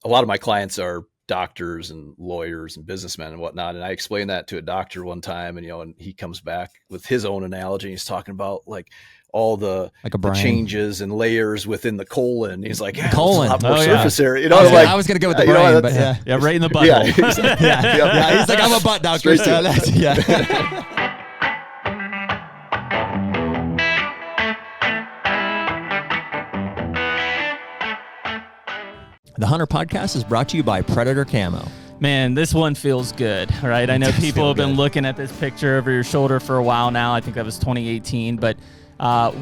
a lot of my clients are doctors and lawyers and businessmen and whatnot. And I explained that to a doctor one time, and, and he comes back with his own analogy. And he's talking about like all the changes and layers within the colon. He's like, yeah, colon, a lot more surface area. I was going to go with the brain, but yeah, right in the butthole. Yeah, exactly. yeah. He's like, I'm a butt doctor. So that's, yeah. The HUNTR Podcast is brought to you by Predator Camo. Man, this one feels good, right? I know people have been looking at this picture over your shoulder for a while now. I think that was 2018, but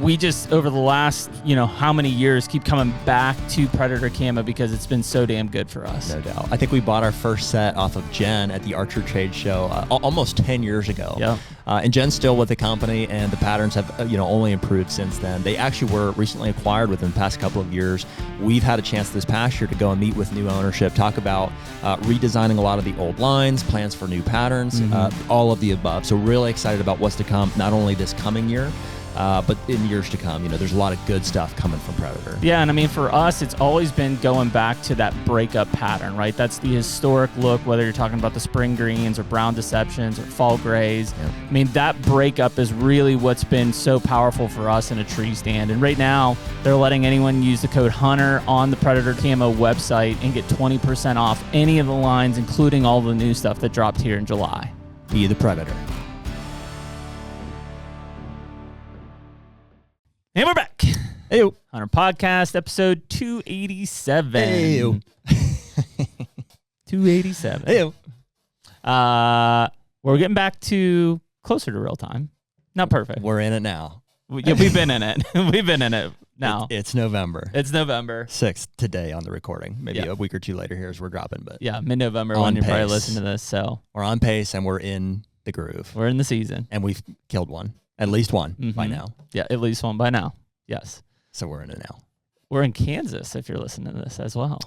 we just, over the last, how many years, keep coming back to Predator Camo because it's been so damn good for us. No doubt. I think we bought our first set off of Jen at the Archer Trade Show almost 10 years ago. Yeah. And Jen's still with the company, and the patterns have only improved since then. They actually were recently acquired within the past couple of years. We've had a chance this past year to go and meet with new ownership, talk about redesigning a lot of the old lines, plans for new patterns, all of the above. So really excited about what's to come, not only this coming year, but in years to come. There's a lot of good stuff coming from Predator. Yeah, and I mean, for us, it's always been going back to that breakup pattern, right? That's the historic look, whether you're talking about the spring greens or brown deceptions or fall grays. Yeah. I mean, that breakup is really what's been so powerful for us in a tree stand. And right now, they're letting anyone use the code HUNTR on the Predator Camo website and get 20% off any of the lines, including all the new stuff that dropped here in July. Be the Predator. And we're back. Hey, HUNTR Podcast, episode 287. Hey, 287. Hey, we're getting back to closer to real time. Not perfect. We're in it now. Yeah, we've been in it. We've been in it now. It's November. It's November 6th today on the recording. Maybe a week or two later here as we're dropping, but yeah, mid-November when you're probably listening to this. So we're on pace and we're in the groove. We're in the season, and we've killed one. At least one by now. Yeah, at least one by now. Yes. So we're in it now. We're in Kansas if you're listening to this as well.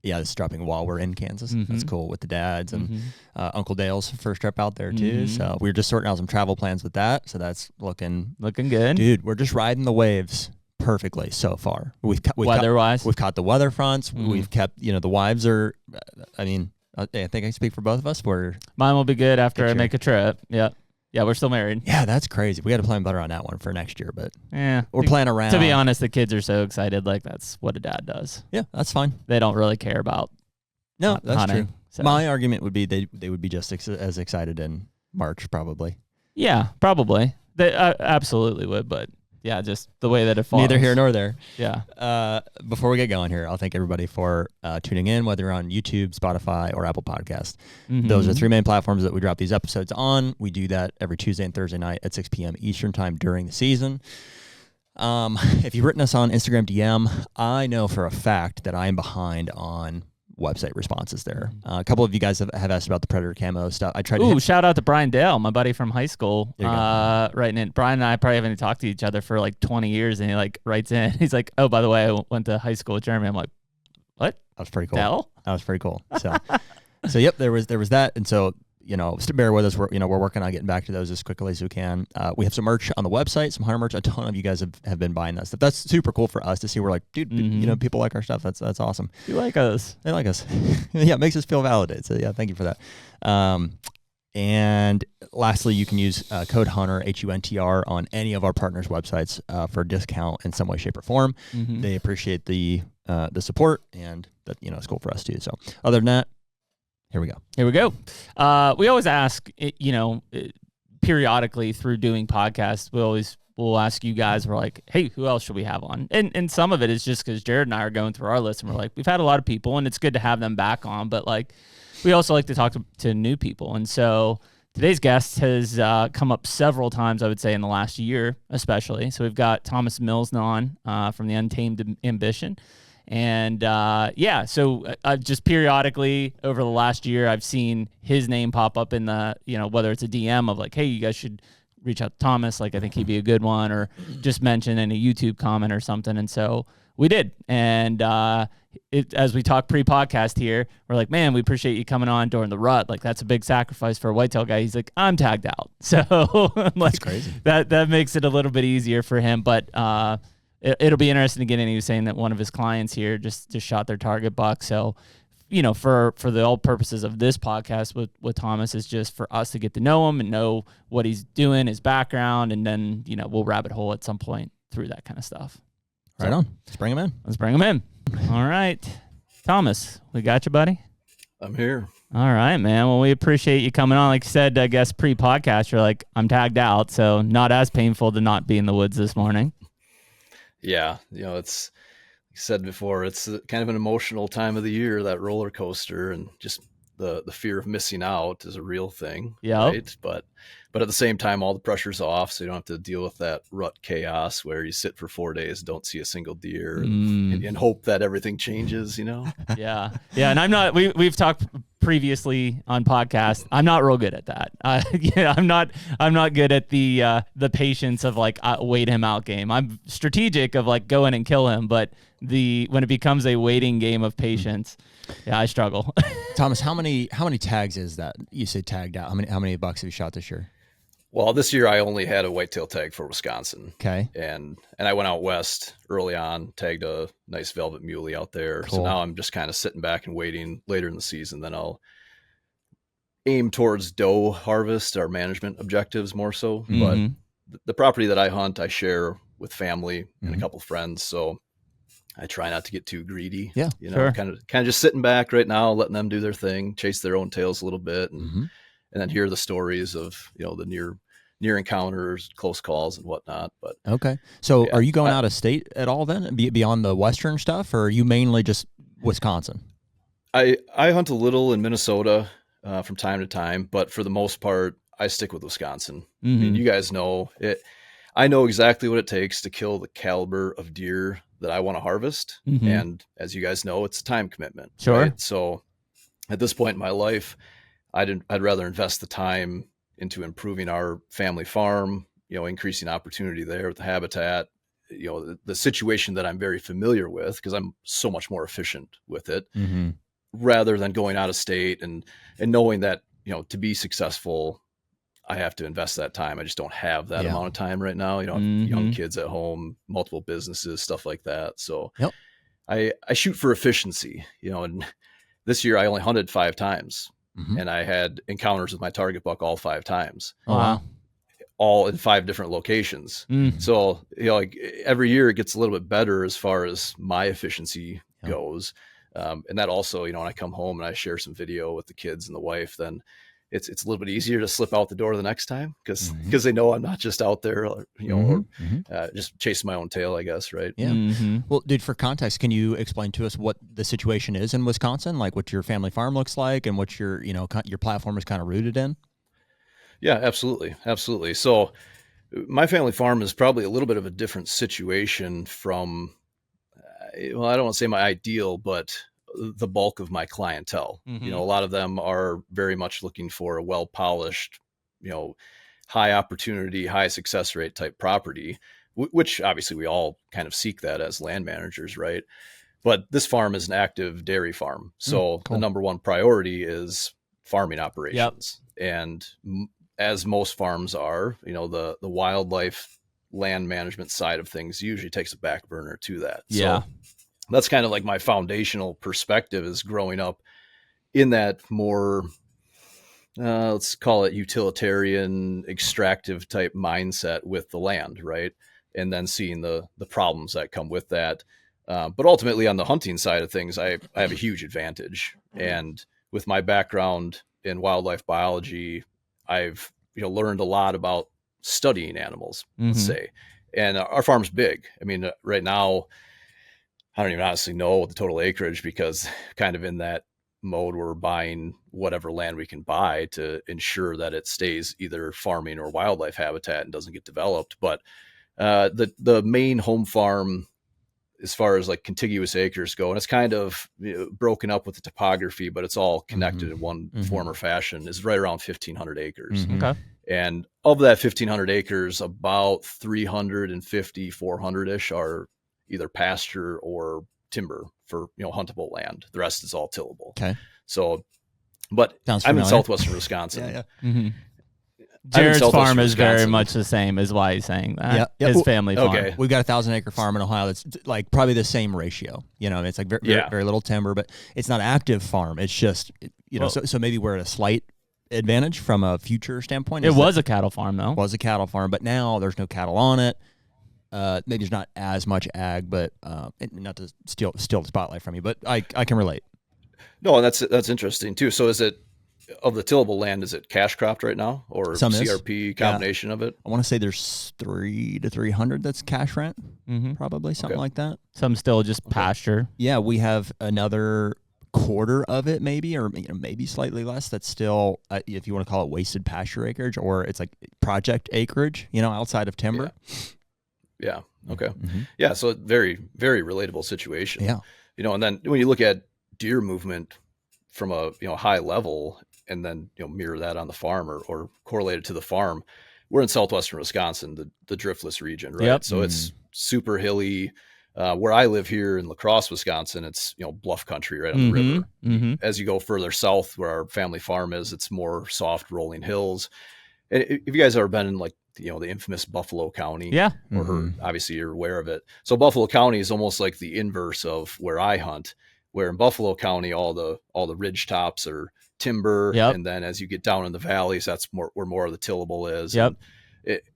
Yeah, this is dropping while we're in Kansas. That's cool with the dads and Uncle Dale's first trip out there too. So we were just sorting out some travel plans with that. So that's looking good. Dude, we're just riding the waves perfectly so far. Weather-wise? We've caught the weather fronts. We've kept, the wives are, I think I can speak for both of us. Mine will be good after I make a trip. Yeah. Yeah, we're still married. Yeah, that's crazy. We got to plan better on that one for next year, but we're playing around. To be honest, the kids are so excited. Like, that's what a dad does. Yeah, that's fine. They don't really care about that's hunting, true. So. My argument would be they would be just as excited in March, probably. Yeah, probably. They absolutely would, but yeah, just the way that it falls. Neither here nor there. Yeah. Before we get going here, I'll thank everybody for tuning in, whether you're on YouTube, Spotify, or Apple Podcast. Those are three main platforms that we drop these episodes on. We do that every Tuesday and Thursday night at 6 p.m. Eastern time during the season. If you've written us on Instagram DM, I know for a fact that I am behind on website responses there. A couple of you guys have asked about the Predator Camo stuff. I tried to shout out to Brian Dale, my buddy from high school. Writing in. Brian and I probably haven't talked to each other for like 20 years, and he writes in. He's like, "Oh, by the way, I went to high school with Jeremy." I'm like, "What?" That was pretty cool. Dale? That was pretty cool. So yep, there was that, and so bear with us. We're working on getting back to those as quickly as we can. We have some merch on the website, some HUNTR merch. A ton of you guys have been buying that stuff. That's super cool for us to see. We're like, dude, people like our stuff. That's awesome. You like us? They like us. Yeah, it makes us feel validated. So yeah, thank you for that. And lastly, you can use code HUNTR HUNTR on any of our partners' websites for a discount in some way, shape, or form. They appreciate the support, and that it's cool for us too. So other than that. Here we go. We always ask, periodically through doing podcasts, we'll ask you guys, we're like, hey, who else should we have on? And some of it is just because Jared and I are going through our list, and we're like, we've had a lot of people, and it's good to have them back on, but we also like to talk to new people. And so today's guest has come up several times, I would say, in the last year, especially. So we've got Thomas Mlsna on from the Untamed Ambition. And so just periodically over the last year, I've seen his name pop up in the, whether it's a DM of like, hey, you guys should reach out to Thomas. Like, I think he'd be a good one, or just mention in a YouTube comment or something. And so we did. And as we talk pre-podcast here, we're like, man, we appreciate you coming on during the rut. Like, that's a big sacrifice for a whitetail guy. He's like, I'm tagged out. So that's crazy. That makes it a little bit easier for him. But it'll be interesting to get in. He was saying that one of his clients here just shot their target buck. So for the all purposes of this podcast with Thomas is just for us to get to know him and know what he's doing, his background, and then, we'll rabbit hole at some point through that kind of stuff. Right on. Let's bring him in. All right. Thomas, we got you, buddy? I'm here. All right, man. Well, we appreciate you coming on. Like I said, I guess pre-podcast, you're like, I'm tagged out, so not as painful to not be in the woods this morning. Yeah. It's, like I said before, it's kind of an emotional time of the year, that roller coaster, and just the fear of missing out is a real thing. Yeah. Right. But at the same time, all the pressure's off, so you don't have to deal with that rut chaos where you sit for 4 days, don't see a single deer, and hope that everything changes. Yeah. And I'm not. We've talked previously on podcast. I'm not real good at that. I'm not good at the patience of like wait him out game. I'm strategic of like go in and kill him, but when it becomes a waiting game of patience, yeah, I struggle. Thomas, how many tags is that? You say tagged out. How many bucks have you shot this year? Well, this year I only had a whitetail tag for Wisconsin. Okay. And I went out west early on, tagged a nice velvet muley out there. Cool. So now I'm just kind of sitting back and waiting later in the season. Then I'll aim towards doe harvest, our management objectives more so. But the property that I hunt, I share with family and a couple friends. So I try not to get too greedy. Yeah, sure. kind of just sitting back right now, letting them do their thing, chase their own tails a little bit, and then hear the stories of the near encounters, close calls, and whatnot. But okay, so yeah, are you going out of state at all then, beyond the western stuff, or are you mainly just Wisconsin? I hunt a little in Minnesota from time to time, but for the most part, I stick with Wisconsin. I mean, you guys know it. I know exactly what it takes to kill the caliber of deer that I want to harvest. And as you guys know, it's a time commitment. Sure. Right? So at this point in my life, I'd rather invest the time into improving our family farm, increasing opportunity there with the habitat, the situation that I'm very familiar with, because I'm so much more efficient with it, rather than going out of state and knowing that, to be successful, I have to invest that time. I just don't have that amount of time right now. Young kids at home, multiple businesses, stuff like that. So I shoot for efficiency, and this year I only hunted 5 times and I had encounters with my target buck all 5 times. Wow. All in 5 different locations. So, like every year it gets a little bit better as far as my efficiency goes. And that also, when I come home and I share some video with the kids and the wife, then it's a little bit easier to slip out the door the next time because they know I'm not just out there, or just chasing my own tail, I guess. Right. Yeah. Well, dude, for context, can you explain to us what the situation is in Wisconsin, like what your family farm looks like and what your platform is kind of rooted in? Yeah, absolutely. Absolutely. So my family farm is probably a little bit of a different situation from, I don't want to say my ideal, but the bulk of my clientele. A lot of them are very much looking for a well-polished, high opportunity, high success rate type property, which obviously we all kind of seek that as land managers, right? But this farm is an active dairy farm. So the number one priority is farming operations. And as most farms are, the wildlife land management side of things usually takes a back burner to that. Yeah. So that's kind of like my foundational perspective is growing up in that more, let's call it utilitarian, extractive type mindset with the land, right? And then seeing the problems that come with that. But ultimately on the hunting side of things, I have a huge advantage. And with my background in wildlife biology, I've learned a lot about studying animals, let's say. And our farm's big. I mean, right now, I don't even honestly know the total acreage because kind of in that mode, we're buying whatever land we can buy to ensure that it stays either farming or wildlife habitat and doesn't get developed. But the main home farm, as far as like contiguous acres go, and it's kind of broken up with the topography, but it's all connected in one form or fashion, is right around 1,500 acres. Okay. And of that 1,500 acres, about 350, 400-ish are either pasture or timber for, huntable land. The rest is all tillable. Okay. So, but I'm in southwestern Wisconsin. Jared's farm is very much the same, is why he's saying that. Yeah. His family farm. Okay. We've got a 1,000-acre farm in Ohio that's like probably the same ratio. You know, it's like very little timber, but it's not active farm. It's just, so maybe we're at a slight advantage from a future standpoint. It was a cattle farm, though. It was a cattle farm, but now there's no cattle on it. Maybe there's not as much ag, but not to steal the spotlight from you, but I can relate. No, and that's interesting too. So is it, of the tillable land, is it cash cropped right now, or some CRP combination of it? I want to say there's 300 to 300 that's cash rent, probably something like that. Some still just pasture. Yeah, we have another quarter of it, maybe, or maybe slightly less. That's still, if you want to call it wasted pasture acreage, or it's like project acreage, outside of timber. Yeah. Okay. Yeah. So very, very relatable situation. Yeah. And then when you look at deer movement from a high level, and then mirror that on the farm or correlate it to the farm, we're in southwestern Wisconsin, the driftless region, right? Yep. So it's super hilly. Where I live here in La Crosse, Wisconsin, it's bluff country right on the river. As you go further south, where our family farm is, it's more soft rolling hills. And if you guys have ever been in like the infamous Buffalo County, or heard, obviously you're aware of it. So Buffalo County is almost like the inverse of where I hunt. Where in Buffalo County, all the ridge tops are timber, and then as you get down in the valleys, that's where more of the tillable is.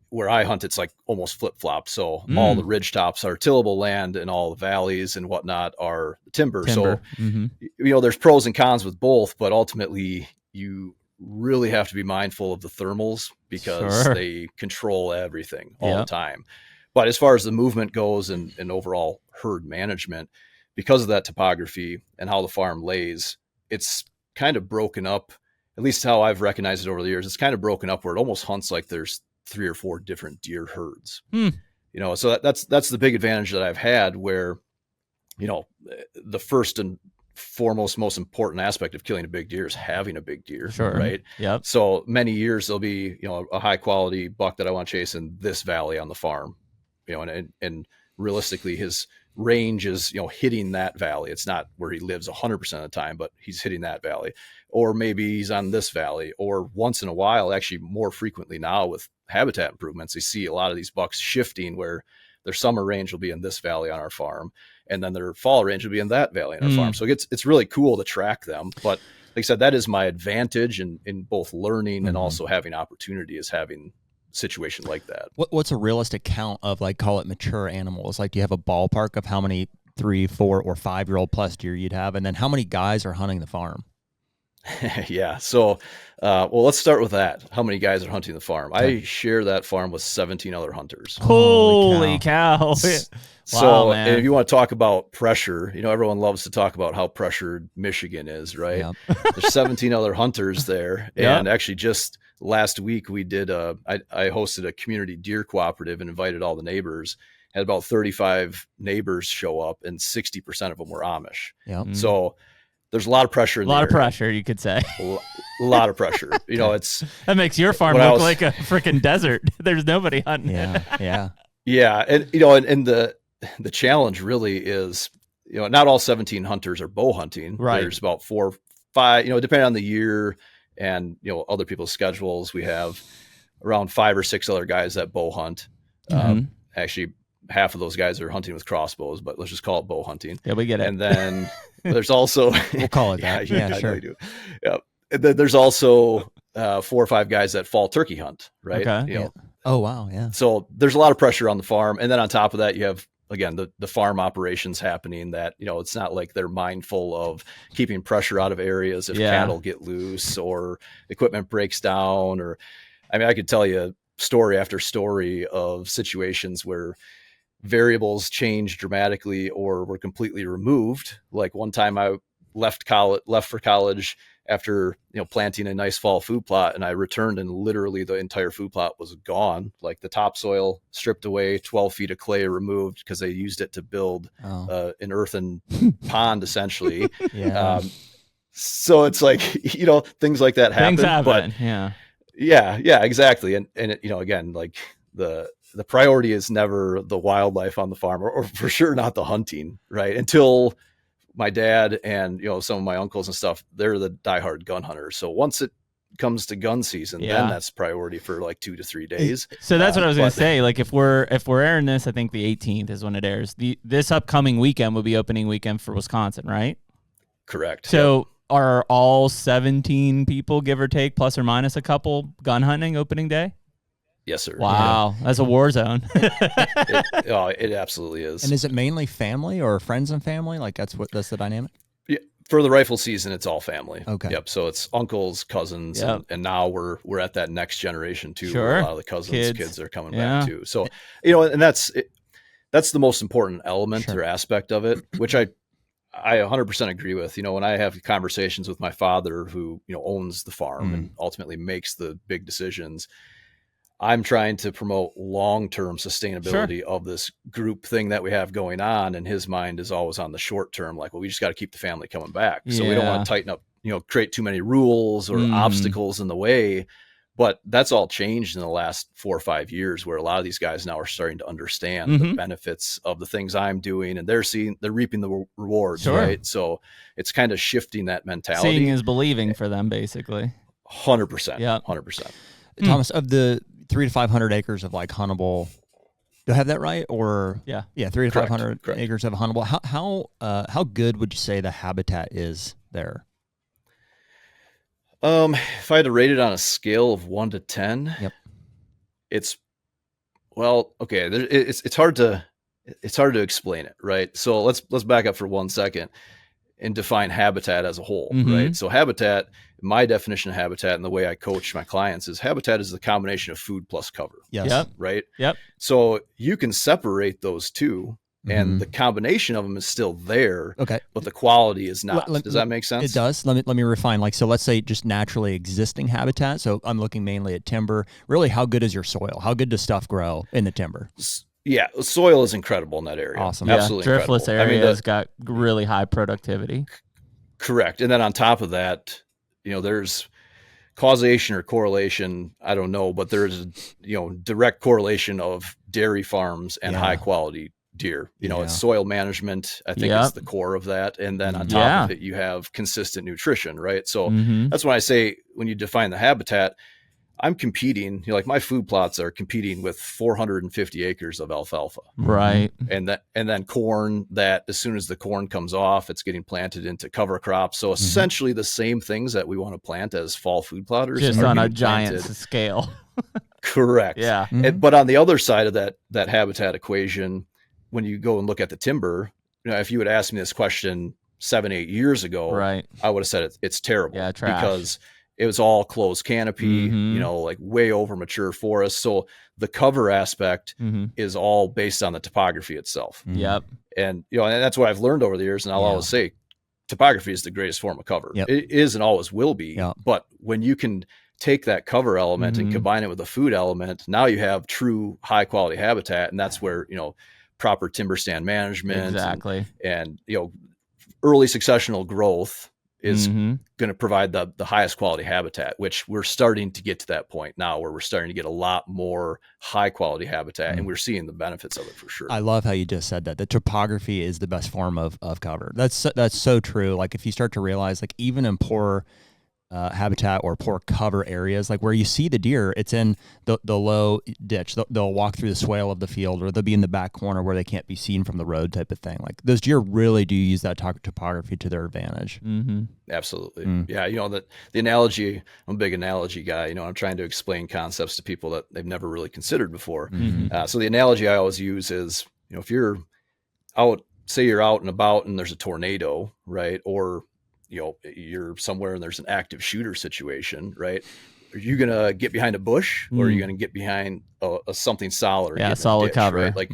Where I hunt, it's like almost flip flop. So all the ridge tops are tillable land, and all the valleys and whatnot are timber. So there's pros and cons with both, but ultimately you really have to be mindful of the thermals because they control everything all the time. But as far as the movement goes and overall herd management, because of that topography and how the farm lays, it's kind of broken up, at least how I've recognized it over the years. It's kind of broken up where it almost hunts like there's 3 or 4 different deer herds. So that's the big advantage that I've had, where, the first and foremost, most important aspect of killing a big deer is having a big deer. Right. Yep. So many years there'll be, a high quality buck that I want to chase in this valley on the farm, and realistically his range is, hitting that valley. It's not where he lives 100% of the time, but he's hitting that valley. Or maybe he's on this valley, or once in a while, actually more frequently now with habitat improvements, you see a lot of these bucks shifting where their summer range will be in this valley on our farm, and then their fall range will be in that valley on our farm. So it's really cool to track them. But like I said, that is my advantage in both learning and also having opportunity, is having situation like that. What's a realistic count of, like, call it mature animals? Like, do you have a ballpark of how many 3, 4, or 5-year-old plus deer you'd have, and then how many guys are hunting the farm? Yeah. So, let's start with that. How many guys are hunting the farm? Okay. I share that farm with 17 other hunters. Holy cow. So, wow, and if you want to talk about pressure, everyone loves to talk about how pressured Michigan is, right? Yep. There's 17 other hunters there. And actually just last week we did I hosted a community deer cooperative and invited all the neighbors. Had about 35 neighbors show up, and 60% of them were Amish. Yep. So there's a lot of pressure. A lot of pressure, you could say. A lot of pressure. It's that makes your farm look like a freaking desert. There's nobody hunting. Yeah. And the challenge really is, not all 17 hunters are bow hunting. Right. There's about 4 or 5, depending on the year and, other people's schedules. We have around 5 or 6 other guys that bow hunt. Actually, half of those guys are hunting with crossbows, but let's just call it bow hunting. Yeah, we get it. And then there's also we'll call it that. Yeah, sure. Do. Yeah. And then there's also 4 or 5 guys that fall turkey hunt, right? Okay. Oh wow, yeah. So there's a lot of pressure on the farm, and then on top of that, you have, again, the farm operations happening. That it's not like they're mindful of keeping pressure out of areas if cattle get loose or equipment breaks down. Or, I could tell you story after story of situations where variables changed dramatically or were completely removed. Like one time I left for college after planting a nice fall food plot, and I returned and literally the entire food plot was gone. Like the topsoil stripped away, 12 feet of clay removed because they used it to build an earthen pond essentially. So it's like things like that happen. Things happen. But yeah, exactly. And again, like the priority is never the wildlife on the farm, or for sure not the hunting, right? Until my dad and some of my uncles and stuff, they're the diehard gun hunters. So once it comes to gun season, then that's priority for like 2 to 3 days. So that's what I was going to say. Like if we're airing this, I think the 18th is when it airs. This upcoming weekend will be opening weekend for Wisconsin, right? Correct. So are all 17 people, give or take, plus or minus a couple, gun hunting opening day? Yes, sir. Wow, that's a war zone. It absolutely is. And is it mainly family or friends and family? Like that's the dynamic? Yeah, for the rifle season, it's all family. Okay. Yep. So it's uncles, cousins, and now we're at that next generation too. Sure. Where a lot of the cousins, kids are coming back too. So and that's the most important element or aspect of it, which I 100% agree with. When I have conversations with my father, who owns the farm and ultimately makes the big decisions, I'm trying to promote long-term sustainability of this group thing that we have going on. And his mind is always on the short term. Like, well, we just got to keep the family coming back. So we don't want to tighten up, create too many rules or obstacles in the way. But that's all changed in the last 4 or 5 years, where a lot of these guys now are starting to understand the benefits of the things I'm doing, and they're reaping the rewards, right? So it's kind of shifting that mentality. Seeing is believing for them, basically. 100%. Yeah. 100%. Thomas, of the 300 to 500 acres of like huntable, do I have that right? Or 300 to 500 acres of huntable. How good would you say the habitat is there? If I had to rate it on a scale of 1 to 10, it's okay. It's hard to explain it, right? So let's back up for 1 second and define habitat as a whole, right? So habitat, my definition of habitat and the way I coach my clients is habitat is the combination of food plus cover. Yes. Yep. Right. Yep. So you can separate those two. And the combination of them is still there, but the quality is not. Does that make sense? It does. Let me refine. Like, so let's say just naturally existing habitat. So I'm looking mainly at timber. Really, how good is your soil? How good does stuff grow in the timber? Yeah, soil is incredible in that area. Awesome. Absolutely incredible. Driftless area has got really high productivity. Correct. And then on top of that, there's causation or correlation, I don't know, but there's direct correlation of dairy farms and high quality deer. It's soil management, I think, is the core of that. And then on top of it, you have consistent nutrition, right? So that's why I say, when you define the habitat, I'm competing, like my food plots are competing with 450 acres of alfalfa. Right. And then corn, that as soon as the corn comes off, it's getting planted into cover crops. So essentially the same things that we want to plant as fall food plotters. Just on a giant scale. Correct. Yeah. But on the other side of that habitat equation, when you go and look at the timber, if you had asked me this question 7-8 years ago, right, I would have said it's terrible. Yeah, trash. Because it was all closed canopy, like way over mature forest. So the cover aspect is all based on the topography itself. Yep. And and that's what I've learned over the years. And I'll always say, topography is the greatest form of cover. It is and always will be. But when you can take that cover element and combine it with a food element, now you have true high quality habitat. And that's where, proper timber stand management and early successional growth is going to provide the highest quality habitat, which we're starting to get to that point now where we're starting to get a lot more high quality habitat and we're seeing the benefits of it for sure. I love how you just said that. The topography is the best form of cover. That's so true. Like if you start to realize, like even in poor habitat or poor cover areas, like where you see the deer, it's in the low ditch. They'll walk through the swale of the field, or they'll be in the back corner where they can't be seen from the road type of thing. Like those deer really do use that topography to their advantage. Absolutely. Yeah. The analogy, I'm a big analogy guy, I'm trying to explain concepts to people that they've never really considered before. So the analogy I always use is, if you're out, say you're out and about and there's a tornado, right? Or you're somewhere and there's an active shooter situation, right? Are you going to get behind a bush or are you going to get behind something solid? Or solid ditch, cover. Right? Like,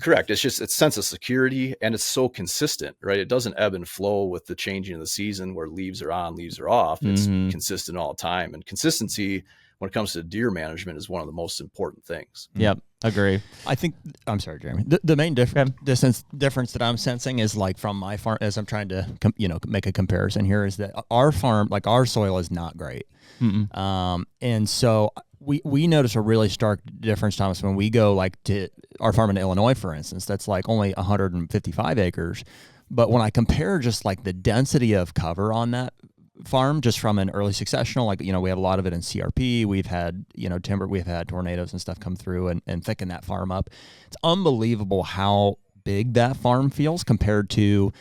correct. It's just, it's sense of security and it's so consistent, right? It doesn't ebb and flow with the changing of the season where leaves are on, leaves are off. It's consistent all the time. And consistency when it comes to deer management is one of the most important things. Yep. Agree. I think, I'm sorry, Jeremy. The main difference that I'm sensing is like from my farm, as I'm trying to, make a comparison here, is that our farm, like our soil is not great. And so we notice a really stark difference, Thomas, when we go like to our farm in Illinois, for instance, that's like only 155 acres. But when I compare just like the density of cover on that farm just from an early successional. Like, we have a lot of it in CRP. We've had, timber, we've had tornadoes and stuff come through and thicken that farm up. It's unbelievable how big that farm feels compared to,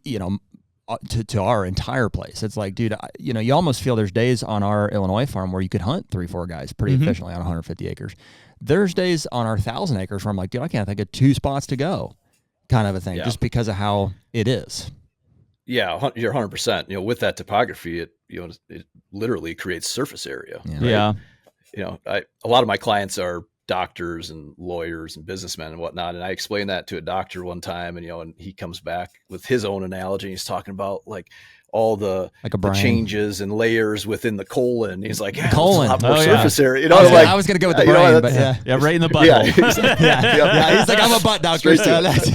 to our entire place. It's like, dude, you almost feel there's days on our Illinois farm where you could hunt 3-4 guys pretty efficiently on 150 acres. There's days on our 1,000 acres where I'm like, dude, I can't think of 2 spots to go, kind of a thing, just because of how it is. Yeah, you're 100%. With that topography, it literally creates surface area. Yeah. A lot of my clients are doctors and lawyers and businessmen and whatnot. And I explained that to a doctor one time, and he comes back with his own analogy. He's talking about like all the changes and layers within the colon. He's like, colon, a lot more surface area. I was going to go with the brain, but yeah, right in the butthole. He's like, I'm a butt doctor, so that's,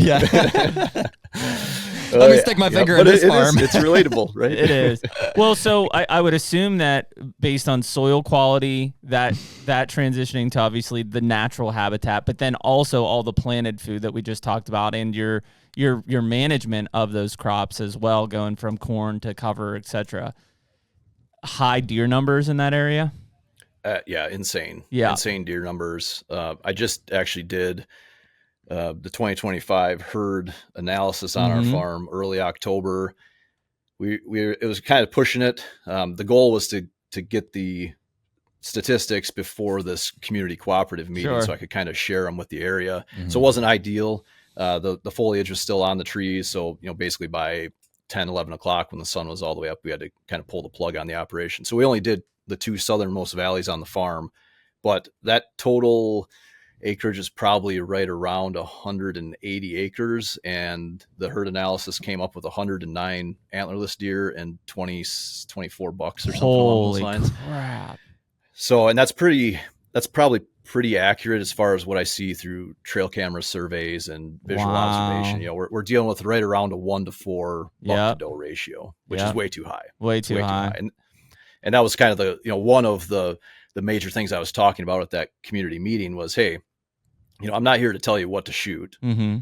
Let me stick my finger in this farm. It's relatable, right? It is. Well, so I would assume that based on soil quality, that transitioning to obviously the natural habitat, but then also all the planted food that we just talked about, and your management of those crops as well, going from corn to cover, etc. High deer numbers in that area. Insane. Yeah, insane deer numbers. I just actually did the 2025 herd analysis on our farm early October. It was kind of pushing it. The goal was to get the statistics before this community cooperative meeting, so I could kind of share them with the area. So it wasn't ideal. The foliage was still on the trees. So, basically by 10, 11 o'clock when the sun was all the way up, we had to kind of pull the plug on the operation. So we only did the 2 southernmost valleys on the farm, but that total acreage is probably right around 180 acres. And the herd analysis came up with 109 antlerless deer and 24 bucks or something along those lines. Crap. So, and that's probably pretty accurate as far as what I see through trail camera surveys and visual observation. We're dealing with right around a 1-to-4 buck to doe ratio, which is way too high. Way too high. And that was kind of the, one of the major things I was talking about at that community meeting was, hey, I'm not here to tell you what to shoot,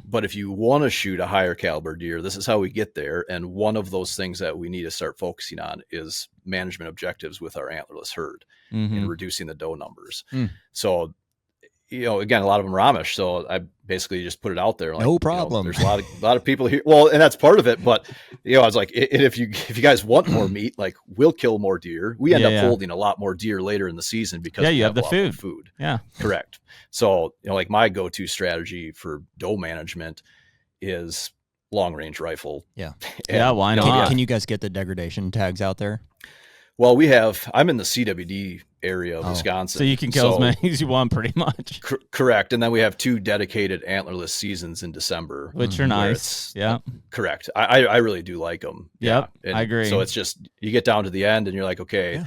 but if you want to shoot a higher caliber deer, this is how we get there. And one of those things that we need to start focusing on is management objectives with our antlerless herd and reducing the doe numbers. So, again, a lot of them are Amish. So I basically just put it out there. Like, no problem. There's a lot of people here. Well, and that's part of it. But, I was like, if you guys want more meat, like we'll kill more deer. We end up holding a lot more deer later in the season because you have the food. Yeah, correct. So, like my go-to strategy for doe management is long range rifle. Yeah. Why not? Can you guys get the degradation tags out there? Well, I'm in the CWD area of Wisconsin. So you can kill as many as you want pretty much. Correct. And then we have 2 dedicated antlerless seasons in December. Which are nice. Yeah. Correct. I really do like them. Yep. And I agree. So it's just, you get down to the end and you're like, okay,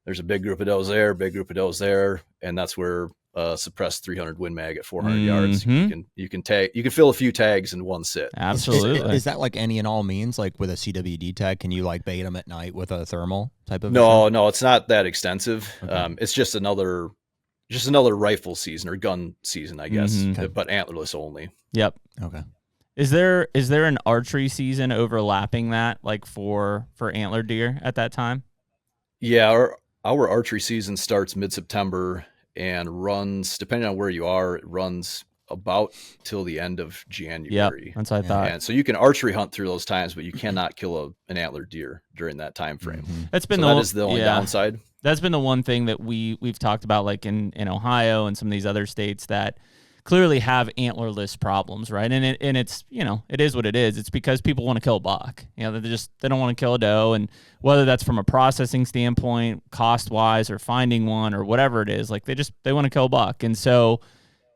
there's a big group of does there, big group of does there. And that's where suppressed 300 Win Mag at 400 yards. You can fill a few tags in one sit. Absolutely. Is that like any and all means? Like with a CWD tag, can you like bait them at night with a thermal type of? No, it's not that extensive. Okay. It's just another rifle season or gun season, I guess, but antlerless only. Yep. Okay. Is there an archery season overlapping that, like for antler deer at that time? Yeah, our archery season starts mid-September and runs, depending on where you are, it runs about till the end of January. Yep, that's what I thought. And so you can archery hunt through those times, but you cannot kill an antler deer during that time frame. That is the only downside. That's been the one thing that we've talked about, like in Ohio and some of these other states that clearly have antlerless problems, right? And it's it is what it is. It's because people want to kill a buck. They don't want to kill a doe, and whether that's from a processing standpoint, cost wise, or finding one, or whatever it is, like they want to kill a buck. And so,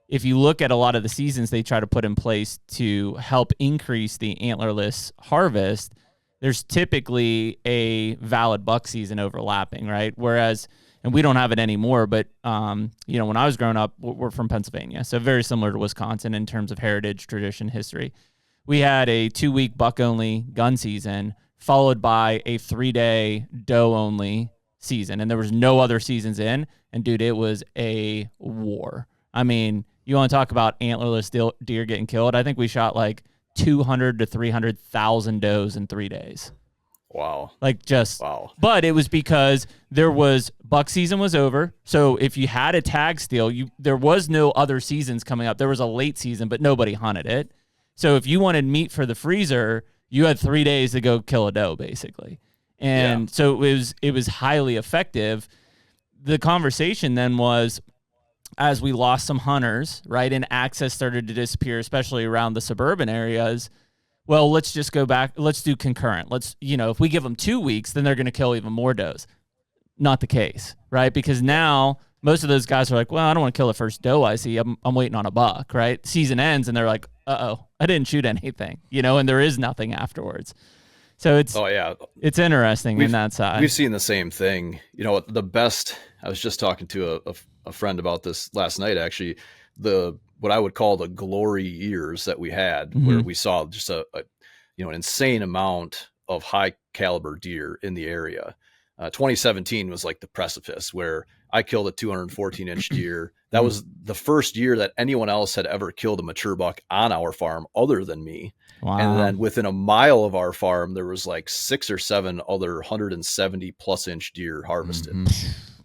if you look at a lot of the seasons they try to put in place to help increase the antlerless harvest, there's typically a valid buck season overlapping, right? Whereas, and we don't have it anymore, but when I was growing up, we're from Pennsylvania, so very similar to Wisconsin in terms of heritage, tradition, history. We had a 2-week buck-only gun season, followed by a 3-day doe-only season, and there was no other seasons in. And dude, it was a war. I mean, you want to talk about antlerless deer getting killed? I think we shot like 200 to 300,000 does in 3 days. Wow. Like just, wow. But it was because buck season was over. So if you had a tag steal, there was no other seasons coming up. There was a late season, but nobody hunted it. So if you wanted meat for the freezer, you had 3 days to go kill a doe, basically. And so it was highly effective. The conversation then was, as we lost some hunters, right, and access started to disappear, especially around the suburban areas, well, let's just go back. Let's do concurrent. If we give them 2 weeks, then they're going to kill even more does. Not the case, right? Because now most of those guys are like, well, I don't want to kill the first doe I see. I'm waiting on a buck, right? Season ends, and they're like, uh-oh, I didn't shoot anything, and there is nothing afterwards. So it's interesting in that side. We've seen the same thing. The best, I was just talking to a friend about this last night, actually, what I would call the glory years that we had, where we saw just an insane amount of high caliber deer in the area. 2017 was like the precipice where I killed a 214 inch deer. That was the first year that anyone else had ever killed a mature buck on our farm other than me. Wow. And then within a mile of our farm, there was like 6 or 7 other 170 plus inch deer harvested.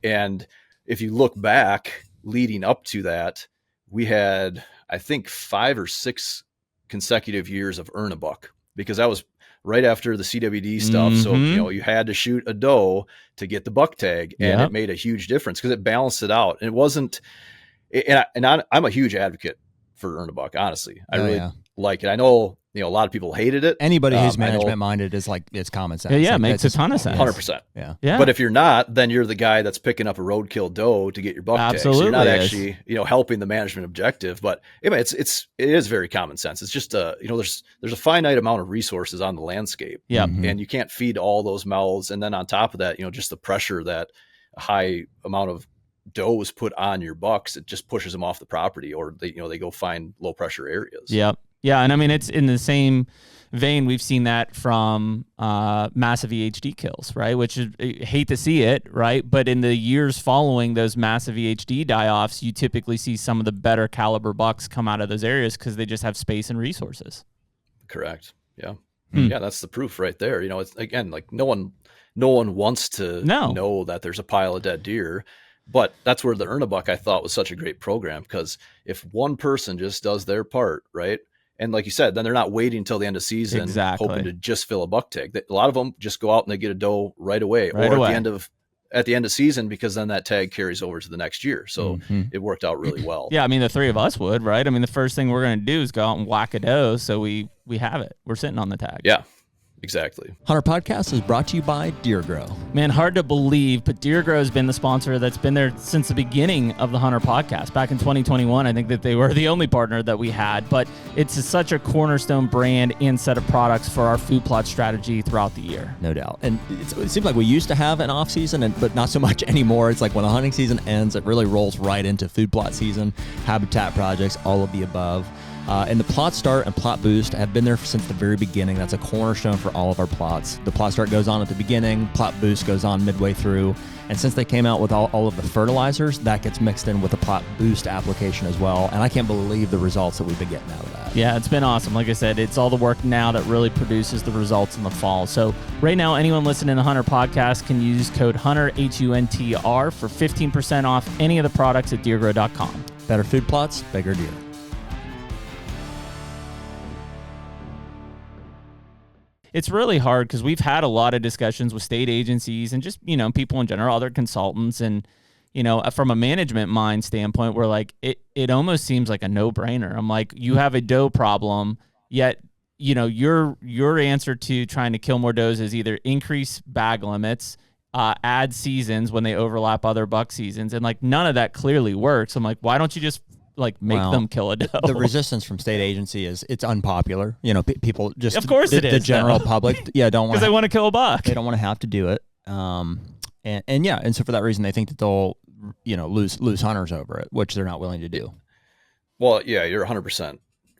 And if you look back leading up to that, we had, I think, 5 or 6 consecutive years of earn a buck, because that was right after the CWD stuff. So, you had to shoot a doe to get the buck tag, and it made a huge difference because it balanced it out. And it wasn't, I'm a huge advocate for earn a buck. Honestly, I really like it. I know, a lot of people hated it. Anybody who's management minded is like, it's common sense. Yeah, like, it makes a ton of sense. 100%. Yeah. But if you're not, then you're the guy that's picking up a roadkill doe to get your buck tag. So you're not actually, helping the management objective. But anyway, it is very common sense. It's just there's a finite amount of resources on the landscape. Yeah. And you can't feed all those mouths. And then on top of that, just the pressure that a high amount of does put on your bucks, it just pushes them off the property, or they go find low pressure areas. Yep. Yeah. And I mean, it's in the same vein. We've seen that from massive EHD kills, right? Which is, I hate to see it, right? But in the years following those massive EHD die-offs, you typically see some of the better caliber bucks come out of those areas because they just have space and resources. Correct. Yeah. Yeah, that's the proof right there. It's, again, like no one wants to know that there's a pile of dead deer. But that's where the Earn a Buck, I thought, was such a great program, because if one person just does their part, right? And like you said, then they're not waiting until the end of season, hoping to just fill a buck tag. A lot of them just go out and they get a doe right away. At the end of season, because then that tag carries over to the next year. So it worked out really well. Yeah, I mean, the three of us would, right? I mean, the first thing we're going to do is go out and whack a doe, so we have it. We're sitting on the tag. Yeah. Exactly. HUNTR Podcast is brought to you by Deer Grow. Man, hard to believe, but Deer Grow has been the sponsor that's been there since the beginning of the HUNTR Podcast. Back in 2021, I think that they were the only partner that we had, but it's such a cornerstone brand and set of products for our food plot strategy throughout the year. No doubt. And it seems like we used to have an off season, but not so much anymore. It's like when the hunting season ends, it really rolls right into food plot season, habitat projects, all of the above. And the Plot Start and Plot Boost have been there since the very beginning. That's a cornerstone for all of our plots. The Plot Start goes on at the beginning, Plot Boost goes on midway through. And since they came out with all of the fertilizers, that gets mixed in with the Plot Boost application as well. And I can't believe the results that we've been getting out of that. Yeah, it's been awesome. Like I said, it's all the work now that really produces the results in the fall. So right now, anyone listening to HUNTR Podcast can use code HUNTR, HUNTR, for 15% off any of the products at deergrow.com. Better food plots, bigger deer. It's really hard because we've had a lot of discussions with state agencies and just, people in general, other consultants. And, from a management mind standpoint, we're like, it almost seems like a no-brainer. I'm like, you have a doe problem, yet, your answer to trying to kill more does is either increase bag limits, add seasons when they overlap other buck seasons. And like, none of that clearly works. I'm like, why don't you just make them kill a doe? The resistance from state agency is it's unpopular. People just, of course it is. The general public, don't want because they want to kill a buck. They don't want to have to do it. And so for that reason, they think that they'll, lose hunters over it, which they're not willing to do. Well, yeah, you're 100%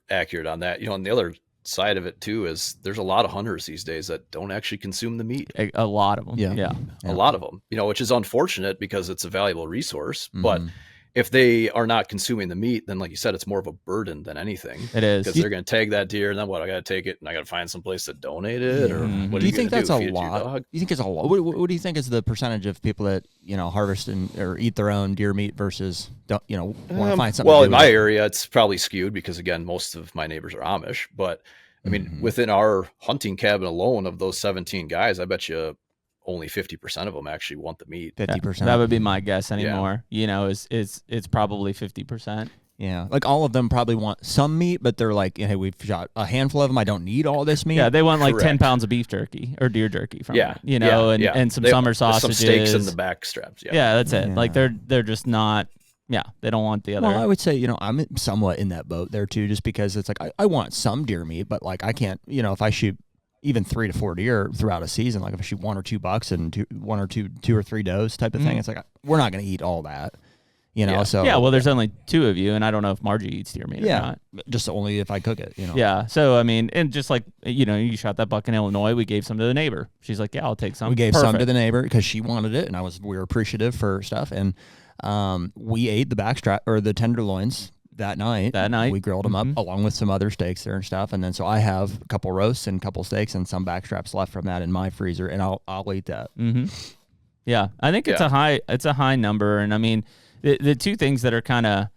accurate on that. And the other side of it too is there's a lot of hunters these days that don't actually consume the meat. A lot of them. Yeah. A lot of them, which is unfortunate because it's a valuable resource, but if they are not consuming the meat, then like you said, it's more of a burden than anything. It is. Because they're going to tag that deer, and then what? I got to take it, and I got to find some place to donate it, or what do you think that's a Feed lot? Do you think it's a lot? What do you think is the percentage of people that harvest or eat their own deer meat versus want to find something? Well, in my area, it's probably skewed because again, most of my neighbors are Amish. But I mean, within our hunting cabin alone, of those 17 guys, I bet you only 50% of them actually want the meat. 50%. That would be my guess anymore. Yeah. It's probably 50%. Yeah, like all of them probably want some meat, but they're like, hey, we've shot a handful of them. I don't need all this meat. Yeah, they want like Correct. 10 pounds of beef jerky or deer jerky from it, and some they, summer sausages. Some steaks in the back straps. Yeah, that's it. Yeah. Like they're just not, they don't want the other. Well, I would say, I'm somewhat in that boat there too, just because it's like, I want some deer meat, but like I can't, if I shoot even 3 to 4 deer throughout a season, like if I shoot 1 or 2 bucks and 2 or 3 does type of thing, it's like, we're not going to eat all that. So well, there's only 2 of you, and I don't know if Margie eats deer meat or not. Just only if I cook it, Yeah, so I mean, and just like you shot that buck in Illinois, we gave some to the neighbor. She's like, yeah, I'll take some. We gave some to the neighbor because she wanted it, and we were appreciative for stuff, and we ate the backstrap or the tenderloins that night. We grilled them up along with some other steaks there and stuff, and then so I have a couple roasts and a couple steaks and some backstraps left from that in my freezer, and I'll eat that. Yeah, I think it's a high number, and I mean. The 2 things that are kind of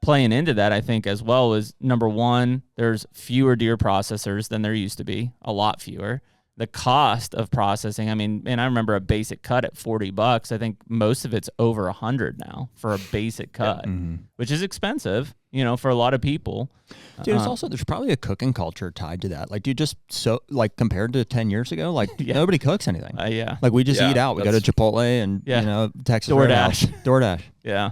playing into that, I think, as well, is number 1, there's fewer deer processors than there used to be, a lot fewer. The cost of processing, I mean, and I remember a basic cut at $40. I think most of it's over $100 now for a basic cut, which is expensive, for a lot of people. Dude, it's also, there's probably a cooking culture tied to that. Like, dude, just compared to 10 years ago, like nobody cooks anything. Like we just eat out. We go to Chipotle and, Texas DoorDash. Yeah.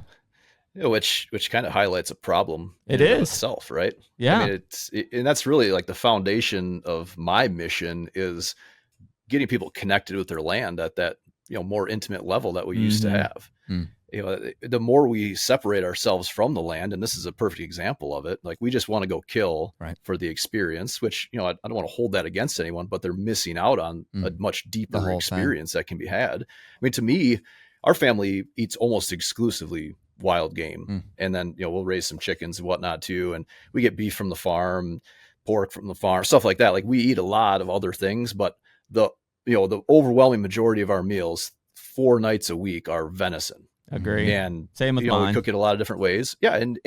Which kind of highlights a problem in itself, right? Yeah. I mean, and that's really like the foundation of my mission is getting people connected with their land at that, more intimate level that we used to have. The more we separate ourselves from the land, and this is a perfect example of it, like we just want to go kill for the experience, which, I don't want to hold that against anyone, but they're missing out on a much deeper experience that can be had. I mean, to me, our family eats almost exclusively wild game. And then, we'll raise some chickens and whatnot too. And we get beef from the farm, pork from the farm, stuff like that. Like we eat a lot of other things, but the overwhelming majority of our meals 4 nights a week are venison. Agree. And same with mine. We cook it a lot of different ways. Yeah. And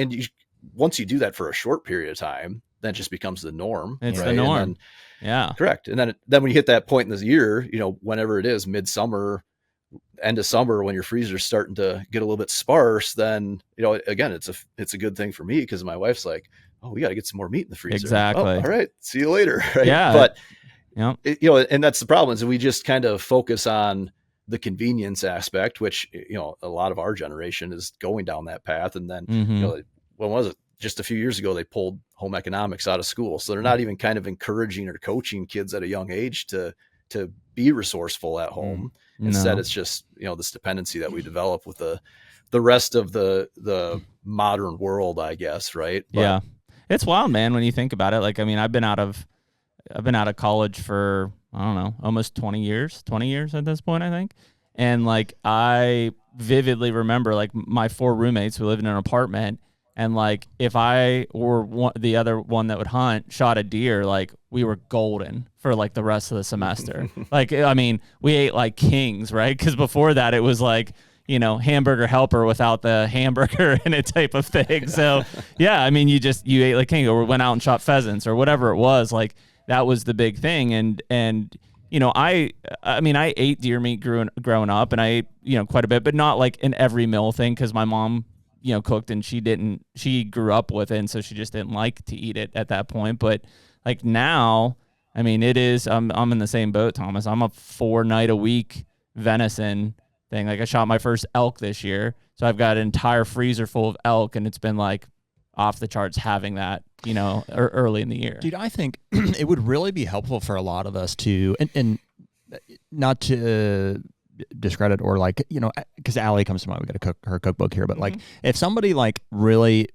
once you do that for a short period of time, then it just becomes the norm. It's the norm. Correct. And then when you hit that point in the year, whenever it is midsummer, end of summer, when your freezer's starting to get a little bit sparse, then, again, it's a good thing for me because my wife's like, oh, we got to get some more meat in the freezer. Exactly. Oh, all right. See you later. Right? Yeah. But, and that's the problem is we just kind of focus on the convenience aspect, which, a lot of our generation is going down that path. And then, when was it? Just a few years ago, they pulled home economics out of school. So they're not even kind of encouraging or coaching kids at a young age to be resourceful at home. Instead, it's just, this dependency that we develop with the rest of the modern world, I guess. Right. But, yeah. It's wild, man. When you think about it, like, I mean, I've been out of college for, I don't know, almost 20 years at this point, I think. And like, I vividly remember like my 4 roommates who lived in an apartment. And like, if I or the other one that would hunt shot a deer, like we were golden for like the rest of the semester. Like, I mean, we ate like kings, right? Because before that, it was like, hamburger helper without the hamburger in it type of thing. So yeah, I mean, you ate like king, or went out and shot pheasants or whatever it was. Like that was the big thing. And I ate deer meat growing up, and I ate, quite a bit, but not like in every meal thing because my mom cooked and she grew up with it, and so she just didn't like to eat it at that point. But like now, I mean, it is, I'm in the same boat, Thomas. I'm a 4 night a week venison thing. Like I shot my first elk this year, so I've got an entire freezer full of elk, and it's been like off the charts having that, early in the year. Dude, I think it would really be helpful for a lot of us to, and not to discredit or like, because Allie comes to mind, we got to cook her cookbook here, but like if somebody like really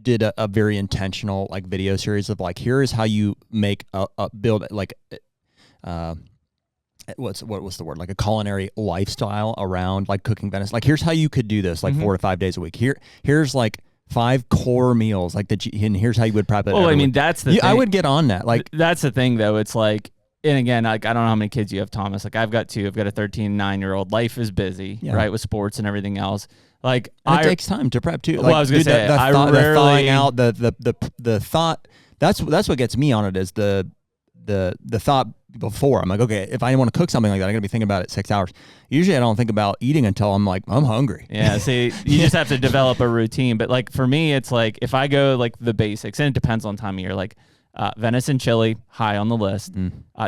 did a very intentional like video series of like, here is how you make a build like what's the word? Like a culinary lifestyle around like cooking Venice. Like, here's how you could do this, like 4 to 5 days a week. Here's like 5 core meals, like and here's how you would prep it. Well, I mean, that's the thing. I would get on that. Like, that's the thing, though. It's like, and again, like, I don't know how many kids you have, Thomas. Like, I've got 2. I've got a 13 and 9-year-old. Life is busy, right, with sports and everything else. Like, it takes time to prep too. Well, like, I was gonna say, the thawing out, the thought. That's what gets me on it, is the thought before. I'm like, okay, if I want to cook something like that, I'm gonna be thinking about it 6 hours. Usually I don't think about eating until I'm like, I'm hungry. Yeah, see, you just have to develop a routine. But like for me, it's like if I go like the basics, and it depends on time of year, like venison chili, high on the list.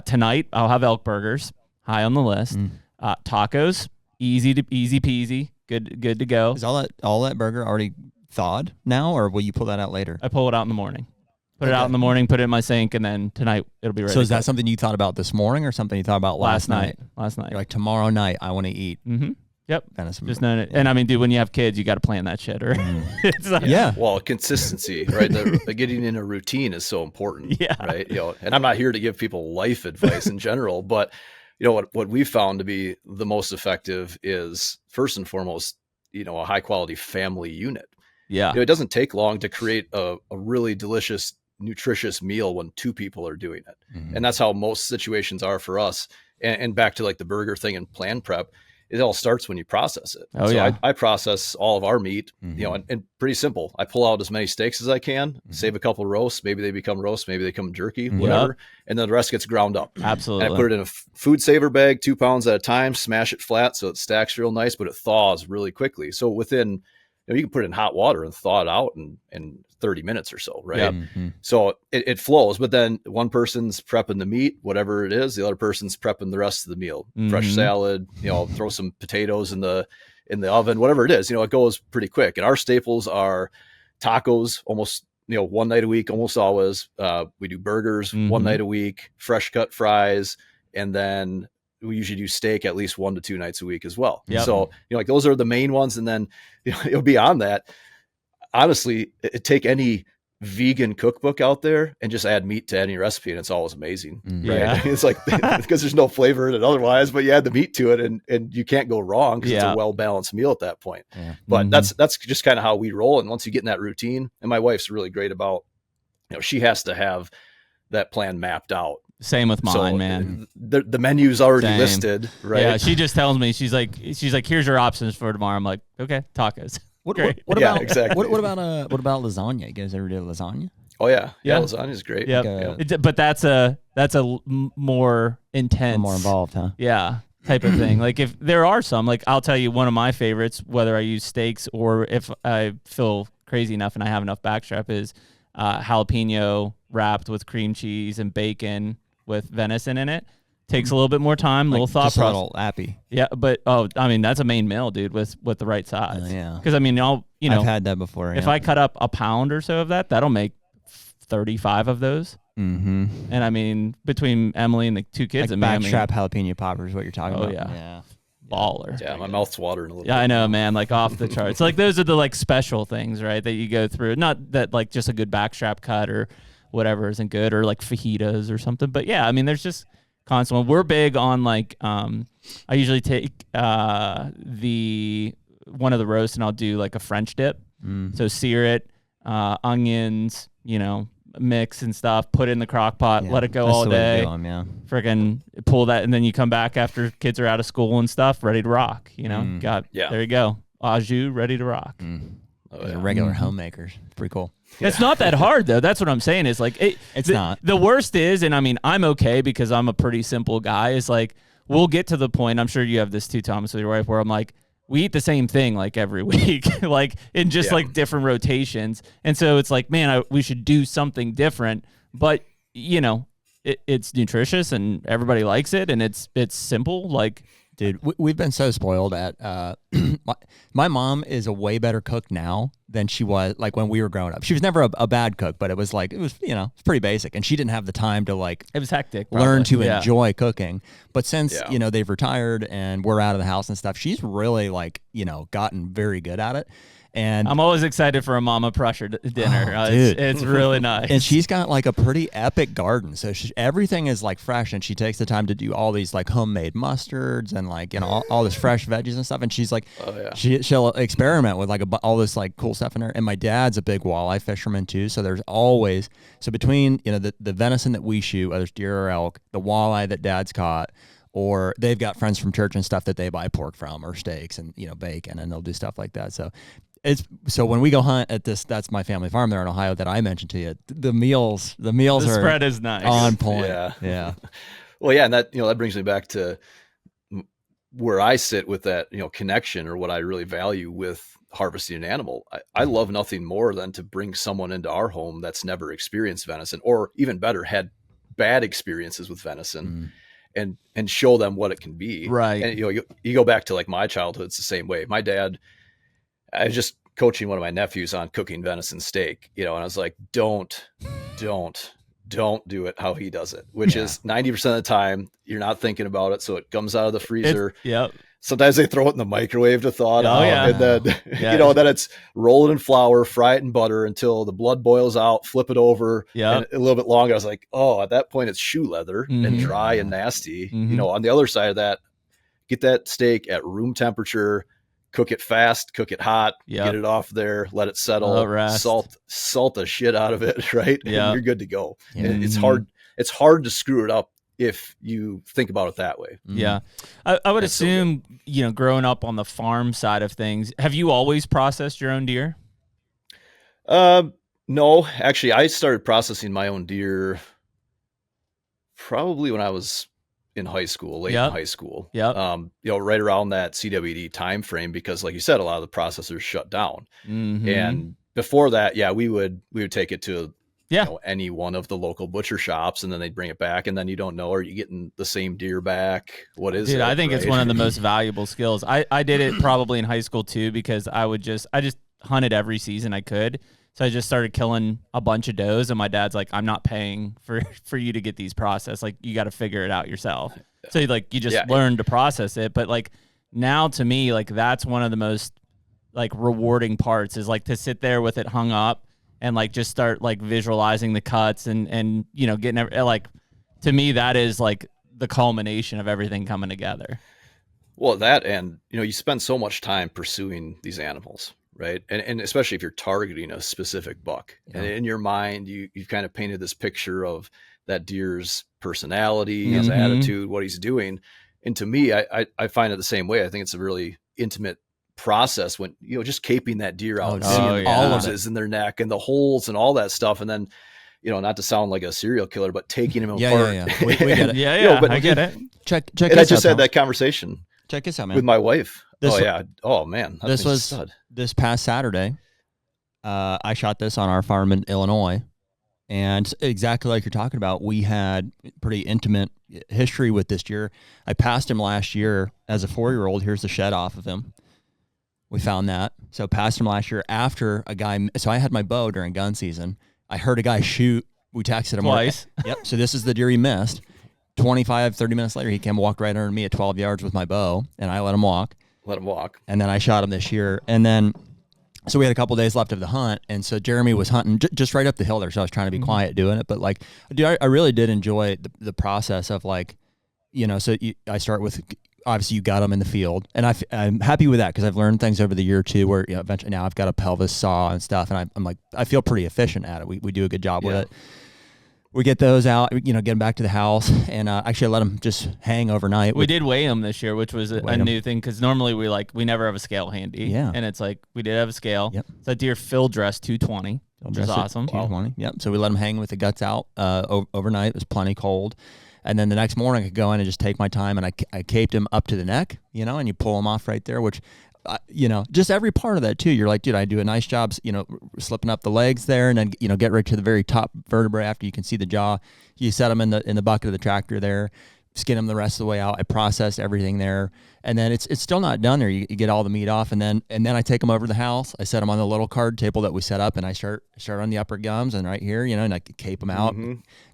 Tonight I'll have elk burgers, high on the list. Tacos, easy peasy, good to go. Is all that burger already thawed now, or will you pull that out later? I pull it out in the morning. Put it out in the morning, put it in my sink, and then tonight it'll be ready. So is that something you thought about this morning, or something you thought about last night? Last night. You're like, tomorrow night I want to eat. Yep. Venison. Just knowing it. And I mean, dude, when you have kids, you got to plan that shit. Or it's like, yeah. Well, consistency, right? The getting in a routine is so important. Yeah. Right. And I'm not here to give people life advice in general, but what we've found to be the most effective is, first and foremost, a high quality family unit. Yeah. It doesn't take long to create a really delicious, nutritious meal when 2 people are doing it. And that's how most situations are for us. And back to like the burger thing and plan prep, it all starts when you process it. I process all of our meat, and pretty simple. I pull out as many steaks as I can, save a couple roasts. Maybe they become roast, maybe they become jerky, whatever. And then the rest gets ground up. Absolutely. And I put it in a food saver bag, 2 pounds at a time, smash it flat so it stacks real nice, but it thaws really quickly. So within, you can put it in hot water and thaw it out in 30 minutes or so, right? Yep. So it flows, but then one person's prepping the meat, whatever it is, the other person's prepping the rest of the meal. Fresh salad, throw some potatoes in the oven, whatever it is, it goes pretty quick. And our staples are tacos, almost, one night a week, almost always. We do burgers one night a week, fresh cut fries, and then we usually do steak at least 1 to 2 nights a week as well. Yep. So, like those are the main ones. And then, beyond that, honestly, take any vegan cookbook out there and just add meat to any recipe, and it's always amazing. Right? Yeah. It's like, because there's no flavor in it otherwise, but you add the meat to it and you can't go wrong because it's a well-balanced meal at that point. Yeah. But that's just kind of how we roll. And once you get in that routine, and my wife's really great about, she has to have that plan mapped out. Same with mine, man. The menu's already listed, right? Yeah, she just tells me, she's like, here's your options for tomorrow. I'm like, okay, tacos. What about exactly? What about lasagna? You guys ever do lasagna? Oh yeah, lasagna is great. Yep. But that's a more intense, more involved, huh? Yeah, type of thing. Like if there are some, like I'll tell you one of my favorites, whether I use steaks or if I feel crazy enough and I have enough backstrap, is jalapeno wrapped with cream cheese and bacon with venison in it. Takes a little bit more time, little thought process. A little appy. Yeah, but I mean that's a main meal, dude, with the right size. Yeah. Because I mean, I've had that before. If I cut up a pound or so of that, that'll make 35 of those. And I mean, between Emily and the 2 kids, like backstrap jalapeno poppers, what you're talking about. Yeah. Baller. Yeah, my mouth's watering a little bit. I know, man, like off the charts. Like those are the like special things, right, that you go through. Not that like just a good backstrap cut or whatever isn't good, or like fajitas or something. But yeah, I mean, there's just constant. We're big on like I usually take one of the roasts and I'll do like a French dip. So sear it, onions, mix and stuff, put it in the crock pot, let it go all day. Freaking pull that, and then you come back after kids are out of school and stuff, ready to rock. There you go. Au jus, ready to rock. Regular homemakers. Pretty cool. It's not that hard though. That's what I'm saying. Is like it's not. The worst is, and I mean I'm okay because I'm a pretty simple guy. Is like we'll get to the point. I'm sure you have this too, Thomas, with your wife, where I'm like, we eat the same thing like every week, like in just like different rotations. And so it's like, man, we should do something different. But it's nutritious and everybody likes it, and it's simple. Like, dude, we've been so spoiled at my mom is a way better cook now than she was like when we were growing up. She was never a bad cook, but it was it's pretty basic, and she didn't have the time to like, it was hectic, learn to enjoy cooking. But since they've retired and we're out of the house and stuff, she's really like gotten very good at it. And I'm always excited for a mama pressure dinner. Dude. It's really nice. And she's got like a pretty epic garden. So everything is like fresh, and she takes the time to do all these like homemade mustards and like, all this fresh veggies and stuff. And she's like, she'll experiment with like all this like cool stuff in her. And my dad's a big walleye fisherman too. So there's always, between, the venison that we shoot, whether it's deer or elk, the walleye that dad's caught, or they've got friends from church and stuff that they buy pork from, or steaks and, bacon, and they'll do stuff like that. So when we go hunt at that's my family farm there in Ohio that I mentioned to you, the meals the are spread is nice, on point. Yeah. Well, yeah. And that, that brings me back to where I sit with that, connection, or what I really value with harvesting an animal. I love nothing more than to bring someone into our home that's never experienced venison, or even better, had bad experiences with venison. And show them what it can be. Right. And, you go back to like my childhood, it's the same way. My dad, I was just coaching one of my nephews on cooking venison steak, and I was like, don't do it how he does it, which is 90% of the time you're not thinking about it. So it comes out of the freezer. Yep. Sometimes they throw it in the microwave to thaw it out. Yeah. And then, then it's roll it in flour, fry it in butter until the blood boils out, flip it over and a little bit longer. I was like, at that point it's shoe leather and dry and nasty. On the other side of that, get that steak at room temperature, cook it fast, cook it hot, get it off there, let it settle, salt the shit out of it. Right. Yeah. And you're good to go. And it's hard to screw it up if you think about it that way. Yeah. I would assume, growing up on the farm side of things, have you always processed your own deer? No, actually I started processing my own deer probably when I was in high school, late in high school. Right around that CWD time frame, because like you said, a lot of the processors shut down. And before that, we would take it to any one of the local butcher shops, and then they'd bring it back, and then you don't know, are you getting the same deer back? What is it? I think it's one of the most valuable skills. I did it probably in high school too, because I just hunted every season I could. So I just started killing a bunch of does, and my dad's like, I'm not paying for you to get these processed. Like, you got to figure it out yourself. So like, you just learn to process it. But like, now to me, like, that's one of the most like rewarding parts, is like to sit there with it hung up and like just start like visualizing the cuts and getting like, to me, that is like the culmination of everything coming together. Well, that, and you spend so much time pursuing these animals, right? And especially if you're targeting a specific buck, and in your mind you've kind of painted this picture of that deer's personality, his attitude, what he's doing. And to me, I find it the same way. I think it's a really intimate process when just caping that deer out, and seeing all of it in their neck and the holes and all that stuff, and then not to sound like a serial killer, but taking him apart. We get it. But I get it. Check and I just had that conversation. Check this out, man. With my wife. Man. This was this past Saturday. I shot this on our farm in Illinois, and exactly like you're talking about, we had pretty intimate history with this deer. I passed him last year as a 4-year-old. Here's the shed off of him. We found that. So passed him last year after a guy. So I had my bow during gun season. I heard a guy shoot. We texted him twice. Yep. So this is the deer he missed. 25, 30 minutes later, he came, walked right under me at 12 yards with my bow, and I let him walk. And then I shot him this year. And then, so we had a couple days left of the hunt. And so Jeremy was hunting just right up the hill there. So I was trying to be quiet doing it. But like, dude, I really did enjoy the process of like, I start with, obviously you got them in the field, and I'm happy with that, because I've learned things over the year too, where eventually now I've got a pelvis saw and stuff, and I'm like, I feel pretty efficient at it. We do a good job with it. We get those out, get them back to the house, and actually I let them just hang overnight. We did weigh them this year, which was a new thing, because normally we never have a scale handy. Yeah. And it's like, we did have a scale. Yep. So that deer field dressed 220, which is awesome. 220. Wow. Yep. So we let them hang with the guts out overnight. It was plenty cold. And then the next morning I could go in and just take my time, and I caped him up to the neck, and you pull him off right there, which, just every part of that too. You're like, dude, I do a nice job, slipping up the legs there, and then, get right to the very top vertebrae after you can see the jaw. You set them in the bucket of the tractor there, skin them the rest of the way out. I process everything there, and then it's still not done there. You get all the meat off, and then I take them over to the house. I set them on the little card table that we set up, and I start on the upper gums and right here, and I cape them out,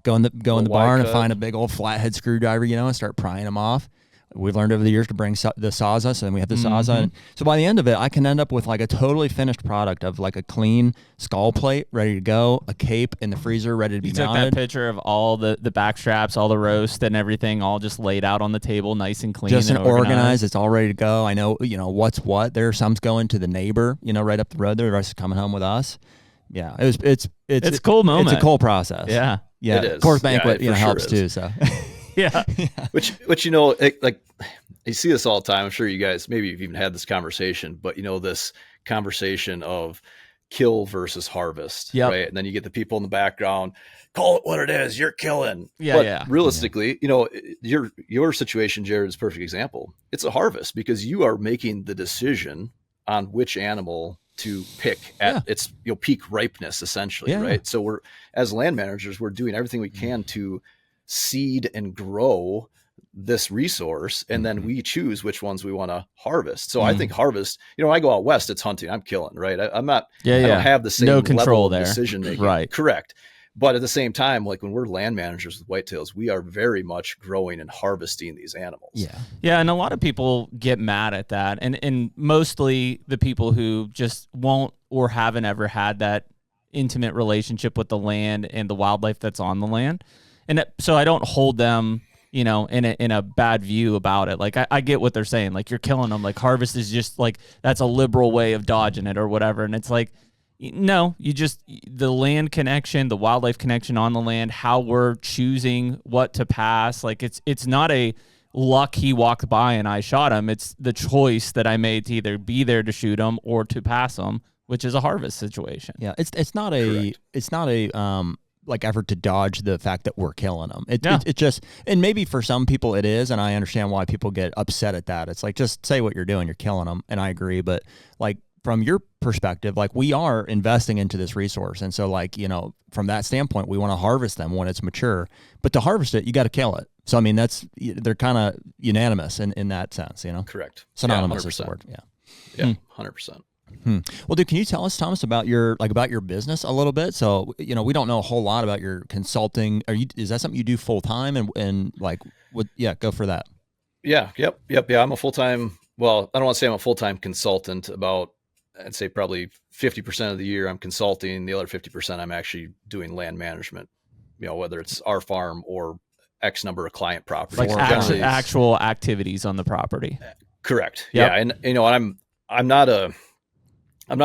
go in the barn and find a big old flathead screwdriver, and start prying them off. we've learned over the years to bring the Sawza, so then we have the Sawza. And so by the end of it, I can end up with like a totally finished product of like a clean skull plate ready to go, a cape in the freezer ready to be mounted. You took that picture of all the back straps, all the roast and everything, all just laid out on the table, nice and clean, just and organized. It's all ready to go. I know, what's what. There are some going to the neighbor, right up the road there. The rest is coming home with us. Yeah, it's a cool moment. It's a cool process. Yeah. Of course, banquet helps too. So yeah. Which like you see this all the time. I'm sure you guys maybe you've even had this conversation, but this conversation of kill versus harvest, right? And then you get the people in the background, call it what it is, you're killing. But realistically, your situation, Jared, is a perfect example. It's a harvest because you are making the decision on which animal to pick at its peak ripeness, essentially, right? So we're, as land managers, we're doing everything we can to seed and grow this resource, and then we choose which ones we want to harvest. So I think harvest, when I go out west, it's hunting, I'm killing, right? I'm not, I don't have the same control level of decision making, right? Correct. But at the same time, like when we're land managers with whitetails, we are very much growing and harvesting these animals. Yeah. And a lot of people get mad at that. And mostly the people who just won't or haven't ever had that intimate relationship with the land and the wildlife that's on the land. And so I don't hold them, in a bad view about it. Like I get what they're saying. Like you're killing them. Like harvest is just like, that's a liberal way of dodging it or whatever. And it's like, no, the land connection, the wildlife connection on the land, how we're choosing what to pass. Like it's not a luck he walked by and I shot him. It's the choice that I made to either be there to shoot him or to pass him, which is a harvest situation. Yeah. It's not a like effort to dodge the fact that we're killing them. It just, and maybe for some people it is. And I understand why people get upset at that. It's like, just say what you're doing. You're killing them. And I agree. But like, from your perspective, like we are investing into this resource. And so like, from that standpoint, we want to harvest them when it's mature, but to harvest it, you got to kill it. So, I mean, they're kind of unanimous in that sense, Correct. Synonymous is the word. Yeah. 100%. Well, dude, can you tell us, Thomas, about your business a little bit? So, we don't know a whole lot about your consulting. Is that something you do full time and like, go for that. Yeah. Yep. Yeah. I'm a full-time, well, I don't want to say I'm a full-time consultant. I'd say probably 50% of the year I'm consulting. The other 50% I'm actually doing land management, whether it's our farm or X number of client properties. Like actual activities on the property. Correct. Yep. Yeah. And, I'm not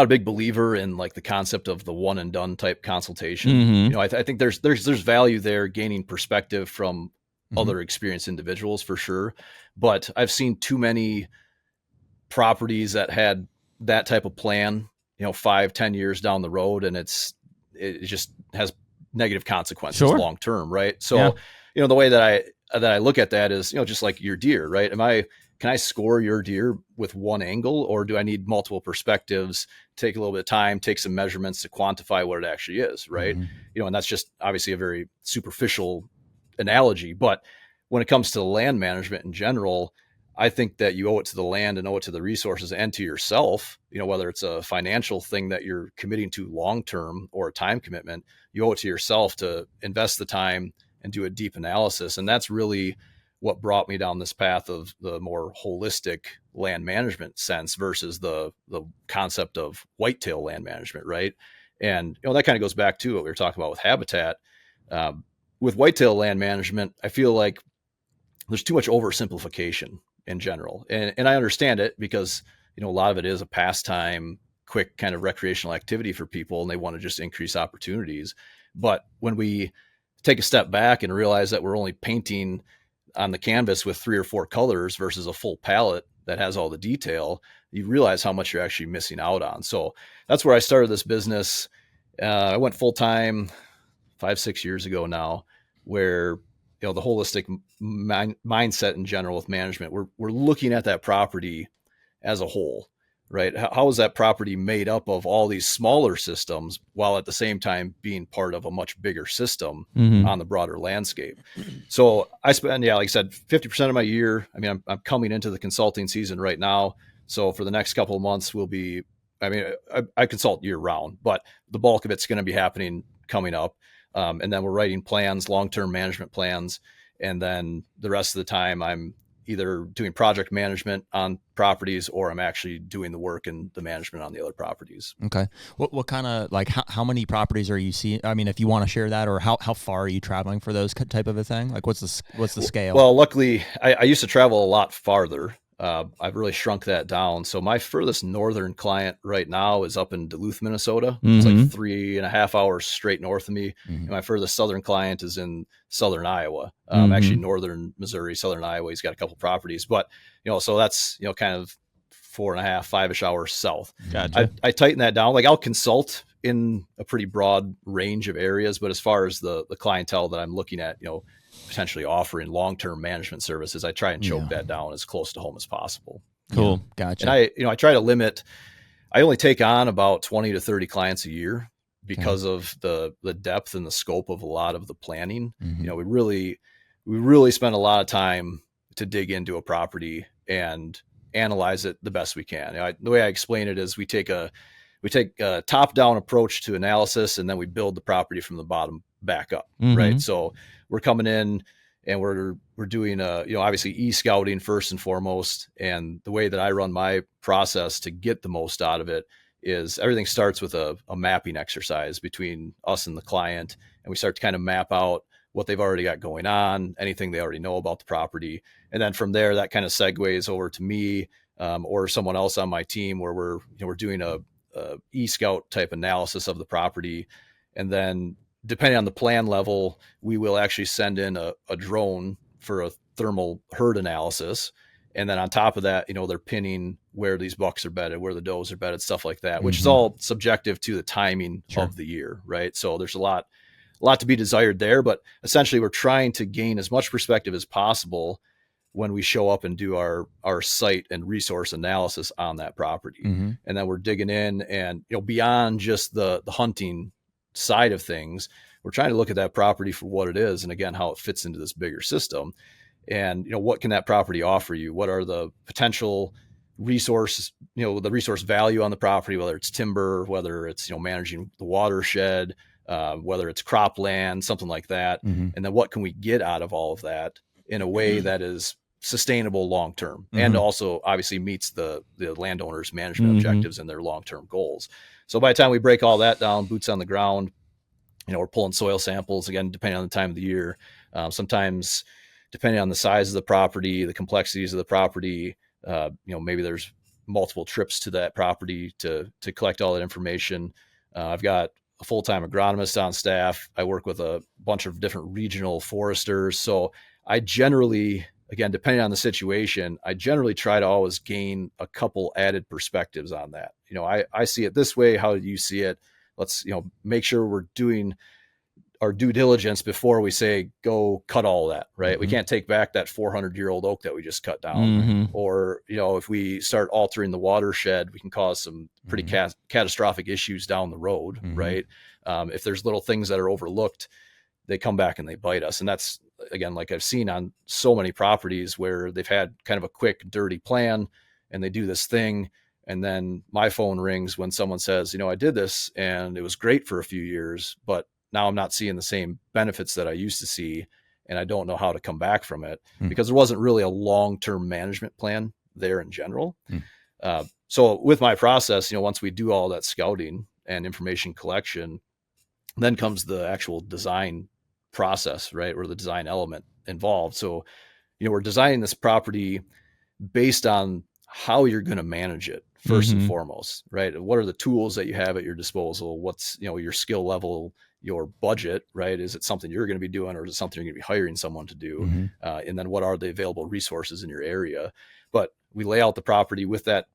a big believer in like the concept of the one and done type consultation. I think there's value there, gaining perspective from other experienced individuals for sure. But I've seen too many properties that had that type of plan, 5-10 years down the road, and it just has negative consequences long term, right? So, the way that I look at that is, just like your deer, right? Can I score your deer with one angle, or do I need multiple perspectives, take a little bit of time, take some measurements to quantify what it actually is, right? And that's just obviously a very superficial analogy, but when it comes to land management in general, I think that you owe it to the land and owe it to the resources and to yourself, whether it's a financial thing that you're committing to long-term or a time commitment, you owe it to yourself to invest the time and do a deep analysis. And that's really what brought me down this path of the more holistic land management sense versus the concept of whitetail land management, right? And, that kind of goes back to what we were talking about with habitat. With whitetail land management, I feel like there's too much oversimplification in general. And I understand it because, a lot of it is a pastime, quick kind of recreational activity for people, and they want to just increase opportunities. But when we take a step back and realize that we're only painting on the canvas with 3 or 4 colors versus a full palette that has all the detail, you realize how much you're actually missing out on. So that's where I started this business. I went full-time 5-6 years ago now, where the holistic mindset in general with management, we're looking at that property as a whole, right? How is that property made up of all these smaller systems while at the same time being part of a much bigger system on the broader landscape? So I spend, like I said, 50% of my year. I mean, I'm coming into the consulting season right now. So for the next couple of months I consult year round, but the bulk of it's going to be happening coming up. And then we're writing plans, long-term management plans. And then the rest of the time I'm, either doing project management on properties, or I'm actually doing the work and the management on the other properties. Okay. What kind of, like, how many properties are you seeing? I mean, if you want to share that, or how far are you traveling for those type of a thing? Like, what's the scale? Well, luckily I used to travel a lot farther. I've really shrunk that down. So my furthest northern client right now is up in Duluth, Minnesota. It's like 3.5 hours straight north of me. And my furthest southern client is in southern Iowa, actually northern Missouri, southern Iowa. He's got a couple properties, but so that's, kind of 4.5, 5-ish hours south. Gotcha. I tighten that down. Like, I'll consult in a pretty broad range of areas, but as far as the clientele that I'm looking at, potentially offering long-term management services, I try and choke that down as close to home as possible. Cool. Gotcha. And I try to limit, I only take on about 20 to 30 clients a year because of the depth and the scope of a lot of the planning. We really spend a lot of time to dig into a property and analyze it the best we can. The way I explain it is we take a top-down approach to analysis, and then we build the property from the bottom back up, right? So we're coming in and we're doing obviously e-scouting first and foremost. And the way that I run my process to get the most out of it is everything starts with a mapping exercise between us and the client. And we start to kind of map out what they've already got going on, anything they already know about the property. And then from there, that kind of segues over to me or someone else on my team, where we're doing a e-scout type analysis of the property. And then depending on the plan level, we will actually send in a drone for a thermal herd analysis. And then on top of that, they're pinning where these bucks are bedded, where the does are bedded, stuff like that, which is all subjective to the timing of the year, right? So there's a lot to be desired there, but essentially we're trying to gain as much perspective as possible when we show up and do our site and resource analysis on that property. And then we're digging in and, beyond just the hunting side of things, we're trying to look at that property for what it is. And again, how it fits into this bigger system, and, what can that property offer you? What are the potential resources, the resource value on the property, whether it's timber, whether it's, managing the watershed, whether it's cropland, something like that. And then what can we get out of all of that in a way that is sustainable long-term and also obviously meets the landowner's management objectives and their long-term goals. So by the time we break all that down, boots on the ground, we're pulling soil samples, again, depending on the time of the year. Sometimes depending on the size of the property, the complexities of the property, maybe there's multiple trips to that property to collect all that information. I've got a full-time agronomist on staff. I work with a bunch of different regional foresters. So I generally, again, depending on the situation, I generally try to always gain a couple added perspectives on that. I see it this way. How do you see it? Let's, make sure we're doing our due diligence before we say, go cut all that, right? We can't take back that 400-year-old oak that we just cut down. Or, if we start altering the watershed, we can cause some pretty catastrophic issues down the road, right? If there's little things that are overlooked, they come back and they bite us. And that's, again, like I've seen on so many properties where they've had kind of a quick, dirty plan and they do this thing. And then my phone rings when someone says, I did this and it was great for a few years, but now I'm not seeing the same benefits that I used to see. And I don't know how to come back from it because there wasn't really a long-term management plan there in general. So with my process, once we do all that scouting and information collection, then comes the actual design process, right? Or the design element involved. So, we're designing this property based on how you're going to manage it first and foremost, right? What are the tools that you have at your disposal? What's, your skill level, your budget, right? Is it something you're going to be doing, or is it something you're going to be hiring someone to do? And then what are the available resources in your area? But we lay out the property with that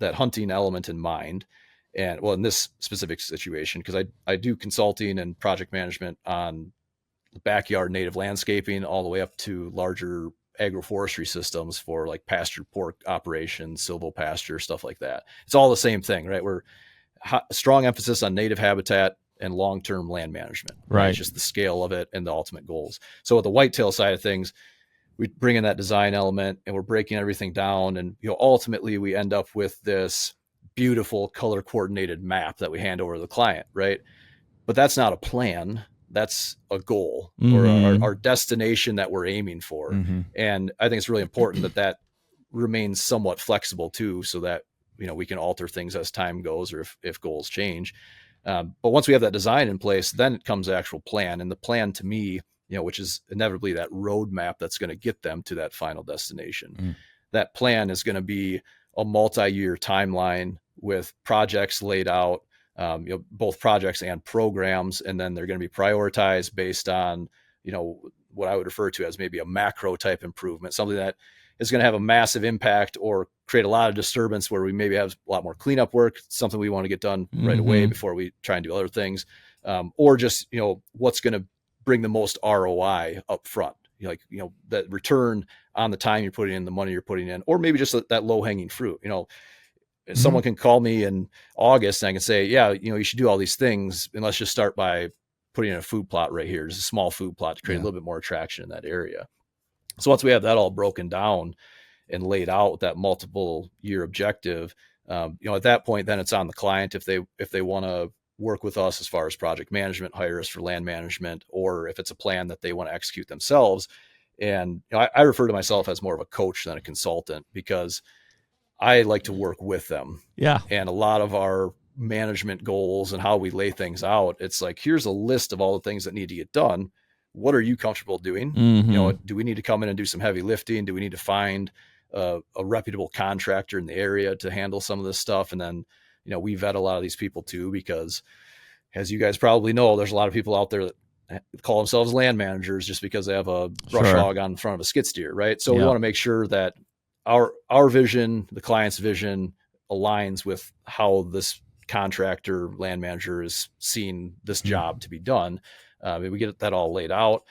hunting element in mind. And well, in this specific situation, because I do consulting and project management on backyard native landscaping all the way up to larger agroforestry systems for like pasture pork operations, silvopasture, stuff like that. It's all the same thing, right? We're strong emphasis on native habitat and long-term land management, right? It's just the scale of it and the ultimate goals. So with the whitetail side of things, we bring in that design element and we're breaking everything down. And, ultimately we end up with this beautiful color coordinated map that we hand over to the client, right? But that's not a plan. that's a goal or our destination that we're aiming for. And I think it's really important that remains somewhat flexible too, so that, we can alter things as time goes or if goals change. But once we have that design in place, then it comes the actual plan. And the plan to me, which is inevitably that roadmap that's going to get them to that final destination. That plan is going to be a multi-year timeline with projects laid out, both projects and programs. And then they're going to be prioritized based on, what I would refer to as maybe a macro type improvement, something that is going to have a massive impact or create a lot of disturbance where we maybe have a lot more cleanup work, something we want to get done right away before we try and do other things. Or just, what's going to bring the most ROI up front, that return on the time you're putting in, the money you're putting in, or maybe just that low hanging fruit. Someone can call me in August and I can say, yeah, you should do all these things, and let's just start by putting in a food plot right here. There's a small food plot to create a little bit more attraction in that area. So once we have that all broken down and laid out with that multiple year objective, at that point, then it's on the client if they want to work with us as far as project management, hire us for land management, or if it's a plan that they want to execute themselves. And I refer to myself as more of a coach than a consultant, because I like to work with them. Yeah. And a lot of our management goals and how we lay things out, it's like, here's a list of all the things that need to get done. What are you comfortable doing? Do we need to come in and do some heavy lifting? Do we need to find a reputable contractor in the area to handle some of this stuff? And then, we vet a lot of these people too, because as you guys probably know, there's a lot of people out there that call themselves land managers just because they have a brush hog on front of a skid steer, right? So we want to make sure that our vision, the client's vision, aligns with how this contractor, land manager is seeing this job to be done. We get that all laid out.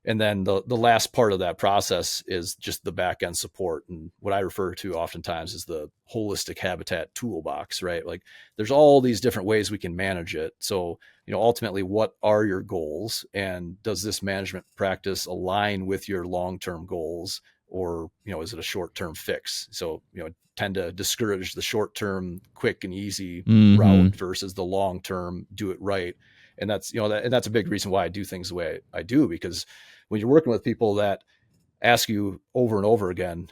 And then the last part of that process is just the back end support. And what I refer to oftentimes is the holistic habitat toolbox, right? Like there's all these different ways we can manage it. So, ultimately, what are your goals, and does this management practice align with your long-term goals, or, is it a short-term fix? So, tend to discourage the short-term quick and easy route versus the long-term do it right. And that's, and that's a big reason why I do things the way I do, because when you're working with people that ask you over and over again,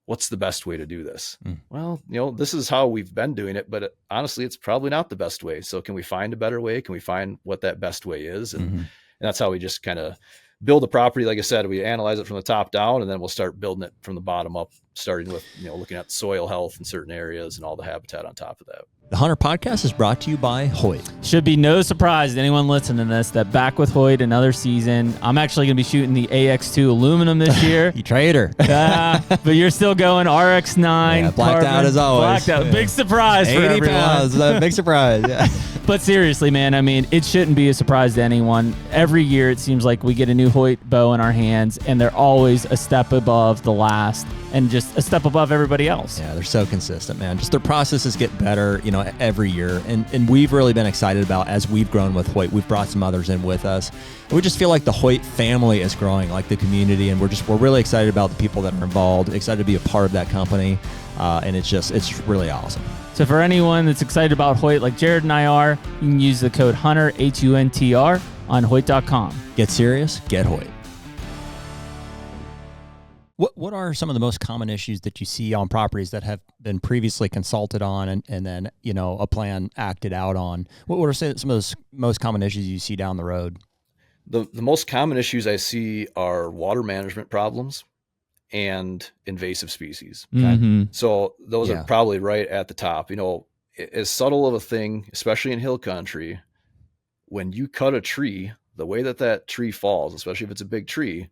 what's the best way to do this? Well, this is how we've been doing it, but honestly, it's probably not the best way. So can we find a better way? Can we find what that best way is? And that's how we just kind of build a property. Like I said, we analyze it from the top down, and then we'll start building it from the bottom up, starting with, looking at soil health in certain areas and all the habitat on top of that. The HUNTR Podcast is brought to you by Hoyt. Should be no surprise to anyone listening to this that back with Hoyt another season. I'm actually going to be shooting the AX2 aluminum this year. You traitor. But you're still going RX9. Yeah, blacked out as always. Blacked out. Yeah. Big surprise for everyone. 80 pounds. Big surprise. Yeah. But seriously, man, it shouldn't be a surprise to anyone. Every year, it seems like we get a new Hoyt bow in our hands, and they're always a step above the last and just a step above everybody else. Yeah, they're so consistent, man. Just their processes get better, every year. And we've really been excited about, as we've grown with Hoyt, we've brought some others in with us. And we just feel like the Hoyt family is growing, like the community, and we're really excited about the people that are involved, excited to be a part of that company. And it's really awesome. So for anyone that's excited about Hoyt, like Jared and I are, you can use the code HUNTR, HUNTR, on Hoyt.com. Get serious, get Hoyt. What are some of the most common issues that you see on properties that have been previously consulted on and then, a plan acted out on? What are some of those most common issues you see down the road? The most common issues I see are water management problems and invasive species. Okay? So those are probably right at the top. As subtle of a thing, especially in hill country, when you cut a tree, the way that tree falls, especially if it's a big tree,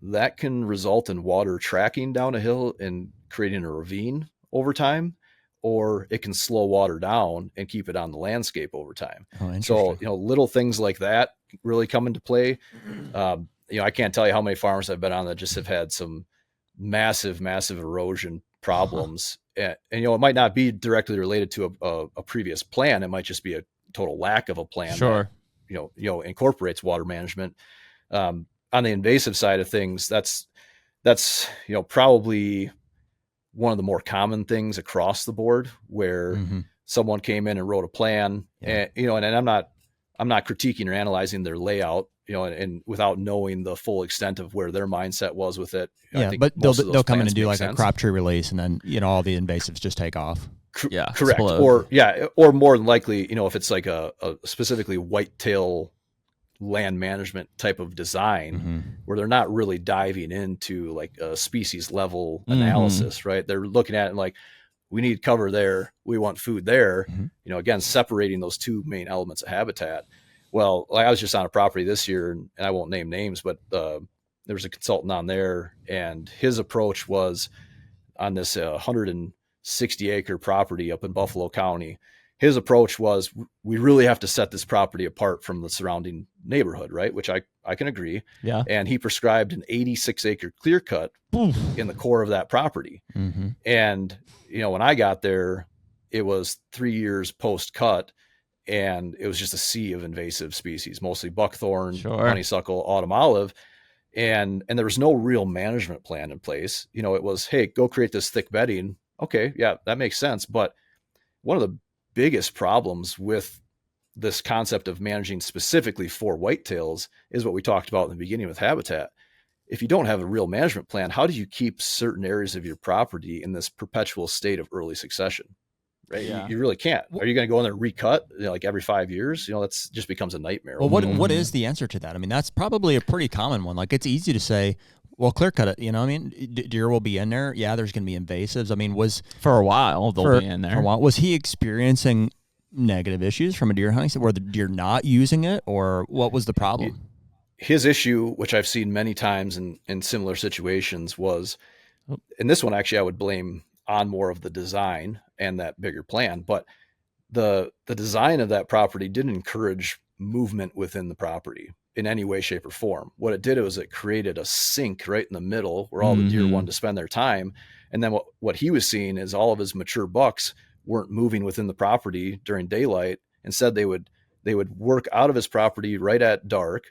that can result in water tracking down a hill and creating a ravine over time, or it can slow water down and keep it on the landscape over time. So, little things like that really come into play. I can't tell you how many farms I've been on that just have had some massive erosion problems. And it might not be directly related to a previous plan. It might just be a total lack of a plan. Sure. That, incorporates water management. On the invasive side of things, that's probably one of the more common things across the board, where someone came in and wrote a plan, and I'm not critiquing or analyzing their layout. and without knowing the full extent of where their mindset was with it. Yeah, but they'll come in and do like a crop tree release, and then all the invasives just take off. Yeah, correct. Explode. Or more than likely, if it's like a specifically whitetail land management type of design where they're not really diving into like a species level analysis, right? They're looking at it like, we need cover there, we want food there, again, separating those two main elements of habitat. Well, I was just on a property this year, and I won't name names, but there was a consultant on there, and his approach was on this 160 acre property up in Buffalo County. His approach was, we really have to set this property apart from the surrounding neighborhood, right? Which I can agree. Yeah. And he prescribed an 86 acre clear cut in the core of that property. And, when I got there, it was 3 years post cut, and it was just a sea of invasive species, mostly buckthorn, honeysuckle, autumn olive. And there was no real management plan in place. It was, hey, go create this thick bedding. Okay. Yeah, that makes sense. But one of the biggest problems with this concept of managing specifically for whitetails is what we talked about in the beginning with habitat. If you don't have a real management plan, how do you keep certain areas of your property in this perpetual state of early succession? Right? Yeah. You really can't. Are you going to go in there and recut like every 5 years? That's just becomes a nightmare. Well, what is the answer to that? I mean, that's probably a pretty common one. Like, it's easy to say, well, clear cut it. Deer will be in there. Yeah, there's going to be invasives. I mean, for a while they'll be in there. For a while, was he experiencing negative issues from a deer hunting? Were the deer not using it, or what was the problem? His issue, which I've seen many times in similar situations, was, and this one actually I would blame on more of the design and that bigger plan, but the design of that property didn't encourage movement within the property in any way, shape, or form. What it did was it created a sink right in the middle where all the deer wanted to spend their time. And then what he was seeing is all of his mature bucks weren't moving within the property during daylight. Instead, they would work out of his property right at dark,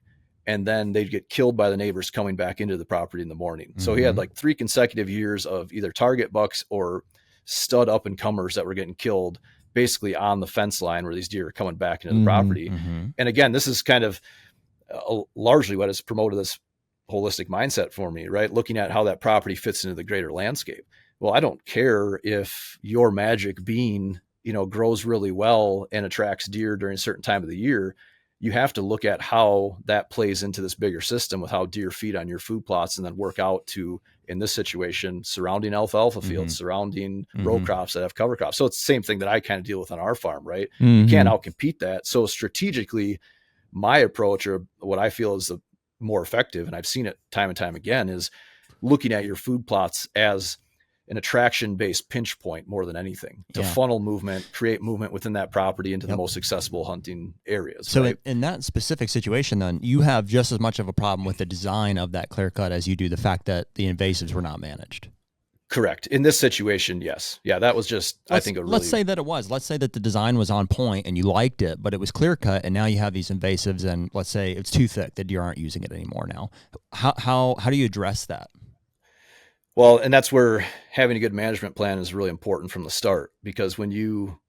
and then they'd get killed by the neighbors coming back into the property in the morning. So he had like 3 consecutive years of either target bucks or stud up and comers that were getting killed basically on the fence line where these deer are coming back into the property. And again, this is kind of largely what has promoted this holistic mindset for me, right? Looking at how that property fits into the greater landscape. Well, I don't care if your magic bean, grows really well and attracts deer during a certain time of the year. You have to look at how that plays into this bigger system with how deer feed on your food plots, and then work out to, in this situation, surrounding alfalfa fields, surrounding row crops that have cover crops. So it's the same thing that I kind of deal with on our farm, right? You can't outcompete that. So strategically, my approach, or what I feel is the more effective, and I've seen it time and time again, is looking at your food plots as an attraction-based pinch point more than anything, to funnel movement, create movement within that property into the most accessible hunting areas. So right? in that specific situation, then, you have just as much of a problem with the design of that clear cut as you do the fact that the invasives were not managed. Correct. In this situation, yes. Yeah, that was just, I think, let's say that it was. Let's say that the design was on point and you liked it, but it was clear cut, and now you have these invasives, and let's say it's too thick, the deer aren't using it anymore now. How do you address that? Well, and that's where having a good management plan is really important from the start, because when you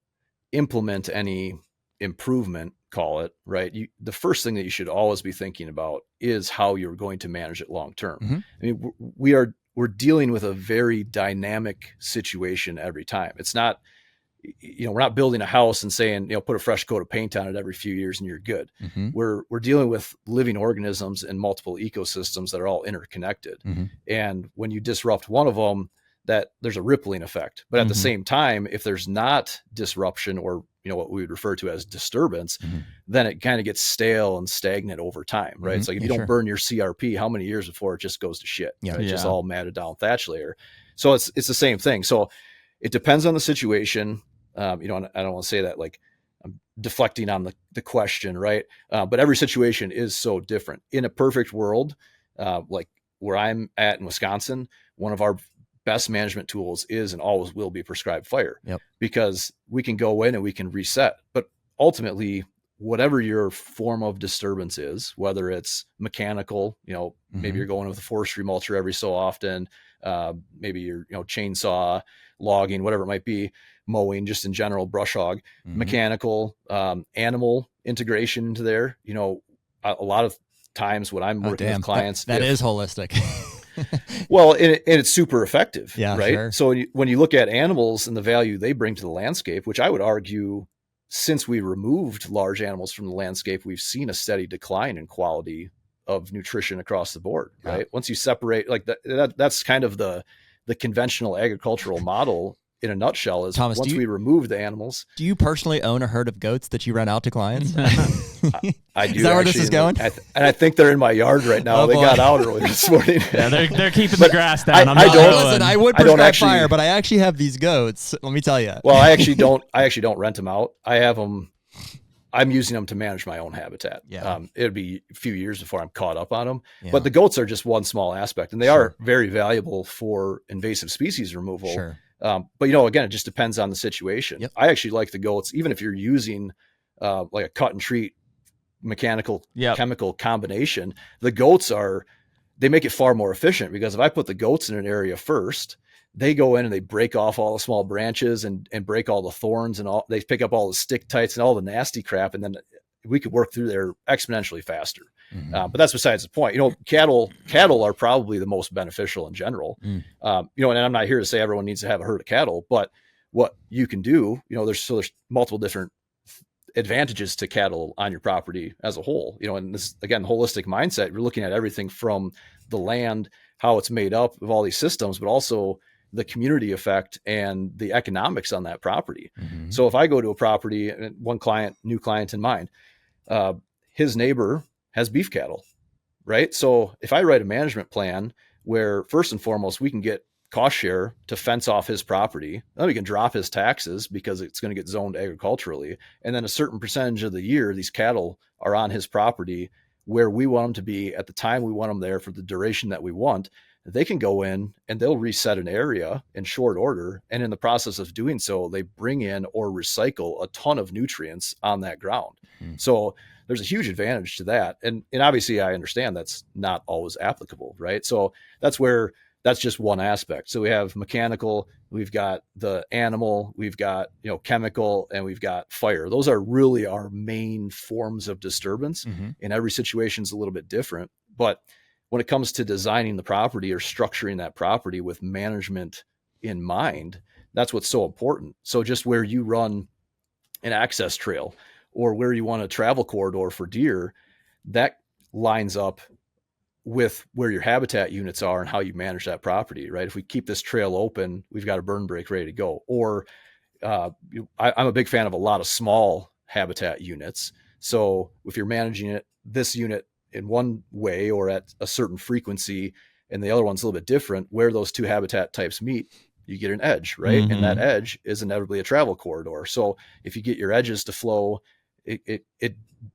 implement any improvement, call it, right, the first thing that you should always be thinking about is how you're going to manage it long term. I mean, we're dealing with a very dynamic situation every time. It's not, we're not building a house and saying, put a fresh coat of paint on it every few years and you're good. We're dealing with living organisms and multiple ecosystems that are all interconnected. And when you disrupt one of them, that there's a rippling effect. But at the same time, if there's not disruption, or what we would refer to as disturbance, then it kind of gets stale and stagnant over time, right? It's like, if you don't burn your CRP, how many years before it just goes to shit? Right? It's just all matted down thatch layer. So it's the same thing. So it depends on the situation. And I don't want to say that like I'm deflecting on the question, right? But every situation is so different. In a perfect world, like where I'm at in Wisconsin, one of our best management tools is and always will be prescribed fire, because we can go in and we can reset. But ultimately, whatever your form of disturbance is, whether it's mechanical, maybe you're going with a forestry mulcher every so often, maybe you're, chainsaw, logging, whatever it might be, mowing, just in general, brush hog, mechanical, animal integration into there. A lot of times when I'm working with clients. That is holistic. Well, and it's super effective, right? Sure. So when you look at animals and the value they bring to the landscape, which I would argue, since we removed large animals from the landscape, we've seen a steady decline in quality of nutrition across the board, right? Once you separate, like that's kind of the conventional agricultural model in a nutshell, is Thomas, once we remove the animals. Do you personally own a herd of goats that you rent out to clients? I do. Is that where this is going? And I think they're in my yard right now. They got out early this morning. Yeah, they're keeping the grass down. I would prescribe fire, but I actually have these goats. Let me tell you. Well, I actually don't rent them out. I have them. I'm using them to manage my own habitat. Yeah. It'd be a few years before I'm caught up on them. Yeah. But the goats are just one small aspect, and they are very valuable for invasive species removal. Sure. But again, it just depends on the situation. Yep. I actually like the goats, even if you're using like a cut and treat mechanical chemical combination. The goats they make it far more efficient, because if I put the goats in an area first, they go in and they break off all the small branches and break all the thorns, and they pick up all the stick tights and all the nasty crap. And then we could work through there exponentially faster. Mm-hmm. But that's besides the point. Cattle are probably the most beneficial in general. And I'm not here to say everyone needs to have a herd of cattle, but what you can do, there's multiple different advantages to cattle on your property as a whole, and this, again, holistic mindset, you're looking at everything from the land, how it's made up of all these systems, but also the community effect and the economics on that property. Mm-hmm. So if I go to a property, and new client in mind, his neighbor has beef cattle, right? So if I write a management plan where first and foremost, we can get cost share to fence off his property, then we can drop his taxes because it's going to get zoned agriculturally. And then a certain percentage of the year, these cattle are on his property where we want them to be at the time we want them there for the duration that we want. They can go in and they'll reset an area in short order. And in the process of doing so, they bring in or recycle a ton of nutrients on that ground. Mm-hmm. So there's a huge advantage to that. And obviously I understand that's not always applicable, right? So that's just one aspect. So we have mechanical, we've got the animal, we've got, chemical, and we've got fire. Those are really our main forms of disturbance. Mm-hmm. And every situation is a little bit different. But when it comes to designing the property or structuring that property with management in mind, that's what's so important. So just where you run an access trail or where you want a travel corridor for deer, that lines up with where your habitat units are and how you manage that property, right? If we keep this trail open, we've got a burn break ready to go. Or I'm a big fan of a lot of small habitat units. So if you're managing this unit in one way or at a certain frequency, and the other one's a little bit different, where those two habitat types meet, you get an edge, right? Mm-hmm. And that edge is inevitably a travel corridor. So if you get your edges to flow, it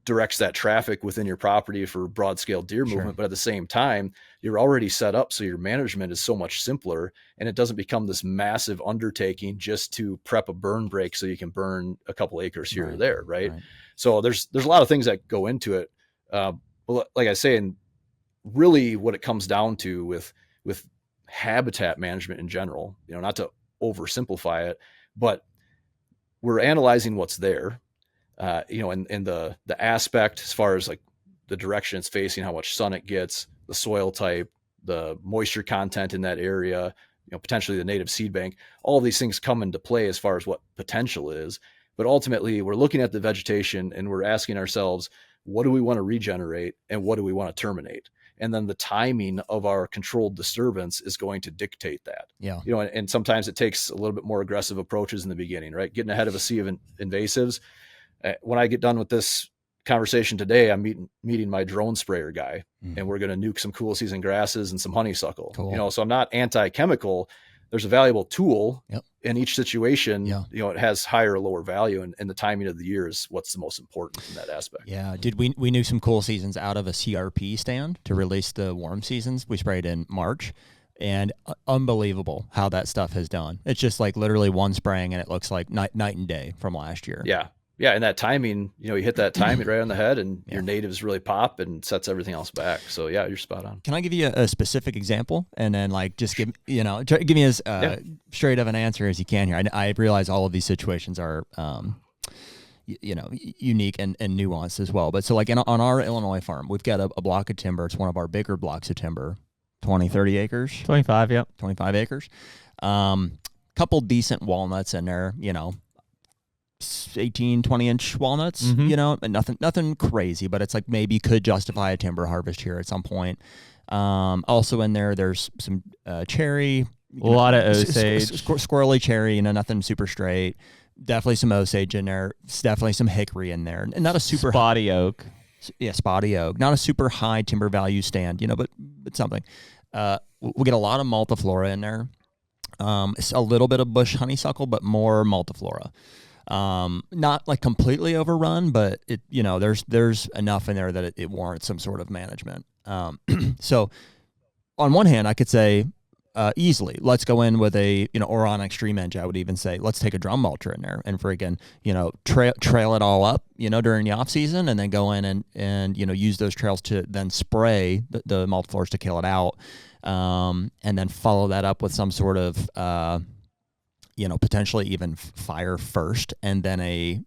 directs that traffic within your property for broad scale deer movement. But at the same time, you're already set up so your management is so much simpler, and it doesn't become this massive undertaking just to prep a burn break so you can burn a couple acres here or there, right? So there's a lot of things that go into it. But like I say, and really what it comes down to with habitat management in general, not to oversimplify it, but we're analyzing what's there, and the aspect as far as like the direction it's facing, how much sun it gets, the soil type, the moisture content in that area, potentially the native seed bank, all of these things come into play as far as what potential is. But ultimately we're looking at the vegetation and we're asking ourselves, what do we want to regenerate and what do we want to terminate? And then the timing of our controlled disturbance is going to dictate that. Yeah. And sometimes it takes a little bit more aggressive approaches in the beginning, right? Getting ahead of a sea of invasives. When I get done with this conversation today, I'm meeting my drone sprayer guy, and we're going to nuke some cool season grasses and some honeysuckle. Cool. So I'm not anti-chemical. There's a valuable tool in each situation. It has higher or lower value, and the timing of the year is what's the most important in that aspect. Yeah. We nuke some cool seasons out of a CRP stand to release the warm seasons. We sprayed in March, and unbelievable how that stuff has done. It's just like literally one spraying and it looks like night and day from last year. Yeah. Yeah, and that timing, you hit that timing right on the head, and your natives really pop and sets everything else back. So yeah, you're spot on. Can I give you a specific example, and then just give me as straight of an answer as you can here? I realize all of these situations are unique and nuanced as well. But so like on our Illinois farm, we've got a block of timber. It's one of our bigger blocks of timber, 20, 30 acres. 25, yep. 25 acres. Couple decent walnuts in there, 18, 20-inch walnuts, and nothing crazy, but it's like maybe could justify a timber harvest here at some point. Also in there, there's some cherry. A lot of Osage. Squirrely cherry, nothing super straight. Definitely some Osage in there. Definitely some hickory in there. And not a super... Spotty oak. Yeah, spotty oak. Not a super high timber value stand, but something. We'll get a lot of multiflora in there. It's a little bit of bush honeysuckle, but more multiflora. Not like completely overrun, but it, there's enough in there that it warrants some sort of management. So on one hand, I could say, easily, let's go in with or on extreme edge, I would even say, let's take a drum mulcher in there and friggin', trail it all up, during the off season, and then go in and use those trails to then spray the multiflores to kill it out. And then follow that up with some sort of, potentially even fire first, and then a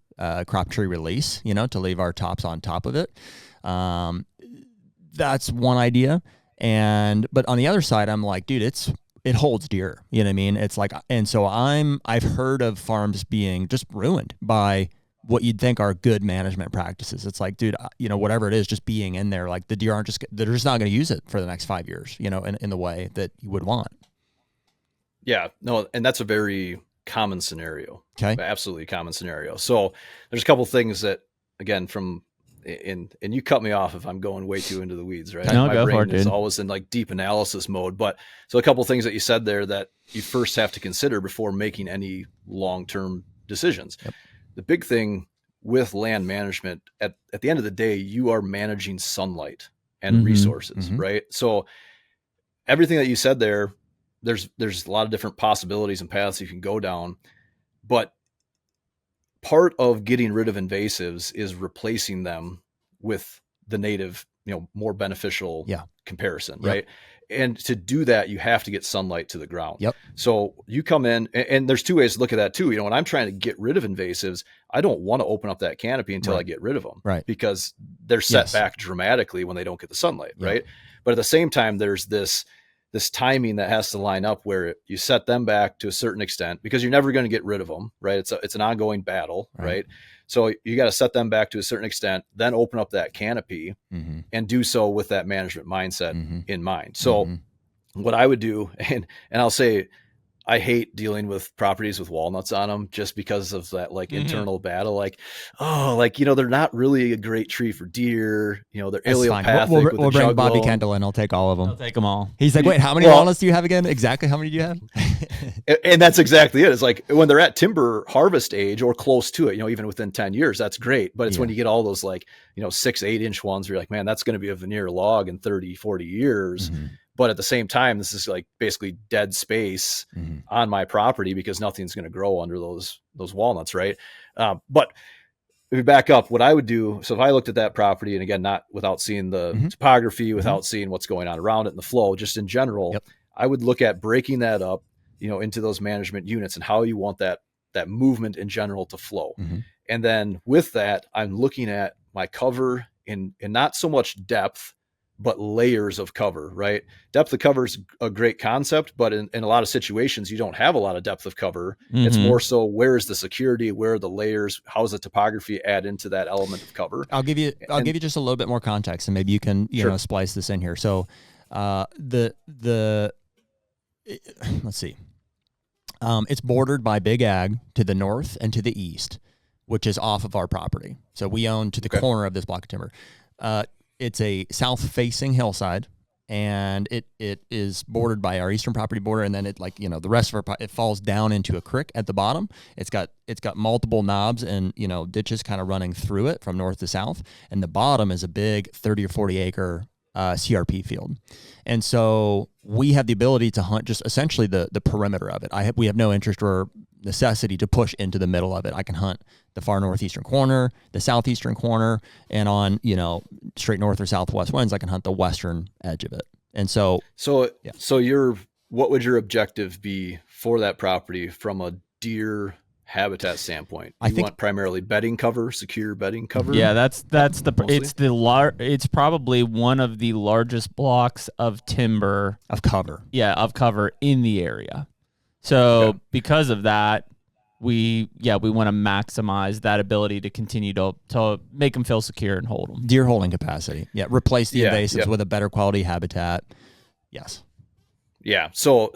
crop tree release, to leave our tops on top of it. That's one idea. But on the other side, I'm like, dude, it holds deer. You know what I mean? It's like, and so I've heard of farms being just ruined by what you'd think are good management practices. It's like, dude, whatever it is, just being in there, like the deer they're just not going to use it for the next 5 years, in the way that you would want. Yeah, no, and that's a very common scenario. Okay. Absolutely common scenario. So there's a couple things that, again, and you cut me off if I'm going way too into the weeds, right? No, My go brain for it, is dude. always in like deep analysis mode. But so a couple of things that you said there that you first have to consider before making any long-term decisions. Yep. The big thing with land management, at the end of the day, you are managing sunlight and resources, right? So everything that you said there, there's a lot of different possibilities and paths you can go down, but part of getting rid of invasives is replacing them with the native, more beneficial comparison, right? And to do that, you have to get sunlight to the ground. Yep. So you come in, and there's two ways to look at that too. When I'm trying to get rid of invasives, I don't want to open up that canopy until I get rid of them, right? Because they're set back dramatically when they don't get the sunlight, right? But at the same time, there's this timing that has to line up where you set them back to a certain extent, because you're never going to get rid of them, right? It's an ongoing battle, right? So you got to set them back to a certain extent, then open up that canopy and do so with that management mindset in mind. So what I would do, and I'll say, I hate dealing with properties with walnuts on them just because of that internal battle. They're not really a great tree for deer. They're allelopathic. We'll bring Bobby Kendall in. I'll take all of them. I'll take them all. He's like, wait, how many walnuts do you have again? Exactly how many do you have? And that's exactly it. It's like when they're at timber harvest age or close to it, even within 10 years, that's great. But it's when you get all those 6-8-inch ones where you're like, man, that's going to be a veneer log in 30, 40 years. But at the same time, this is basically dead space on my property because nothing's going to grow under those walnuts, right? But if we back up, what I would do, so if I looked at that property, and again, not without seeing the topography, without seeing what's going on around it and the flow, just in general, I would look at breaking that up, into those management units and how you want that movement in general to flow. And then with that, I'm looking at my cover in not so much depth, but layers of cover, right? Depth of cover is a great concept, but in a lot of situations, you don't have a lot of depth of cover. It's more so, where is the security? Where are the layers? How does the topography add into that element of cover? I'll give you just a little bit more context, and maybe you can, splice this in here. So, let's see. It's bordered by big ag to the north and to the east, which is off of our property. So we own to the corner of this block of timber. It's a south-facing hillside, and it is bordered by our eastern property border, and then the rest of it falls down into a creek at the bottom. It's got multiple knobs and ditches kind of running through it from north to south, and the bottom is a big 30 or 40 acre CRP field. And so we have the ability to hunt just essentially the perimeter of it. We have no interest or necessity to push into the middle of it. I can hunt the far northeastern corner, the southeastern corner, and on, straight north or southwest winds, I can hunt the western edge of it. And so what would your objective be for that property from a deer habitat standpoint? I think want primarily bedding cover, secure bedding cover. Yeah, that's mostly? it's probably one of the largest blocks of timber of cover. Yeah, of cover in the area. So Okay. because of that, we want to maximize that ability to continue to make them feel secure and hold them. Deer holding capacity. Yeah, replace the invasives yep. with a better quality habitat. Yes. Yeah. So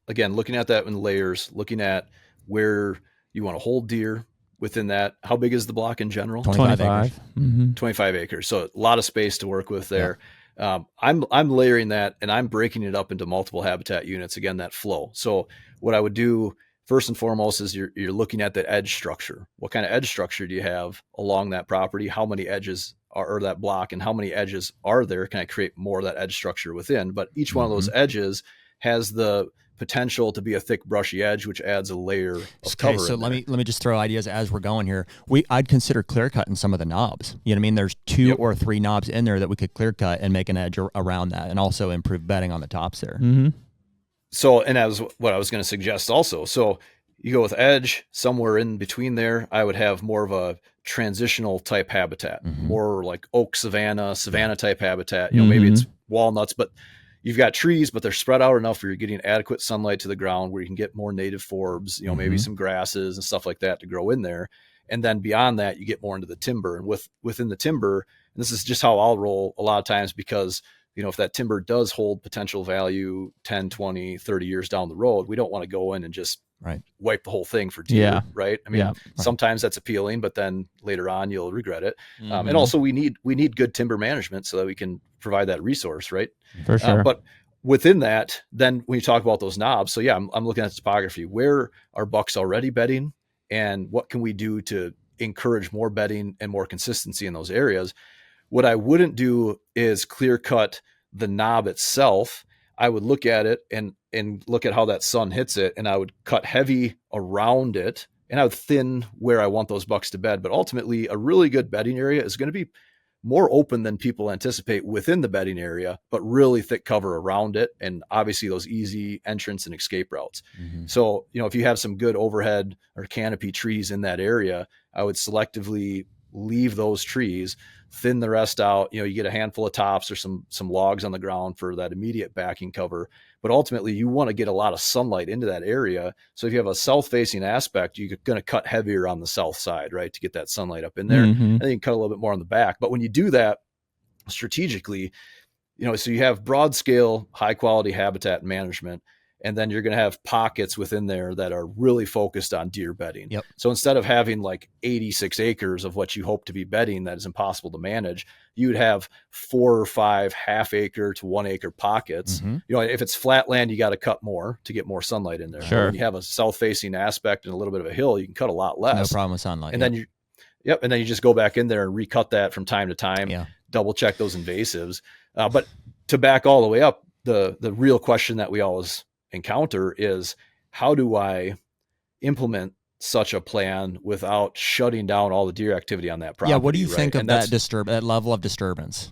again, looking at that in layers, looking at where you want to hold deer within that. How big is the block in general? 25 acres. Mm-hmm. 25 acres. So a lot of space to work with there. Yeah. I'm layering that, and I'm breaking it up into multiple habitat units. Again, that flow. So what I would do first and foremost is you're looking at the edge structure. What kind of edge structure do you have along that property? How many edges are that block, and how many edges are there? Can I create more of that edge structure within? But each one of those edges has the potential to be a thick brushy edge, which adds a layer of cover. So let me just throw ideas as we're going here. I'd consider clear cutting some of the knobs. You know what I mean? There's 2 or 3 knobs in there that we could clear cut and make an edge around that, and also improve bedding on the tops there. Mm-hmm. So, and that was what I was going to suggest also. So you go with edge somewhere in between there. I would have more of a transitional type habitat, more like oak savanna type habitat. You know, maybe it's walnuts, but you've got trees, but they're spread out enough where you're getting adequate sunlight to the ground where you can get more native forbs, you know, maybe some grasses and stuff like that to grow in there. And then beyond that, you get more into the timber, and within the timber, and this is just how I'll roll a lot of times, because, you know, if that timber does hold potential value 10, 20, 30 years down the road, we don't want to go in and just wipe the whole thing for deer, right? I mean, sometimes that's appealing, but then later on you'll regret it. And also we need good timber management so that we can provide that resource, right? For sure. But within that, then when you talk about those knobs, so yeah, I'm looking at the topography. Where are bucks already bedding, and what can we do to encourage more bedding and more consistency in those areas? What I wouldn't do is clear cut the knob itself. I would look at it and look at how that sun hits it, and I would cut heavy around it, and I would thin where I want those bucks to bed. But ultimately, a really good bedding area is going to be more open than people anticipate within the bedding area, but really thick cover around it, and obviously those easy entrance and escape routes. So, you know, if you have some good overhead or canopy trees in that area, I would selectively leave those trees, thin the rest out. You know, you get a handful of tops or some logs on the ground for that immediate backing cover. But ultimately, you want to get a lot of sunlight into that area. So if you have a south-facing aspect, you're going to cut heavier on the south side, right, to get that sunlight up in there. And then you can cut a little bit more on the back. But when you do that strategically, you know, so you have broad-scale, high-quality habitat management, and then you're going to have pockets within there that are really focused on deer bedding. So instead of having like 86 acres of what you hope to be bedding that is impossible to manage, you would have 4 or 5 half-acre to 1-acre pockets. You know, if it's flat land, you got to cut more to get more sunlight in there. Sure. When you have a south-facing aspect and a little bit of a hill, you can cut a lot less. No problem with sunlight. And then and then you just go back in there and recut that from time to time. Double check those invasives. But to back all the way up, the real question that we always encounter is, how do I implement such a plan without shutting down all the deer activity on that property? What do you think of that level of disturbance?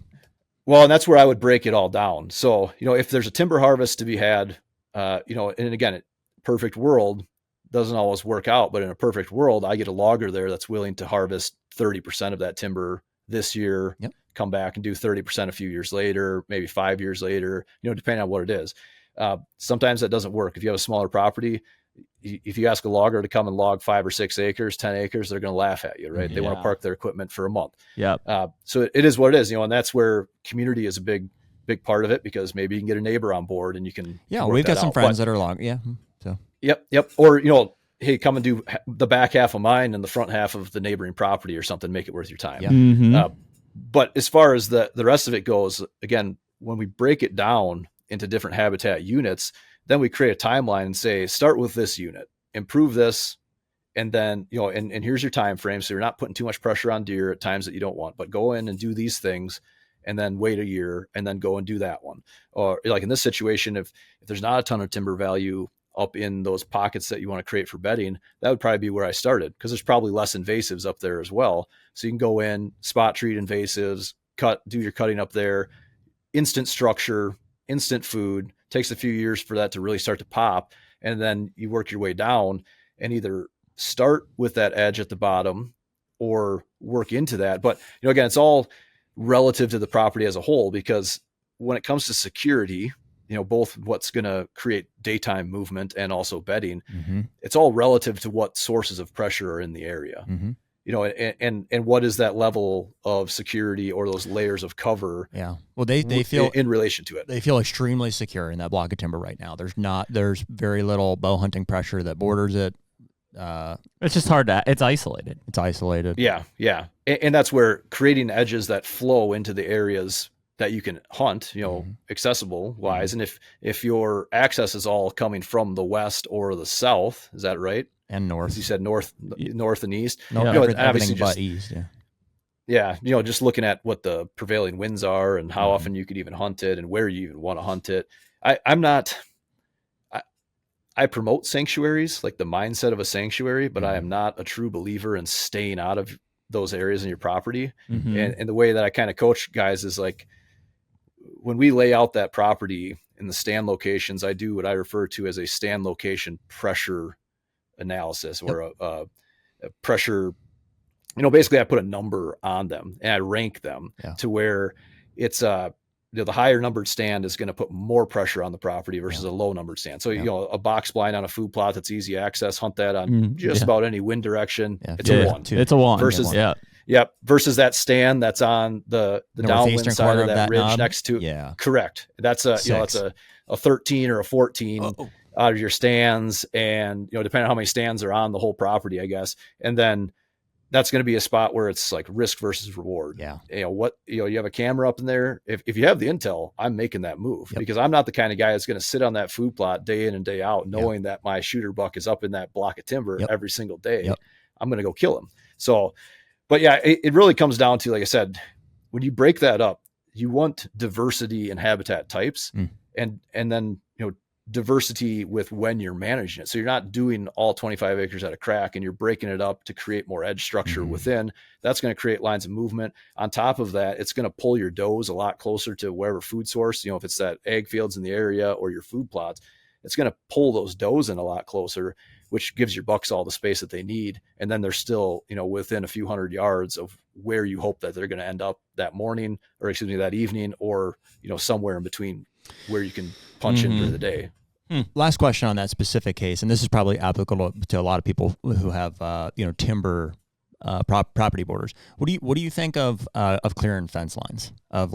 Well, and that's where I would break it all down. So, you know, if there's a timber harvest to be had, you know, and again, perfect world doesn't always work out, but in a perfect world, I get a logger there that's willing to harvest 30% of that timber this year, come back and do 30% a few years later, maybe 5 years later, you know, depending on what it is. Sometimes that doesn't work. If you have a smaller property, if you ask a logger to come and log 5 or 6 acres, 10 acres, they're going to laugh at you, right? They want to park their equipment for a month. So it is what it is, you know, and that's where community is a big part of it, because maybe you can get a neighbor on board and you can. We've got some friends that are log. So. Or, you know, hey, come and do the back half of mine and the front half of the neighboring property or something, make it worth your time. But as far as the rest of it goes, again, when we break it down into different habitat units, then we create a timeline and say, start with this unit, improve this, and then, you know, and here's your time frame. So you're not putting too much pressure on deer at times that you don't want, but go in and do these things, and then wait a year and then go and do that one. Or like in this situation, if there's not a ton of timber value up in those pockets that you want to create for bedding, that would probably be where I started, because there's probably less invasives up there as well. So you can go in, spot treat invasives, do your cutting up there, instant structure, instant food. Takes a few years for that to really start to pop, and then you work your way down and either start with that edge at the bottom or work into that. But, again, it's all relative to the property as a whole, because when it comes to security, both what's going to create daytime movement and also bedding, it's all relative to what sources of pressure are in the area. And what is that level of security or those layers of cover? Yeah. Well, they feel in relation to it. They feel extremely secure in that block of timber right now. There's very little bow hunting pressure that borders it. It's just hard it's isolated. Yeah. Yeah. And that's where creating edges that flow into the areas that you can hunt, accessible wise. And if your access is all coming from the west or the south, is that right? And north. As you said, north and east. No, everything but east. Yeah. Just looking at what the prevailing winds are and how often you could even hunt it and where you even want to hunt it. I promote sanctuaries, like the mindset of a sanctuary, but I am not a true believer in staying out of those areas in your property. And the way that I kind of coach guys is like, when we lay out that property in the stand locations, I do what I refer to as a stand location pressure analysis, or a pressure, basically I put a number on them and I rank them to where it's the higher numbered stand is going to put more pressure on the property versus a low numbered stand. So, a box blind on a food plot that's easy access, hunt that on just about any wind direction. It's a 1. It's a 1 versus versus that stand that's on the downwind side of that ridge knob next to correct. That's that's a 13 or a 14 out of your stands, and depending on how many stands are on the whole property, I guess. And then that's going to be a spot where it's like risk versus reward. You have a camera up in there. If you have the intel, I'm making that move because I'm not the kind of guy that's going to sit on that food plot day in and day out knowing that my shooter buck is up in that block of timber every single day. I'm going to go kill him. So, but it really comes down to, like I said, when you break that up, you want diversity in habitat types and then, diversity with when you're managing it. So you're not doing all 25 acres at a crack and you're breaking it up to create more edge structure within. That's going to create lines of movement. On top of that, it's going to pull your does a lot closer to wherever food source, if it's that ag fields in the area or your food plots, it's going to pull those does in a lot closer, which gives your bucks all the space that they need. And then they're still, within a few hundred yards of where you hope that they're going to end up that morning, or that evening, or, somewhere in between where you can punch in for the day. Last question on that specific case, and this is probably applicable to a lot of people who have timber property borders. What do you think of clearing fence lines, of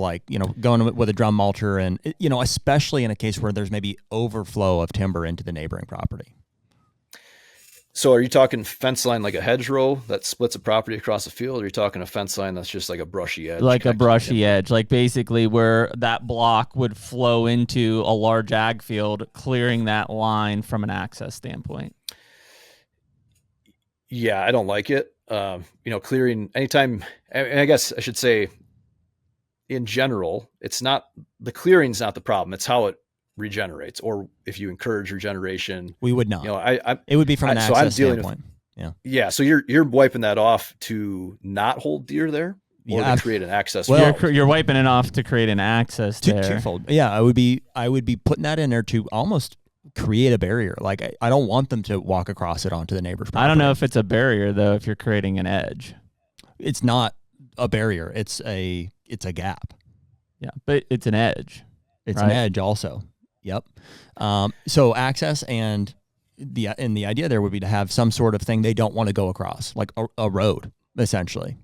going with a drum mulcher, and especially in a case where there's maybe overflow of timber into the neighboring property? So are you talking fence line like a hedgerow that splits a property across a field? Or are you talking a fence line that's just like a brushy edge? Like a brushy edge, like basically where that block would flow into a large ag field, clearing that line from an access standpoint. Yeah, I don't like it. Clearing anytime, and I guess I should say in general, the clearing's not the problem. It's how it regenerates, or if you encourage regeneration, we would not. It would be from an access standpoint. So you're wiping that off to not hold deer there, or to create an access. Well, you're wiping it off to create an access there. Twofold. Yeah, I would be putting that in there to almost create a barrier. Like I don't want them to walk across it onto the neighbor's property. I don't know if it's a barrier though. If you're creating an edge, it's not a barrier. It's a gap. Yeah, but it's an edge. It's an edge also. Yep. So access and the idea there would be to have some sort of thing they don't want to go across, like a road, essentially.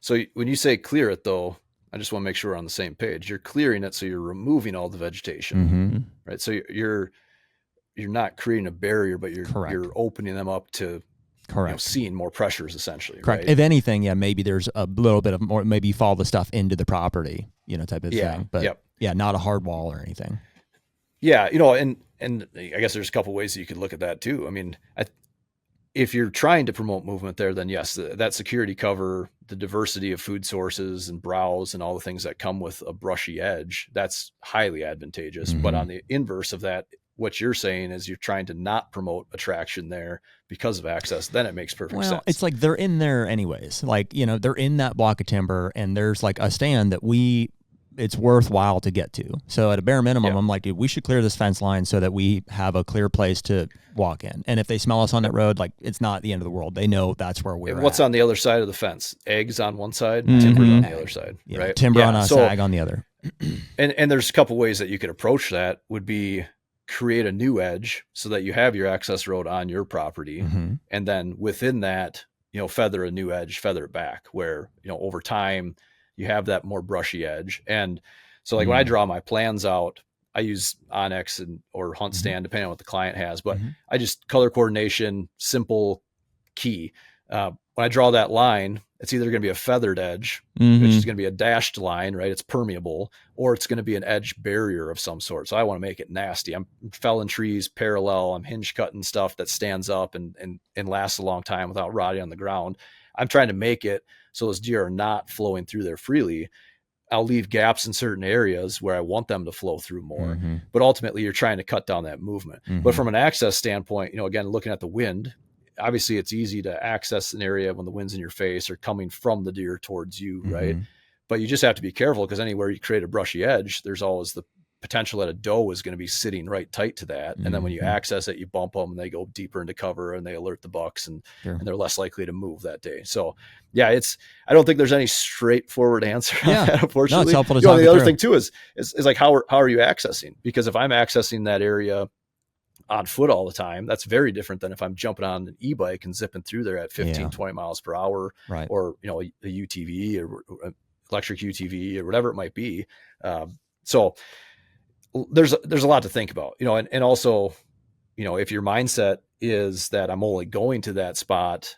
So when you say clear it, though, I just want to make sure we're on the same page. You're clearing it, so you're removing all the vegetation, right? So you're not creating a barrier, but you're opening them up to seeing more pressures, essentially. Correct. Right? If anything, maybe there's a little bit of more. Maybe fall the stuff into the property, type of thing. But not a hard wall or anything. Yeah, and I guess there's a couple ways that you could look at that too. I mean, if you're trying to promote movement there, then yes, that security cover, the diversity of food sources and browse and all the things that come with a brushy edge, that's highly advantageous. But on the inverse of that, what you're saying is you're trying to not promote attraction there because of access, then it makes perfect sense. It's like they're in there anyways. Like, they're in that block of timber, and there's like a stand that we it's worthwhile to get to. So at a bare minimum, I'm like, dude, we should clear this fence line so that we have a clear place to walk in. And if they smell us on that road, like, it's not the end of the world. They know that's where we're What's at. on the other side of the fence? Eggs on one side, timber on the other side, right? Timber on us, ag on the other. And there's a couple ways that you could approach that. Would be create a new edge so that you have your access road on your property, and then within that, feather a new edge, feather it back, where over time you have that more brushy edge. And so, like, when I draw my plans out, I use Onyx or Hunt Stand, depending on what the client has, but I just color coordination, simple key. When I draw that line, it's either going to be a feathered edge, which is going to be a dashed line, right? It's permeable, or it's going to be an edge barrier of some sort. So I want to make it nasty. I'm felling trees parallel. I'm hinge cutting stuff that stands up and lasts a long time without rotting on the ground. I'm trying to make it so those deer are not flowing through there freely. I'll leave gaps in certain areas where I want them to flow through more, but ultimately you're trying to cut down that movement. But from an access standpoint, again, looking at the wind, obviously it's easy to access an area when the wind's in your face or coming from the deer towards you, right? But you just have to be careful, because anywhere you create a brushy edge, there's always the potential that a doe is going to be sitting right tight to that. And then when you access it, you bump them and they go deeper into cover and they alert the bucks, and they're less likely to move that day. So yeah, I don't think there's any straightforward answer on that, unfortunately. No, it's helpful to talk the other through. thing too is like, how are you accessing? Because if I'm accessing that area on foot all the time, that's very different than if I'm jumping on an e-bike and zipping through there at 15, 20 miles per hour, or, a UTV or electric UTV or whatever it might be. So there's a lot to think about, and also, if your mindset is that I'm only going to that spot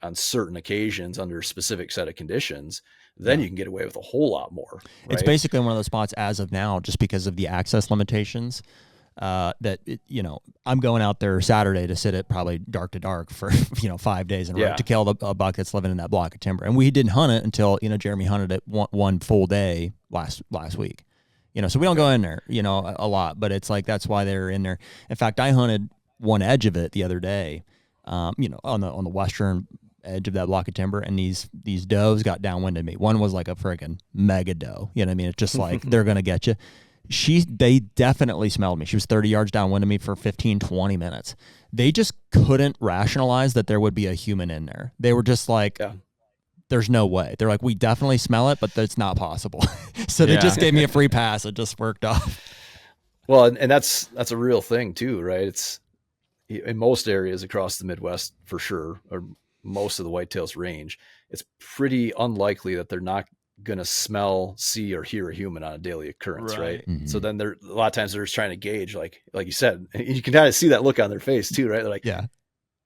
on certain occasions under a specific set of conditions, then you can get away with a whole lot more. Right? It's basically one of those spots as of now, just because of the access limitations. I'm going out there Saturday to sit at probably dark to dark for 5 days in a row to kill a buck that's living in that block of timber. And we didn't hunt it until Jeremy hunted it one full day last week. So we don't go in there a lot, but it's like, that's why they're in there. In fact, I hunted one edge of it the other day, on the western edge of that block of timber, and these does got downwind of me. One was like a freaking mega doe. You know what I mean? It's just like they're gonna get you. They definitely smelled me. She was 30 yards downwind of me for 15, 20 minutes. They just couldn't rationalize that there would be a human in there. They were just like, there's no way. They're like, we definitely smell it, but that's not possible. So they just gave me a free pass. It just worked off. Well, and that's a real thing too, right? It's in most areas across the Midwest for sure, or most of the whitetails range, it's pretty unlikely that they're not going to smell, see, or hear a human on a daily occurrence, right? So then a lot of times they're just trying to gauge, like you said, you can kind of see that look on their face too, right? They're like,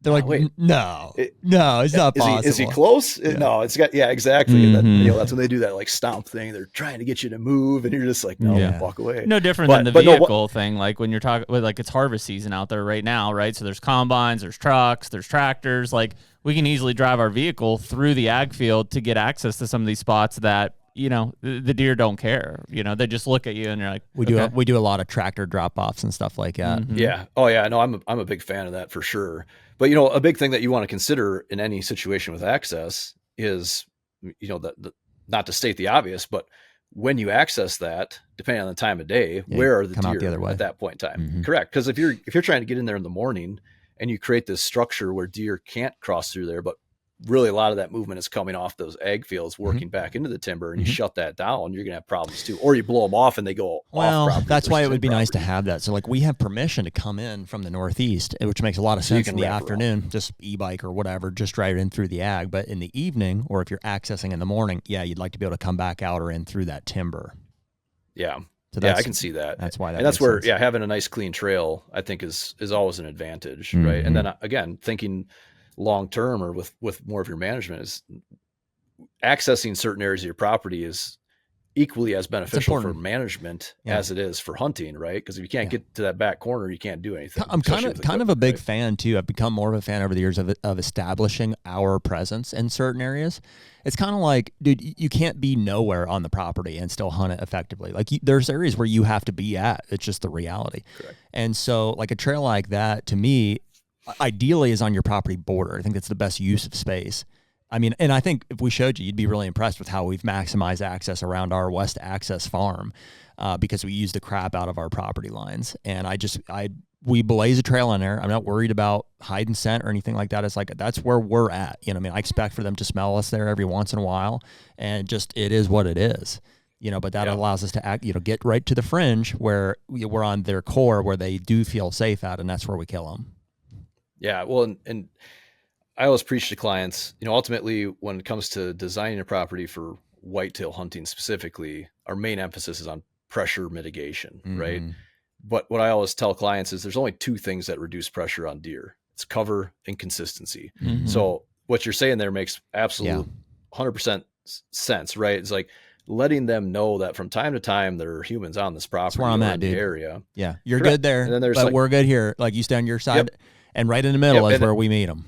they're like, wait, no, it's not possible. Is he close? No, it's got, exactly. And that's when they do that like stomp thing. They're trying to get you to move, and you're just like, no, walk away. No different than the vehicle thing. Like when you're talking, like it's harvest season out there right now, right? So there's combines, there's trucks, there's tractors. Like we can easily drive our vehicle through the ag field to get access to some of these spots that, the deer don't care. They just look at you and you're like, we do a lot of tractor drop offs and stuff like that. Yeah. Oh yeah. No, I'm a big fan of that for sure. But a big thing that you want to consider in any situation with access is, not to state the obvious, but when you access that, depending on the time of day, where are the deer at that point in time? Correct. Because if you're trying to get in there in the morning and you create this structure where deer can't cross through there, but really a lot of that movement is coming off those ag fields working back into the timber, and you shut that down, you're going to have problems too. Or you blow them off and they go off property. That's why it would be nice to have that. So like we have permission to come in from the northeast, which makes a lot of sense in the afternoon, just e-bike or whatever, just drive in through the ag. But in the evening, or if you're accessing in the morning, you'd like to be able to come back out or in through that timber. Yeah. So I can see that. That's why that's where sense. Having a nice clean trail, I think is always an advantage, right? And then again, thinking long term or with more of your management, is accessing certain areas of your property is equally as beneficial for management as it is for hunting, right? Because if you can't get to that back corner, you can't do anything. I'm kind of a big fan too. I've become more of a fan over the years of establishing our presence in certain areas. It's kind of like, dude, you can't be nowhere on the property and still hunt it effectively. Like there's areas where you have to be at. It's just the reality. Correct. And so like a trail like that, to me, ideally is on your property border. I think that's the best use of space. I mean, and I think if we showed you, you'd be really impressed with how we've maximized access around our West Access farm because we use the crap out of our property lines. And we blaze a trail in there. I'm not worried about hide and scent or anything like that. It's like, that's where we're at. You know, I mean, I expect for them to smell us there every once in a while, and just, it is what it is, you know, but that allows us to act, you know, get right to the fringe where we're on their core where they do feel safe at, and that's where we kill them. Yeah. Well, and I always preach to clients, you know, ultimately when it comes to designing a property for whitetail hunting specifically, our main emphasis is on pressure mitigation, right? But what I always tell clients is there's only two things that reduce pressure on deer. It's cover and consistency. So what you're saying there makes absolute 100% sense, right? It's like letting them know that from time to time there are humans on this property. That's where I'm at, the dude. area. Yeah. You're Correct. good there, And then there's but we're good here. Like, you stay on your side, and right in the middle is where we meet them.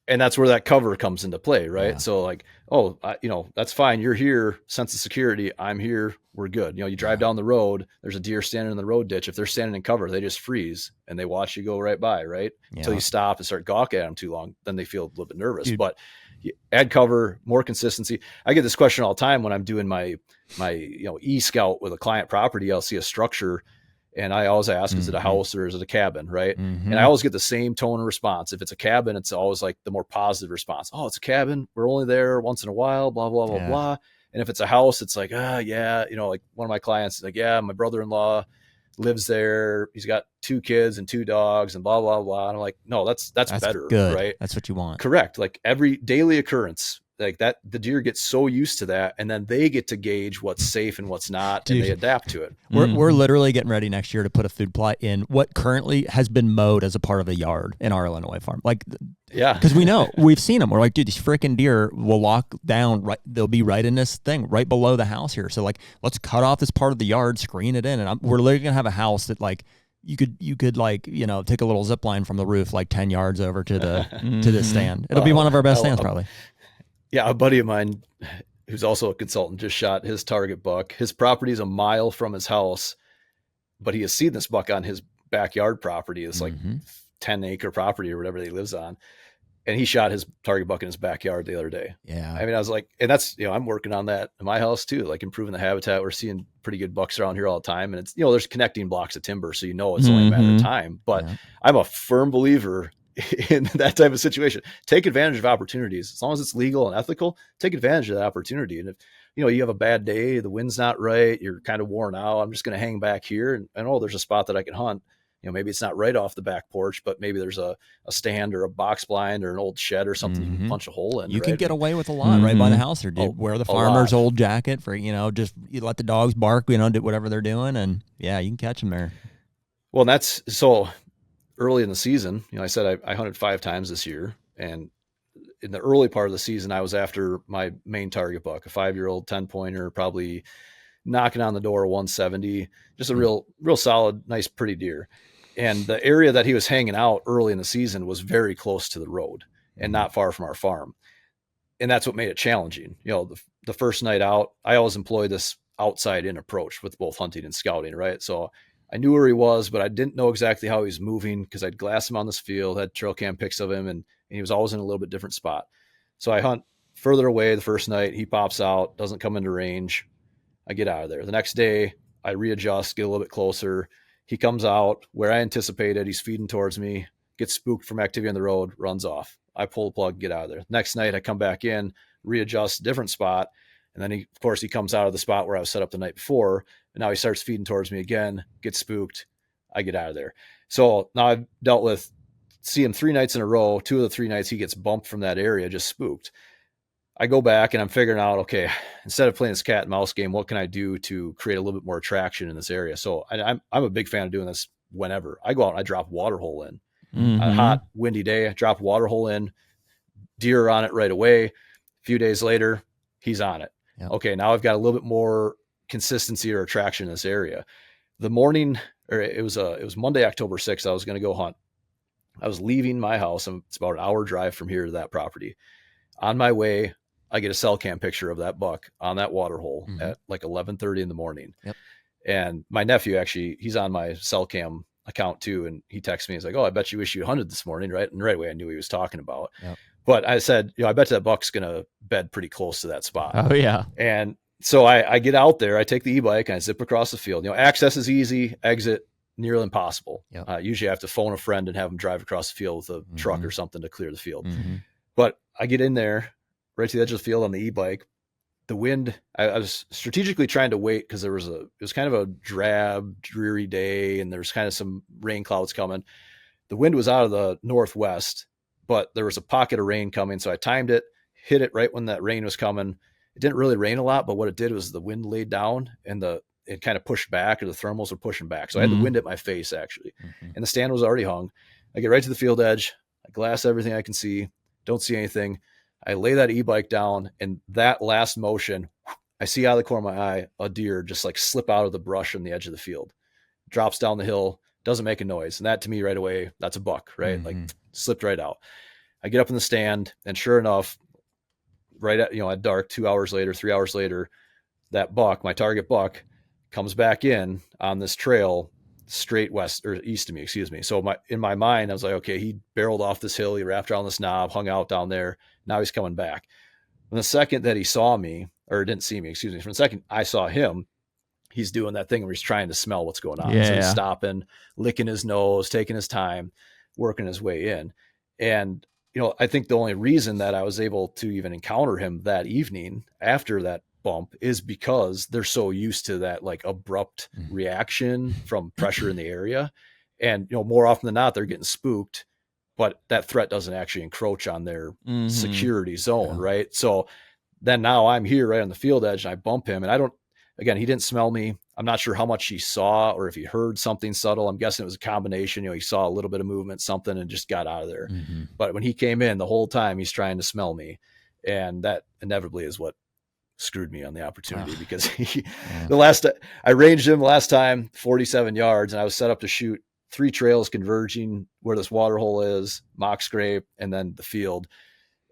And that's where that cover comes into play, right? Yeah. So like, you know, that's fine. You're here, sense of security. I'm here. We're good. You know, you drive down the road, there's a deer standing in the road ditch. If they're standing in cover, they just freeze and they watch you go right by, right? Until you stop and start gawking at them too long. Then they feel a little bit nervous. Dude. But you add cover, more consistency. I get this question all the time when I'm doing my you know, e-scout with a client property. I'll see a structure, and I always ask, is it a house or is it a cabin? Right. And I always get the same tone of response. If it's a cabin, it's always like the more positive response. Oh, it's a cabin. We're only there once in a while, blah, blah, blah, blah. And if it's a house, it's like, yeah. You know, like one of my clients is like, yeah, my brother-in-law lives there. He's got 2 kids and 2 dogs and blah, blah, blah. And I'm like, no, that's better. Good. Right. That's what you want. Correct. Like every daily occurrence, like that, the deer get so used to that, and then they get to gauge what's safe and what's not, and they adapt to it. We're literally getting ready next year to put a food plot in what currently has been mowed as a part of a yard in our Illinois farm. Like, because we know, we've seen them. We're like, dude, these freaking deer will lock down right. They'll be right in this thing right below the house here. So like, let's cut off this part of the yard, screen it in, and we're literally gonna have a house that like, you could like, you know, take a little zip line from the roof like 10 yards over to the to this stand. It'll be one of our best stands probably. Yeah, a buddy of mine who's also a consultant just shot his target buck. His property is a mile from his house, but he has seen this buck on his backyard property. It's like 10-acre property or whatever he lives on. And he shot his target buck in his backyard the other day. Yeah. I mean, I was like, and that's, you know, I'm working on that in my house too, like improving the habitat. We're seeing pretty good bucks around here all the time. And it's, you know, there's connecting blocks of timber. So, you know, it's only a matter of time. But I'm a firm believer in that type of situation. Take advantage of opportunities. As long as it's legal and ethical, take advantage of that opportunity. And if, you know, you have a bad day, the wind's not right, you're kind of worn out, I'm just going to hang back here and oh, there's a spot that I can hunt. You know, maybe it's not right off the back porch, but maybe there's a stand or a box blind or an old shed or something you can punch a hole in. You can get away with a lot right by the house, or wear the farmer's old jacket for, you know, just you let the dogs bark, you know, do whatever they're doing. And yeah, you can catch them there. Well, and that's so early in the season. You know, I said I hunted 5 times this year, and in the early part of the season, I was after my main target buck, a 5-year-old 10-pointer, probably knocking on the door 170, just a real solid, nice, pretty deer. And the area that he was hanging out early in the season was very close to the road and not far from our farm. And that's what made it challenging. You know, the first night out, I always employ this outside in approach with both hunting and scouting, right? So I knew where he was, but I didn't know exactly how he was moving because I'd glass him on this field, had trail cam pics of him, and he was always in a little bit different spot. So I hunt further away the first night. He pops out, doesn't come into range. I get out of there. The next day, I readjust, get a little bit closer. He comes out where I anticipated. He's feeding towards me, gets spooked from activity on the road, runs off. I pull the plug, get out of there. Next night, I come back in, readjust, different spot. And then he comes out of the spot where I was set up the night before. And now he starts feeding towards me again, gets spooked. I get out of there. So now I've dealt with seeing him 3 nights in a row. 2 of the 3 nights he gets bumped from that area, just spooked. I go back and I'm figuring out, okay, instead of playing this cat and mouse game, what can I do to create a little bit more attraction in this area? So I'm a big fan of doing this whenever. I go out and I drop water hole in. A hot, windy day, I drop water hole in, deer are on it right away. A few days later, he's on it. Yep. Okay, now I've got a little bit more consistency or attraction in this area. The morning, or it was Monday, October 6th, I was going to go hunt. I was leaving my house. It's about an hour drive from here to that property. On my way, I get a cell cam picture of that buck on that water hole at like 11:30 in the morning. Yep. And my nephew, actually, he's on my cell cam account too. And he texts me, he's like, oh, I bet you wish you hunted this morning. Right. And right away, I knew he was talking about. Yep. But I said, I bet that buck's going to bed pretty close to that spot. Oh yeah. And so I get out there, I take the e-bike and I zip across the field. Access is easy, exit nearly impossible. Yep. Usually I have to phone a friend and have them drive across the field with a truck or something to clear the field. But I get in there right to the edge of the field on the e-bike. The wind, I was strategically trying to wait because it was kind of a drab, dreary day and there's kind of some rain clouds coming. The wind was out of the northwest, but there was a pocket of rain coming. So I timed it, hit it right when that rain was coming. It didn't really rain a lot, but what it did was the wind laid down and it kind of pushed back, or the thermals were pushing back. So I had the wind at my face actually, and the stand was already hung. I get right to the field edge. I glass everything I can see. Don't see anything. I lay that e-bike down, and that last motion, I see out of the corner of my eye, a deer just like slip out of the brush on the edge of the field, drops down the hill, doesn't make a noise. And that to me right away, that's a buck, right? Like slipped right out. I get up in the stand, and sure enough, right at dark, 2 hours later, 3 hours later, that buck, my target buck, comes back in on this trail straight west or east of me, excuse me. So in my mind, I was like, okay, he barreled off this hill, he wrapped around this knob, hung out down there. Now he's coming back. From the second that he saw me, or didn't see me, excuse me, from the second I saw him, he's doing that thing where he's trying to smell what's going on. Yeah. So he's stopping, licking his nose, taking his time, working his way in. And, I think the only reason that I was able to even encounter him that evening after that bump is because they're so used to that like abrupt reaction from pressure in the area. And, more often than not, they're getting spooked, but that threat doesn't actually encroach on their security zone. Yeah. Right. So then now I'm here right on the field edge and I bump him, and he didn't smell me. I'm not sure how much he saw or if he heard something subtle. I'm guessing it was a combination. He saw a little bit of movement, something, and just got out of there. But when he came in, the whole time he's trying to smell me. And that inevitably is what screwed me on the opportunity, because I ranged him last time 47 yards, and I was set up to shoot 3 trails converging where this water hole is, mock scrape, and then the field.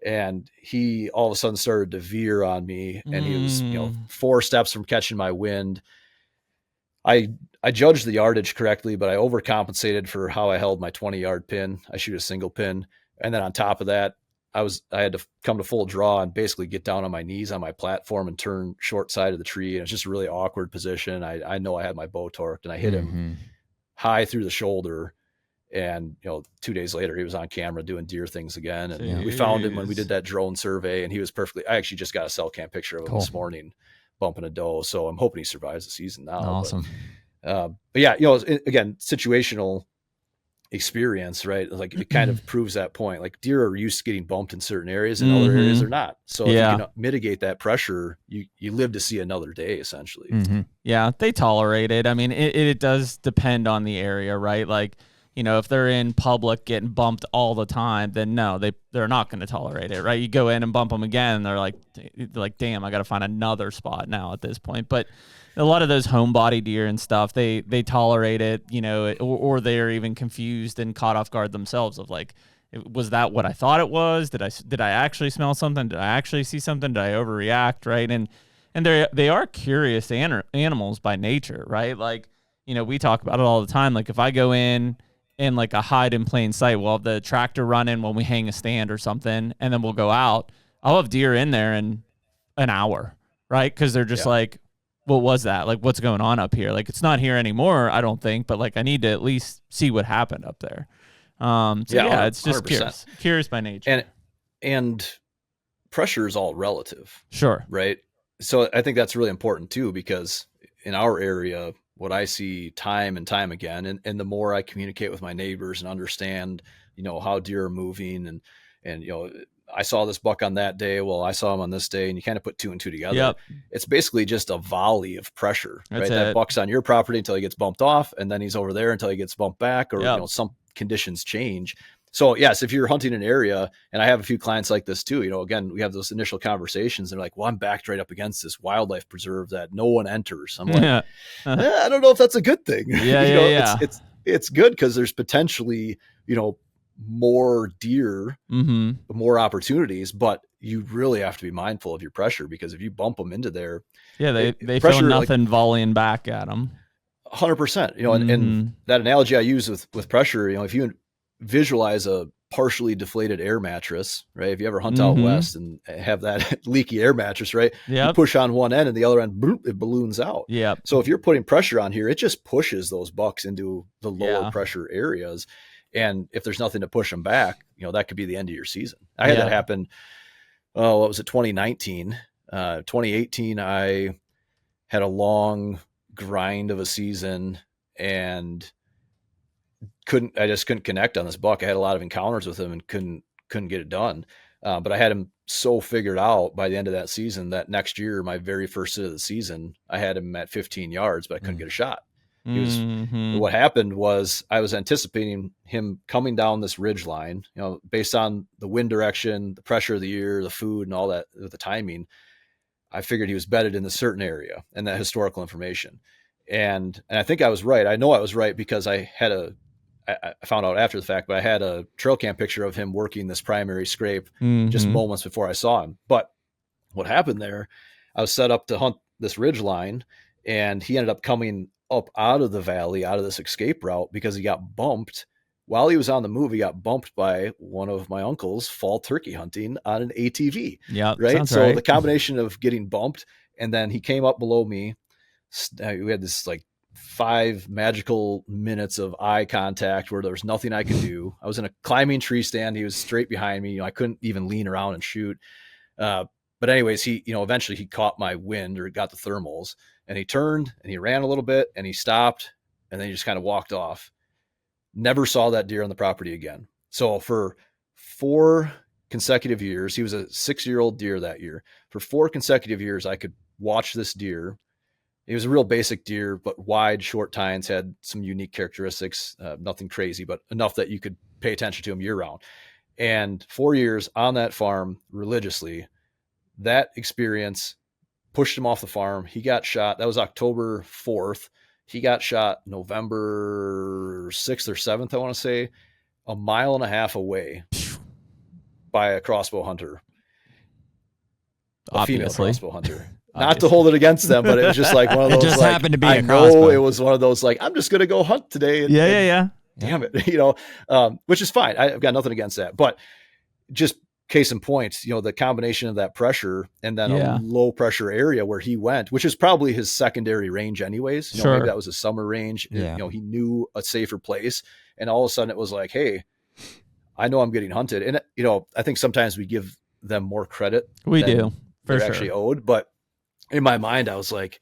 And he all of a sudden started to veer on me, and he was 4 steps from catching my wind. I judged the yardage correctly, but I overcompensated for how I held my 20-yard pin. I shoot a single pin. And then on top of that, I had to come to full draw and basically get down on my knees on my platform and turn short side of the tree. And it's just a really awkward position. I know I had my bow torqued, and I hit him high through the shoulder. And, 2 days later, he was on camera doing deer things again. And we found him when we did that drone survey, and he was I actually just got a cell cam picture of him this morning, bumping a doe. So I'm hoping he survives the season now. Awesome. But yeah, again, situational experience, right? Like it kind of proves that point. Like deer are used to getting bumped in certain areas, and other areas they're not. So if you can mitigate that pressure, you live to see another day, essentially. Yeah, they tolerate it. I mean, it does depend on the area, right? Like, if they're in public getting bumped all the time, then no, they're not going to tolerate it, right? You go in and bump them again, and they're like, damn, I got to find another spot now at this point. But a lot of those homebody deer and stuff, they tolerate it, or they're even confused and caught off guard themselves of like, was that what I thought it was? Did I actually smell something? Did I actually see something? Did I overreact? Right. And they are curious animals by nature, right? Like, we talk about it all the time. Like if I go in and like a hide in plain sight, we'll have the tractor running when we hang a stand or something, and then we'll go out. I'll have deer in there in an hour, right? Because they're just like, what was that? Like, what's going on up here? Like, it's not here anymore, I don't think, but like, I need to at least see what happened up there. It's just 100%. Curious by nature. And pressure is all relative. Sure. Right. So I think that's really important too, because in our area, what I see time and time again, and the more I communicate with my neighbors and understand, how deer are moving, and I saw this buck on that day. Well, I saw him on this day, and you kind of put 2 and 2 together. Yep. It's basically just a volley of pressure, That's right? it. That buck's on your property until he gets bumped off, and then he's over there until he gets bumped back, or some conditions change. So yes, if you're hunting an area, and I have a few clients like this too, again, we have those initial conversations, and they're like, well, I'm backed right up against this wildlife preserve that no one enters. I'm like, I don't know if that's a good thing. It's good because there's potentially, more deer, more opportunities, but you really have to be mindful of your pressure, because if you bump them into there, they feel nothing volleying back at them. 100%, and that analogy I use with pressure, if you visualize a partially deflated air mattress, right? If you ever hunt out west and have that leaky air mattress, right? Yep. You push on one end and the other end, boom, it balloons out. Yeah. So if you're putting pressure on here, it just pushes those bucks into the lower pressure areas. And if there's nothing to push them back, that could be the end of your season. I had that happen. Oh, what was it? 2019, 2018. I had a long grind of a season and I just couldn't connect on this buck. I had a lot of encounters with him and couldn't get it done. But I had him so figured out by the end of that season that next year, my very first sit of the season, I had him at 15 yards, but I couldn't get a shot. What happened was I was anticipating him coming down this ridge line, based on the wind direction, the pressure of the ear, the food, and all that, the timing. I figured he was bedded in a certain area and that historical information. And I think I was right. I know I was right because I found out after the fact, but I had a trail cam picture of him working this primary scrape just moments before I saw him. But what happened there, I was set up to hunt this ridge line, and he ended up coming up out of the valley, out of this escape route, because he got bumped. While he was on the move, he got bumped by one of my uncles fall turkey hunting on an ATV. Yeah. Right. So the combination of getting bumped, and then he came up below me. We had this like 5 magical minutes of eye contact where there was nothing I could do. I was in a climbing tree stand. He was straight behind me. I couldn't even lean around and shoot. But anyways, he, eventually he caught my wind or got the thermals, and he turned and he ran a little bit and he stopped, and then he just kind of walked off. Never saw that deer on the property again. So for 4 consecutive years, he was a 6-year-old deer that year. For 4 consecutive years, I could watch this deer. He was a real basic deer, but wide, short tines, had some unique characteristics, nothing crazy, but enough that you could pay attention to him year round. And 4 years on that farm religiously, that experience pushed him off the farm. He got shot. That was October 4th. He got shot November 6th or 7th, I want to say, 1.5 miles away by a crossbow hunter, a female crossbow hunter. Not to hold it against them, but it was just like one of those. It just happened to be a crossbow. It was one of those like, I'm just going to go hunt today. And, yeah. Damn it, which is fine. I've got nothing against that, but just case in point, the combination of that pressure and then a low pressure area where he went, which is probably his secondary range anyways. Maybe that was a summer range. Yeah. He knew a safer place, and all of a sudden it was like, hey, I know I'm getting hunted. And I think sometimes we give them more credit. We do, for sure, actually owed. But in my mind, I was like,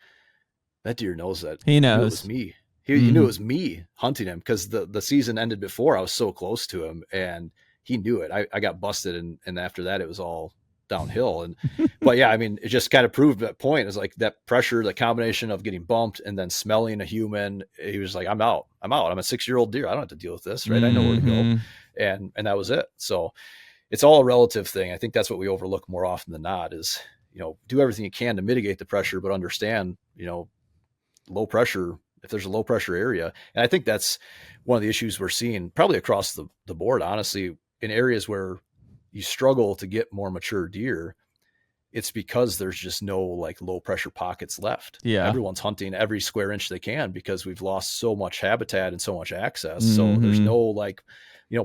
that deer knows that. He knows it was me. He knew it was me hunting him, because the season ended before I was so close to him, and he knew it. I got busted, and after that it was all downhill. And but yeah, I mean, it just kind of proved that point. Is like that pressure, the combination of getting bumped and then smelling a human. He was like, I'm out. I'm a 6-year-old deer. I don't have to deal with this, right? I know where to go. And that was it. So it's all a relative thing. I think that's what we overlook more often than not is, do everything you can to mitigate the pressure, but understand, low pressure, if there's a low pressure area. And I think that's one of the issues we're seeing probably across the board, honestly, in areas where you struggle to get more mature deer. It's because there's just no like low pressure pockets left. Yeah. Everyone's hunting every square inch they can because we've lost so much habitat and so much access. So there's no like,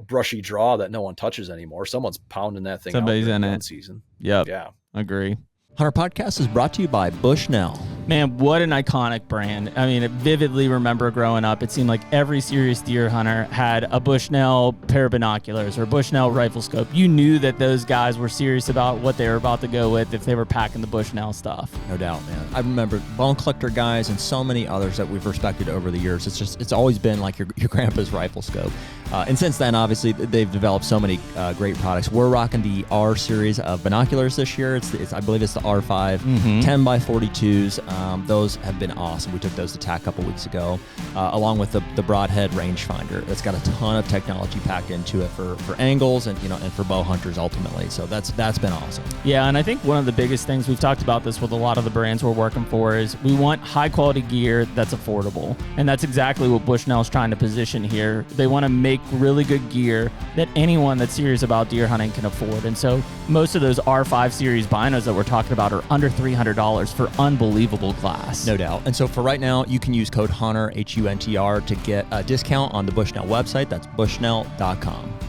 brushy draw that no one touches anymore. Someone's pounding that thing. Somebody's out in it. Season. Yep. Yeah. Agree. HUNTR Podcast is brought to you by Bushnell. Man, what an iconic brand. I mean, I vividly remember growing up, it seemed like every serious deer hunter had a Bushnell pair of binoculars or a Bushnell rifle scope. You knew that those guys were serious about what they were about to go with if they were packing the Bushnell stuff. No doubt, man. I remember bone collector guys and so many others that we've respected over the years. It's always been like your grandpa's rifle scope. And since then, obviously, they've developed so many great products. We're rocking the R series of binoculars this year. I believe it's the R5, 10x42s. Those have been awesome. We took those to TAC a couple weeks ago, along with the broadhead rangefinder. That's got a ton of technology packed into it for angles and and for bow hunters ultimately. So that's been awesome. Yeah, and I think one of the biggest things, we've talked about this with a lot of the brands we're working for, is we want high quality gear that's affordable, and that's exactly what Bushnell's trying to position here. They want to make really good gear that anyone that's serious about deer hunting can afford. And so most of those R5 series binos that we're talking about are under $300 for unbelievable glass. No doubt. And so for right now, you can use code HUNTR, HUNTR, to get a discount on the Bushnell website. That's bushnell.com.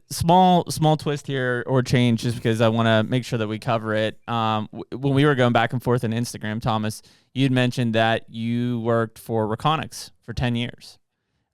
Small twist here or change, just because I want to make sure that we cover it. When we were going back and forth on Instagram, Thomas, you'd mentioned that you worked for Reconics for 10 years.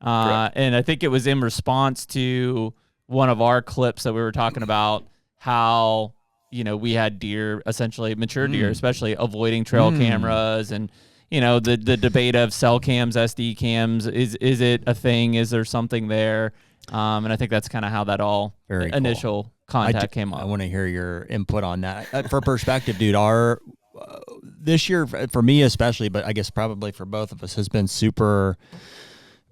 And I think it was in response to one of our clips that we were talking about how, we had deer, essentially mature deer, especially avoiding trail cameras, and, the debate of cell cams, SD cams, is it a thing? Is there something there? And I think that's kind of how that all initial contact came up. I want to hear your input on that. For perspective, dude, this year, for me especially, but I guess probably for both of us, has been super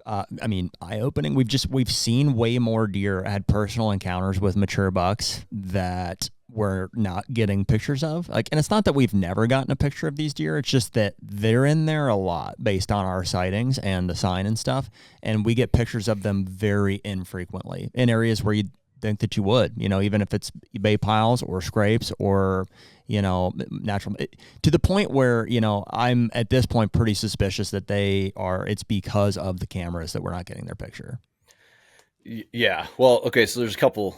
eye-opening. We've seen way more deer, had personal encounters with mature bucks that we're not getting pictures of. And it's not that we've never gotten a picture of these deer. It's just that they're in there a lot based on our sightings and the sign and stuff. And we get pictures of them very infrequently in areas where you'd think that you would, even if it's bay piles or scrapes or, natural, to the point where, I'm at this point pretty suspicious that it's because of the cameras that we're not getting their picture. Yeah. Well, okay. So there's a couple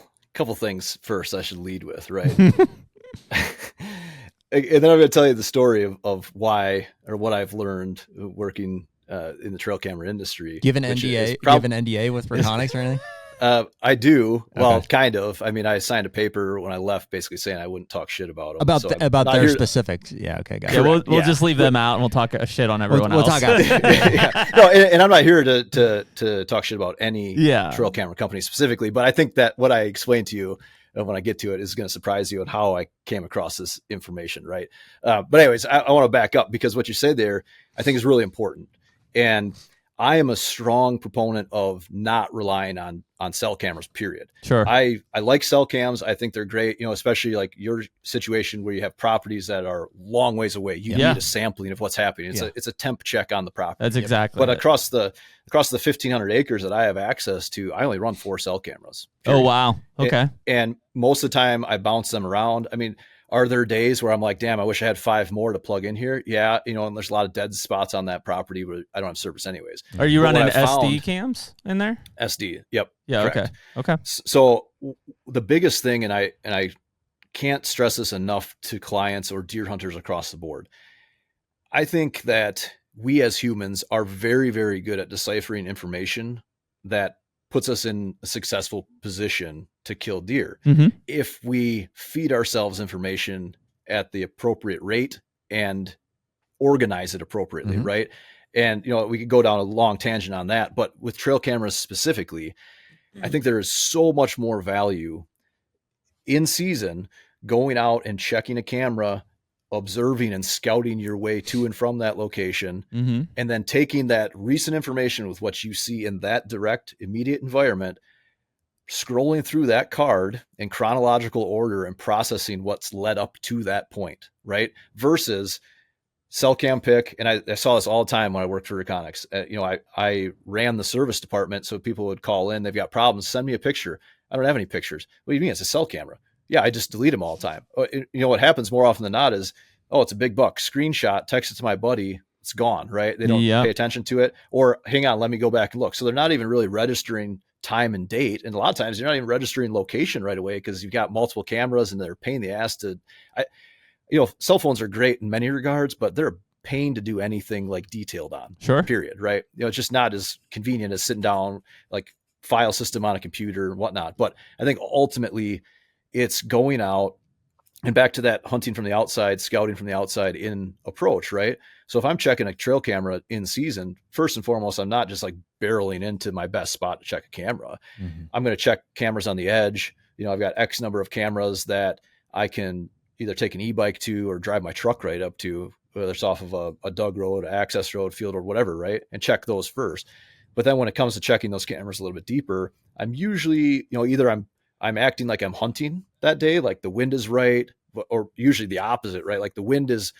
things first I should lead with, right? And then I'm going to tell you the story of why, or what I've learned working in the trail camera industry. Do you have an NDA? You have an NDA with Reconics or anything? I do. Well, kind of. I mean, I signed a paper when I left, basically saying I wouldn't talk shit about them. About their specifics. Yeah. Okay. Got it. Yeah, we'll just leave them out, and we'll talk shit on everyone else. We'll talk out. Yeah. No, and I'm not here to talk shit about any trail camera company specifically, but I think that what I explained to you when I get to it is going to surprise you on how I came across this information, right? But anyways, I want to back up, because what you said there, I think, is really important. And I am a strong proponent of not relying on cell cameras, period. Sure. I like cell cams. I think they're great, especially like your situation where you have properties that are long ways away. You need a sampling of what's happening. It's a temp check on the property. That's exactly. But across the 1,500 acres that I have access to, I only run 4 cell cameras. Period. Oh, wow. Okay. And most of the time I bounce them around. I mean, are there days where I'm like, damn, I wish I had 5 more to plug in here? Yeah. And there's a lot of dead spots on that property where I don't have service anyways. Are you running SD cams in there? SD. Yep. Yeah. Correct. Okay. So the biggest thing, and I can't stress this enough to clients or deer hunters across the board, I think that we as humans are very, very good at deciphering information that puts us in a successful position to kill deer. Mm-hmm. If we feed ourselves information at the appropriate rate and organize it appropriately, right? And, we could go down a long tangent on that, but with trail cameras specifically, I think there is so much more value in season going out and checking a camera, observing and scouting your way to and from that location, and then taking that recent information with what you see in that direct, immediate environment, scrolling through that card in chronological order and processing what's led up to that point, right? Versus cell cam pick. And I saw this all the time when I worked for Reconics. I ran the service department, so people would call in, they've got problems, send me a picture. I don't have any pictures. What do you mean? It's a cell camera. Yeah, I just delete them all the time. What happens more often than not is, it's a big buck. Screenshot, text it to my buddy. It's gone, right? They don't pay attention to it. Or hang on, let me go back and look. So they're not even really registering time and date. And a lot of times you're not even registering location right away because you've got multiple cameras and they're a pain in the ass to, cell phones are great in many regards, but they're a pain to do anything like detailed on. Sure. Period. Right. It's just not as convenient as sitting down, like file system on a computer and whatnot. But I think ultimately it's going out and back to that hunting from the outside, scouting from the outside in approach, right? So if I'm checking a trail camera in season, first and foremost, I'm not just like barreling into my best spot to check a camera. I'm going to check cameras on the edge. I've got X number of cameras that I can either take an e-bike to or drive my truck right up to, whether it's off of a dug road, access road, field, or whatever, right? And check those first. But then when it comes to checking those cameras a little bit deeper, I'm usually, either I'm acting like I'm hunting that day, like the wind is right, or usually the opposite, right? Like the wind is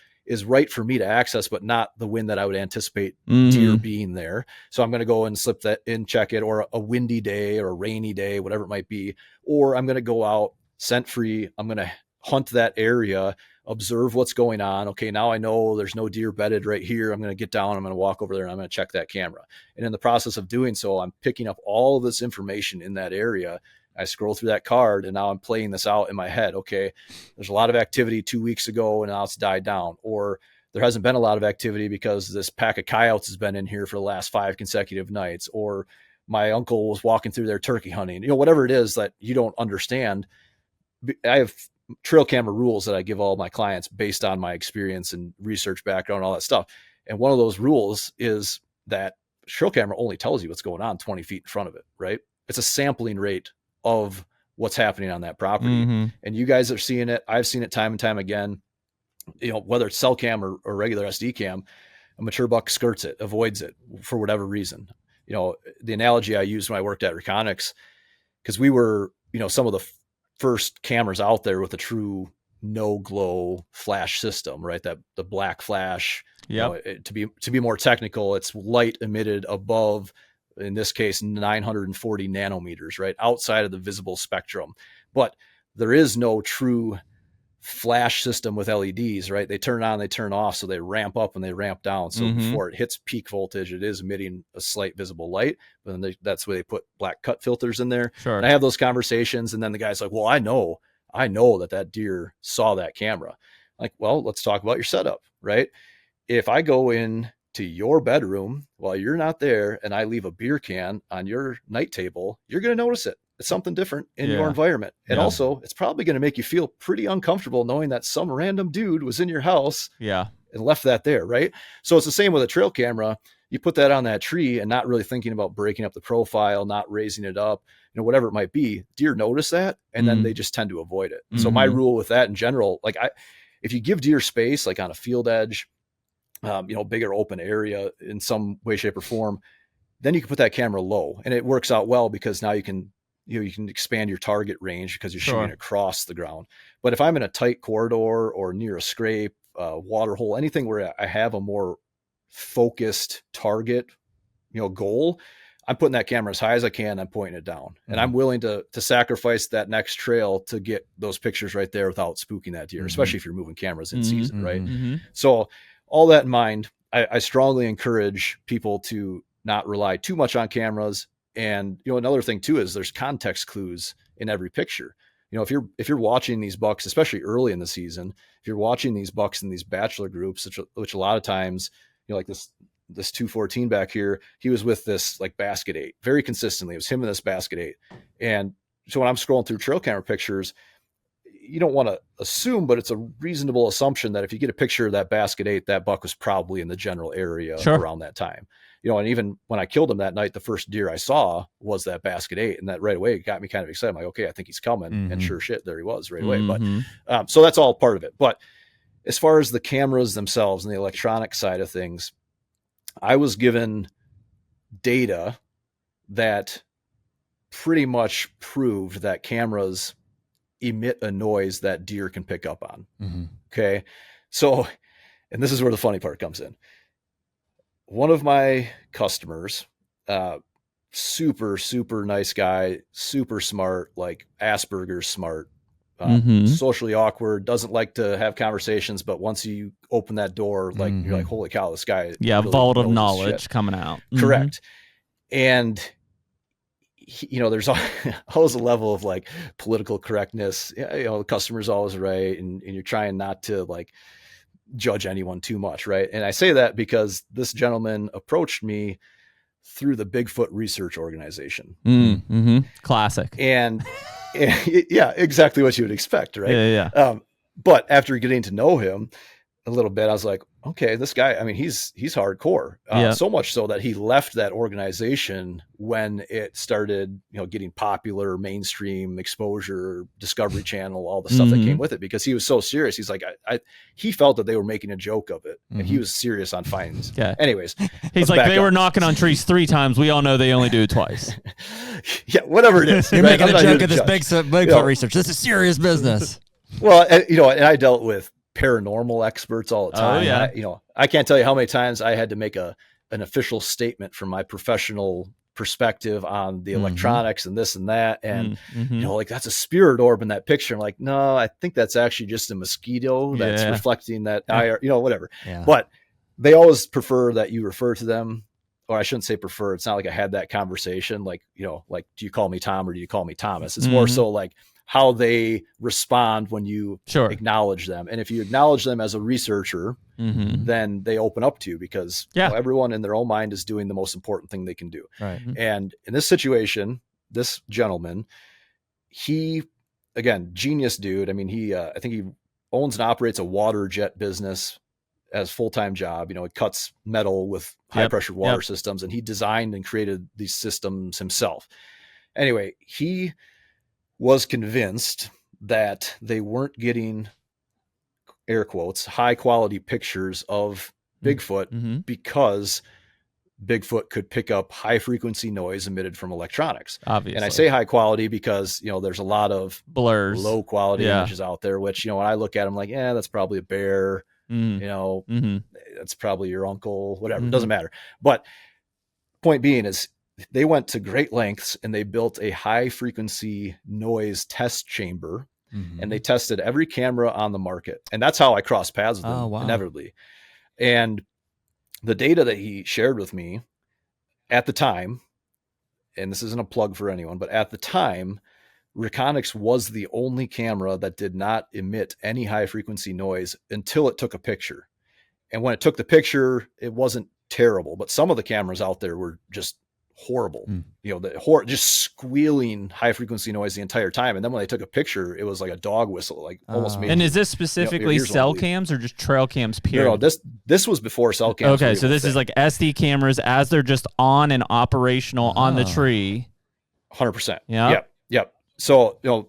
right for me to access, but not the wind that I would anticipate deer being there. So I'm going to go and slip that in, check it, or a windy day or a rainy day, whatever it might be. Or I'm going to go out scent free. I'm going to hunt that area, observe what's going on. Okay, now I know there's no deer bedded right here. I'm going to get down. I'm going to walk over there and I'm going to check that camera. And in the process of doing so, I'm picking up all of this information in that area. I scroll through that card and now I'm playing this out in my head. Okay, there's a lot of activity 2 weeks ago and now it's died down. Or there hasn't been a lot of activity because this pack of coyotes has been in here for the last 5 consecutive nights. Or my uncle was walking through there turkey hunting. Whatever it is that you don't understand. I have trail camera rules that I give all my clients based on my experience and research background and all that stuff. And one of those rules is that trail camera only tells you what's going on 20 feet in front of it, right? It's a sampling rate of what's happening on that property. Mm-hmm. And you guys are seeing it. I've seen it time and time again, whether it's cell cam or regular SD cam, a mature buck skirts it, avoids it for whatever reason. The analogy I used when I worked at Reconics, because we were, some of the first cameras out there with a true no glow flash system, right? That the black flash, to be more technical, it's light emitted above, in this case, 940 nanometers, right? Outside of the visible spectrum. But there is no true flash system with LEDs, right? They turn on, they turn off. So they ramp up and they ramp down. So before it hits peak voltage, it is emitting a slight visible light, but then that's where they put black cut filters in there. Sure. And I have those conversations. And then the guy's like, well, I know that deer saw that camera. Like, well, let's talk about your setup, right? If I go in to your bedroom while you're not there and I leave a beer can on your night table, you're going to notice it. It's something different in your environment. And also it's probably going to make you feel pretty uncomfortable knowing that some random dude was in your house and left that there. Right. So it's the same with a trail camera. You put that on that tree and not really thinking about breaking up the profile, not raising it up, whatever it might be. Deer notice that. And then they just tend to avoid it. So my rule with that in general, like if you give deer space, like on a field edge, bigger open area in some way, shape or form, then you can put that camera low and it works out well because now you can expand your target range because you're shooting across the ground. But if I'm in a tight corridor or near a scrape, water hole, anything where I have a more focused target, goal, I'm putting that camera as high as I can. I'm pointing it down and I'm willing to sacrifice that next trail to get those pictures right there without spooking that deer, especially if you're moving cameras in season. Right. So all that in mind, I strongly encourage people to not rely too much on cameras. And, another thing too, is there's context clues in every picture. If you're watching these bucks, especially early in the season, if you're watching these bucks in these bachelor groups, which a lot of times, like this 214 back here, he was with this like basket 8 very consistently. It was him and this basket 8. And so when I'm scrolling through trail camera pictures, you don't want to assume, but it's a reasonable assumption that if you get a picture of that basket 8, that buck was probably in the general area around that time. And even when I killed him that night, the first deer I saw was that basket 8, and that right away got me kind of excited. I'm like, okay, I think he's coming. And sure shit, there he was right away. But so that's all part of it. But as far as the cameras themselves and the electronic side of things, I was given data that pretty much proved that cameras emit a noise that deer can pick up on. Okay. So, and this is where the funny part comes in. One of my customers, super, super nice guy, super smart, like Asperger's smart, socially awkward, doesn't like to have conversations, but once you open that door, like you're like, holy cow, this guy. Yeah. Really vault of knowledge coming out. Correct. And there's always a level of like political correctness. The customer's always right. And you're trying not to like judge anyone too much. Right. And I say that because this gentleman approached me through the Bigfoot Research Organization. Classic. And yeah, exactly what you would expect. Right. Yeah. But after getting to know him a little bit, I was like, okay, this guy, I mean, he's hardcore. So much so that he left that organization when it started, getting popular, mainstream exposure, Discovery Channel, all the stuff that came with it, because he was so serious. He's like, he felt that they were making a joke of it, and he was serious on findings. Yeah. Anyways, he's like, they were knocking on trees 3 times. We all know they only do it twice. Yeah, whatever it is. You're making a joke of this Bigfoot research. This is serious business. Well, and I dealt with paranormal experts all the time. Oh, yeah. I can't tell you how many times I had to make an official statement from my professional perspective on the electronics and this and that. And, like that's a spirit orb in that picture. I'm like, no, I think that's actually just a mosquito that's reflecting that IR, whatever. Yeah. But they always prefer that you refer to them, or I shouldn't say prefer. It's not like I had that conversation. Like, like, do you call me Tom or do you call me Thomas? It's more so like how they respond when you acknowledge them. And if you acknowledge them as a researcher, then they open up to you because everyone in their own mind is doing the most important thing they can do. Right. And in this situation, this gentleman, he, again, genius dude. I mean, I think he owns and operates a water jet business as full-time job. It cuts metal with high pressure water systems, and he designed and created these systems himself. Anyway, he was convinced that they weren't getting, air quotes, high quality pictures of Bigfoot because Bigfoot could pick up high frequency noise emitted from electronics. Obviously. And I say high quality because, there's a lot of blurs, low quality images out there, which, when I look at them, like, that's probably a bear, that's probably your uncle, whatever, it doesn't matter. But point being is, they went to great lengths and they built a high frequency noise test chamber, and they tested every camera on the market. And that's how I crossed paths with them inevitably. And the data that he shared with me at the time, and this isn't a plug for anyone, but at the time, Reconyx was the only camera that did not emit any high frequency noise until it took a picture. And when it took the picture, it wasn't terrible, but some of the cameras out there were just horrible, just squealing high frequency noise the entire time. And then when they took a picture, it was like a dog whistle, like almost made. And is this specifically cell cams or just trail cams period? No, this was before cell cams. Okay. So this is like SD cameras as they're just on and operational on the tree. 100%. Yeah. Yep. So,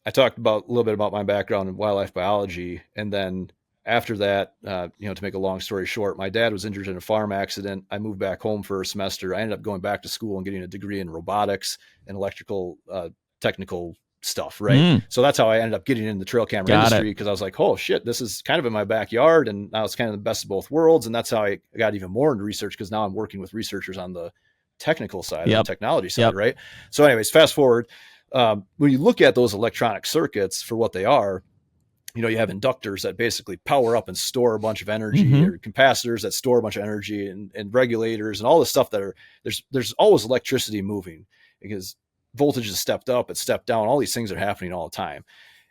I talked about a little bit about my background in wildlife biology. And then after that, to make a long story short, my dad was injured in a farm accident. I moved back home for a semester. I ended up going back to school and getting a degree in robotics and electrical, technical stuff. Right. So that's how I ended up getting in the trail camera industry, because I was like, oh shit, this is kind of in my backyard. And now it's kind of the best of both worlds. And that's how I got even more into research, because now I'm working with researchers on the technical side, the technology side. Right. So anyways, fast forward, when you look at those electronic circuits for what they are, you have inductors that basically power up and store a bunch of energy, or capacitors that store a bunch of energy, and regulators and all this stuff that are, there's always electricity moving because voltage is stepped up, it's stepped down. All these things are happening all the time.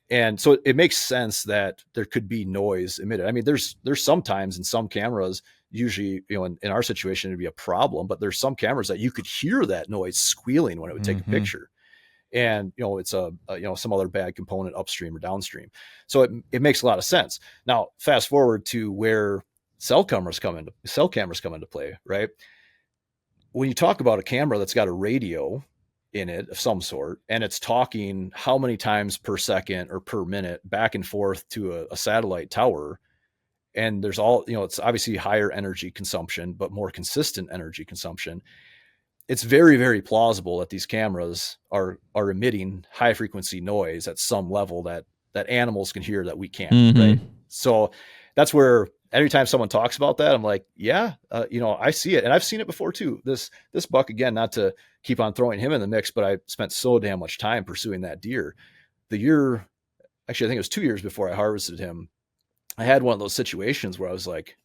And so it makes sense that there could be noise emitted. I mean, there's sometimes in some cameras, usually, in our situation, it'd be a problem, but there's some cameras that you could hear that noise squealing when it would take a picture. And, it's some other bad component upstream or downstream. So it makes a lot of sense. Now, fast forward to where cell cameras come into play, right? When you talk about a camera that's got a radio in it of some sort, and it's talking how many times per second or per minute back and forth to a satellite tower, and there's it's obviously higher energy consumption, but more consistent energy consumption. It's very, very plausible that these cameras are emitting high frequency noise at some level that animals can hear that we can't. Right. So that's where every time someone talks about that, I'm like, I see it. And I've seen it before too. This buck, again, not to keep on throwing him in the mix, but I spent so damn much time pursuing that deer. Actually, I think it was 2 years before I harvested him. I had one of those situations where I was like,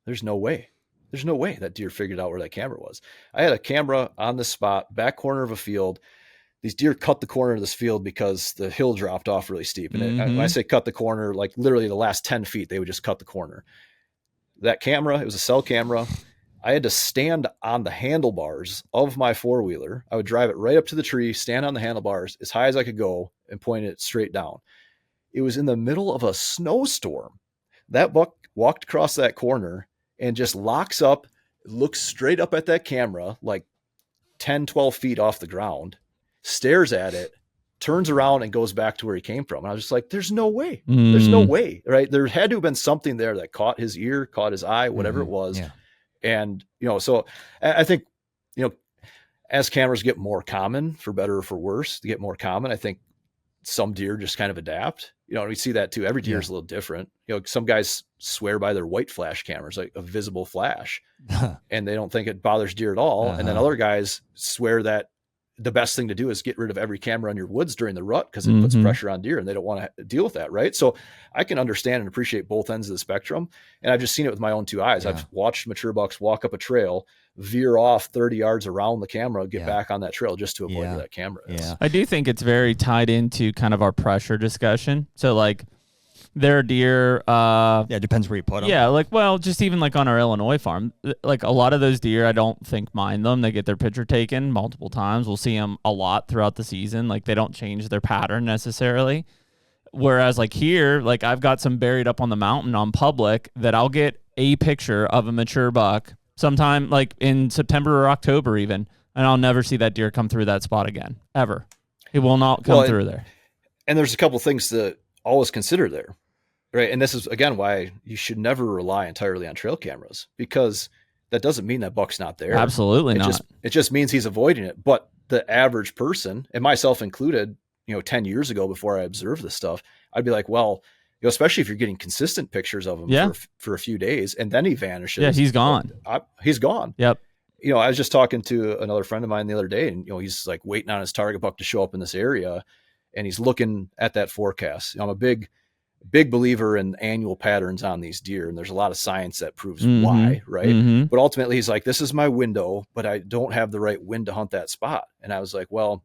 there's no way that deer figured out where that camera was. I had a camera on the spot, back corner of a field. These deer cut the corner of this field because the hill dropped off really steep. And when I say cut the corner, like literally the last 10 feet, they would just cut the corner. That camera, it was a cell camera. I had to stand on the handlebars of my four-wheeler. I would drive it right up to the tree, stand on the handlebars as high as I could go, and point it straight down. It was in the middle of a snowstorm. That buck walked across that corner and just locks up, looks straight up at that camera, like 10, 12 feet off the ground, stares at it, turns around and goes back to where he came from. And I was just like, there's no way. There's no way, right? There had to have been something there that caught his ear, caught his eye, whatever it was. Yeah. And, so I think, as cameras get more common, for better or for worse, they get more common, I think some deer just kind of adapt. We see that too. Every deer is a little different. Some guys swear by their white flash cameras, like a visible flash, and they don't think it bothers deer at all. And then other guys swear that the best thing to do is get rid of every camera in your woods during the rut because it puts pressure on deer and they don't want to deal with that. Right. So I can understand and appreciate both ends of the spectrum. And I've just seen it with my own two eyes. I've watched mature bucks walk up a trail, veer off 30 yards around the camera, get back on that trail just to avoid where that camera is. Yeah. I do think it's very tied into kind of our pressure discussion. So like there are deer. It depends where you put them. Yeah. Like, well, just even like on our Illinois farm, like a lot of those deer, I don't think mind them. They get their picture taken multiple times. We'll see them a lot throughout the season. Like they don't change their pattern necessarily. Whereas like here, like I've got some buried up on the mountain on public that I'll get a picture of a mature buck sometime like in September or October even, and I'll never see that deer come through that spot again, ever. It will not come through there. And there's a couple things to always consider there, right? And this is, again, why you should never rely entirely on trail cameras, because that doesn't mean that buck's not there. Absolutely not. It just means he's avoiding it. But the average person, and myself included, 10 years ago before I observed this stuff, I'd be like, well, especially if you're getting consistent pictures of him for a few days and then he vanishes. Yeah, he's gone. He's gone. Yep. I was just talking to another friend of mine the other day, and he's like waiting on his target buck to show up in this area, and he's looking at that forecast. I'm a big believer in annual patterns on these deer, and there's a lot of science that proves why, right? But ultimately, he's like, this is my window, but I don't have the right wind to hunt that spot. And I was like, well,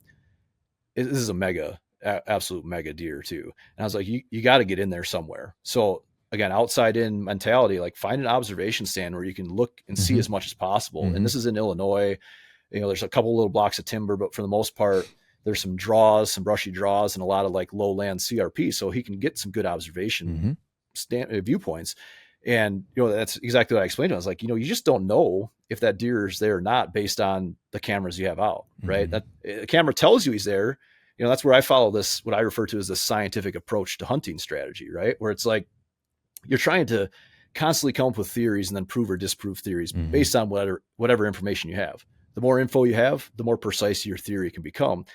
this is a absolute mega deer too. And I was like, you got to get in there somewhere. So again, outside in mentality, like find an observation stand where you can look and see as much as possible. And this is in Illinois. There's a couple little blocks of timber, but for the most part, there's some brushy draws, and a lot of like lowland CRP. So he can get some good observation viewpoints. And, that's exactly what I explained to him. I was like, you just don't know if that deer is there or not based on the cameras you have out, right? That a camera tells you he's there. That's where I follow this, what I refer to as the scientific approach to hunting strategy, right? Where it's like, you're trying to constantly come up with theories and then prove or disprove theories based on whatever information you have. The more info you have, the more precise your theory can become.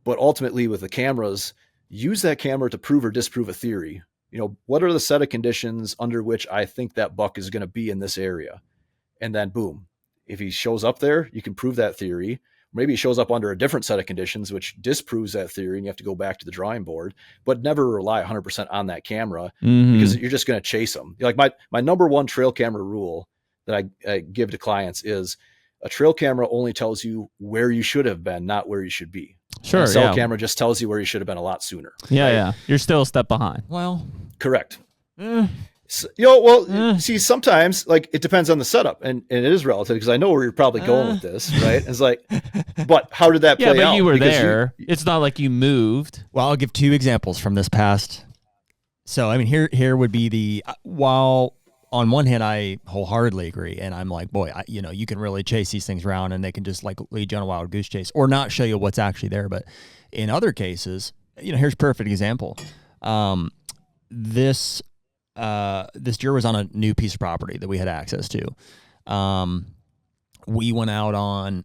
But ultimately with the cameras, use that camera to prove or disprove a theory. What are the set of conditions under which I think that buck is going to be in this area? And then boom, if he shows up there, you can prove that theory. Maybe he shows up under a different set of conditions, which disproves that theory, and you have to go back to the drawing board, but never rely 100% on that camera because you're just going to chase them. Like my number one trail camera rule that I give to clients is a trail camera only tells you where you should have been, not where you should be. Sure. A cell camera just tells you where you should have been a lot sooner. Yeah. Right? Yeah. You're still a step behind. Well, correct. See, sometimes like it depends on the setup, and it is relative because I know where you're probably going with this, right? It's like, but how did that play out? Yeah, but you were there. It's not like you moved. Well, I'll give two examples from this past. So, I mean, here would be while on one hand, I wholeheartedly agree. And I'm like, boy, you can really chase these things around and they can just like lead you on a wild goose chase or not show you what's actually there. But in other cases, here's a perfect example. This deer was on a new piece of property that we had access to. We went out on,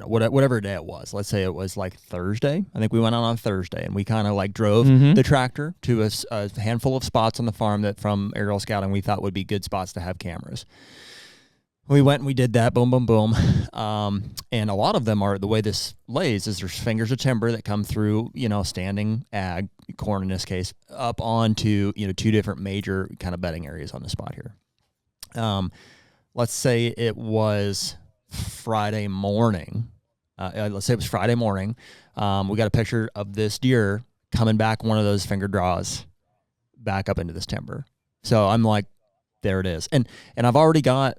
whatever day it was. Let's say it was like Thursday. I think we went out on Thursday, and we kind of like drove the tractor to a handful of spots on the farm that from aerial scouting we thought would be good spots to have cameras. We went and we did that, boom, boom, boom. And a lot of them are, the way this lays is there's fingers of timber that come through, standing ag, corn in this case, up onto, two different major kind of bedding areas on the spot here. Let's say it was Friday morning. We got a picture of this deer coming back one of those finger draws back up into this timber. So I'm like, there it is. And I've already got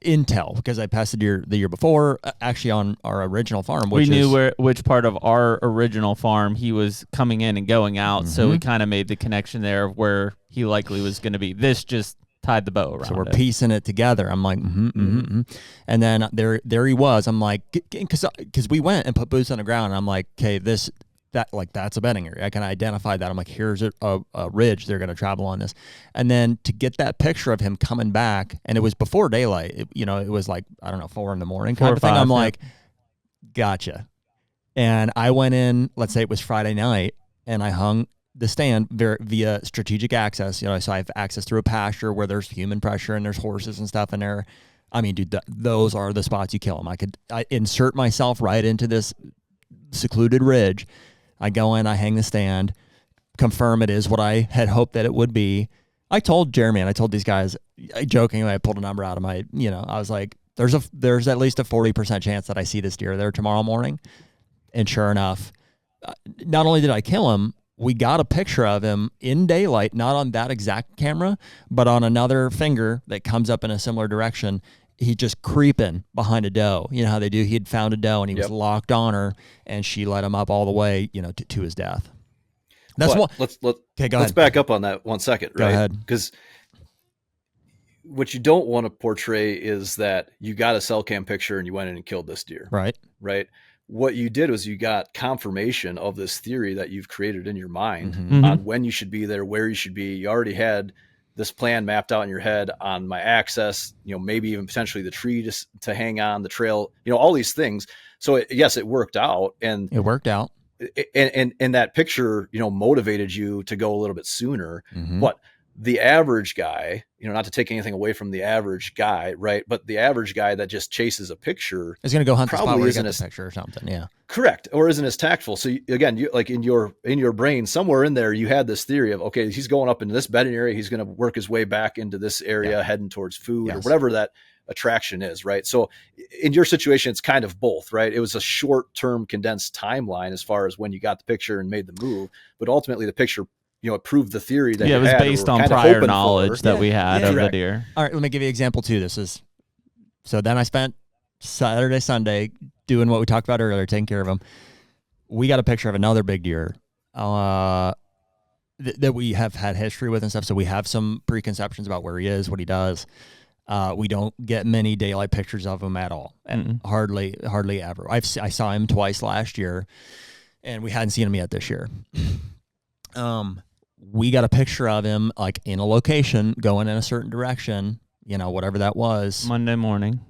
intel because I passed the deer the year before, actually on our original farm. We knew which part of our original farm he was coming in and going out. So we kind of made the connection there of where he likely was going to be. This just tied the bow around. So we're piecing it together. I'm like, and then there he was. I'm like, because we went and put boots on the ground. And I'm like, okay, that's a bedding area. I can identify that. I'm like, here's a ridge. They're going to travel on this. And then to get that picture of him coming back, and it was before daylight. It was like, I don't know, 4 a.m. kind of thing. I'm like, gotcha. And I went in, let's say it was Friday night, and I hung the stand via strategic access. So I have access through a pasture where there's human pressure and there's horses and stuff in there. I mean, dude, those are the spots you kill them. I insert myself right into this secluded ridge. I go in, I hang the stand, confirm it is what I had hoped that it would be. I told Jeremy and I told these guys, jokingly, I pulled a number out of my, I was like, there's at least a 40% chance that I see this deer there tomorrow morning. And sure enough, not only did I kill him, we got a picture of him in daylight, not on that exact camera, but on another finger that comes up in a similar direction. He's just creeping behind a doe. You know how they do? He had found a doe and he was locked on her, and she let him up all the way, to his death. That's what. Let's back up on that 1 second, right? Go ahead. Because what you don't want to portray is that you got a cell cam picture and you went in and killed this deer. Right. Right. What you did was you got confirmation of this theory that you've created in your mind Mm-hmm. on when you should be there, where you should be. You already had this plan mapped out in your head on my access, maybe even potentially the tree to hang on, the trail, all these things. So yes, it worked out. And it worked out. And that picture, motivated you to go a little bit sooner. Mm-hmm. But the average guy, not to take anything away from the average guy, right? But the average guy that just chases a picture is going to go hunt the spot where he got the picture or something. Yeah. Correct. Or isn't as tactful. So again, you like in your brain, somewhere in there, you had this theory of, okay, he's going up into this bedding area. He's going to work his way back into this area, heading towards food or whatever that attraction is. Right. So in your situation, it's kind of both, right? It was a short-term condensed timeline as far as when you got the picture and made the move, but ultimately the picture, it proved the theory that it was based on prior knowledge that we had of the deer. All right, let me give you an example too. So then I spent Saturday, Sunday doing what we talked about earlier, taking care of him. We got a picture of another big deer that we have had history with and stuff. So we have some preconceptions about where he is, what he does. We don't get many daylight pictures of him at all, and hardly ever. I saw him twice last year, and we hadn't seen him yet this year. We got a picture of him like in a location going in a certain direction, whatever that was. Monday morning.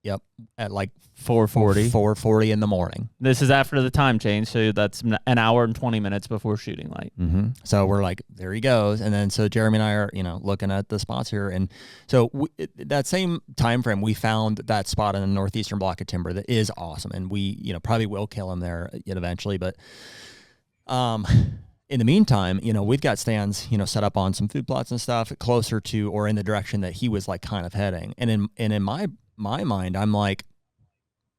Yep. At like 4:40 in the morning. This is after the time change. So that's an hour and 20 minutes before shooting light. Mm-hmm. So we're like, there he goes. And then, so Jeremy and I are, looking at the spots here. And so that same time frame, we found that spot in the northeastern block of timber that is awesome. And we, probably will kill him there eventually, but, in the meantime, we've got stands, set up on some food plots and stuff closer to or in the direction that he was like kind of heading. And in my mind, I'm like,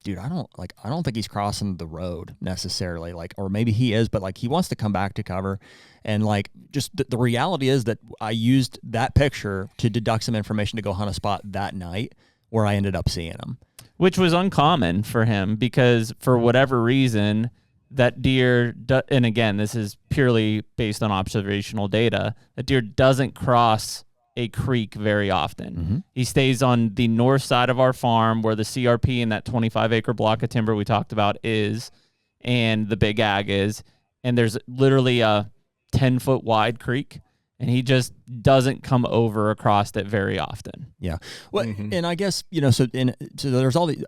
dude, I don't think he's crossing the road necessarily, or maybe he is, but he wants to come back to cover. And just the reality is that I used that picture to deduct some information to go hunt a spot that night where I ended up seeing him. Which was uncommon for him because for whatever reason, that deer, and again, this is purely based on observational data, that deer doesn't cross a creek very often. Mm-hmm. He stays on the north side of our farm where the CRP in that 25-acre block of timber we talked about is, and the big ag is, and there's literally a 10-foot wide creek, and he just doesn't come over across it very often. Yeah. Well, and I guess, so there's all the...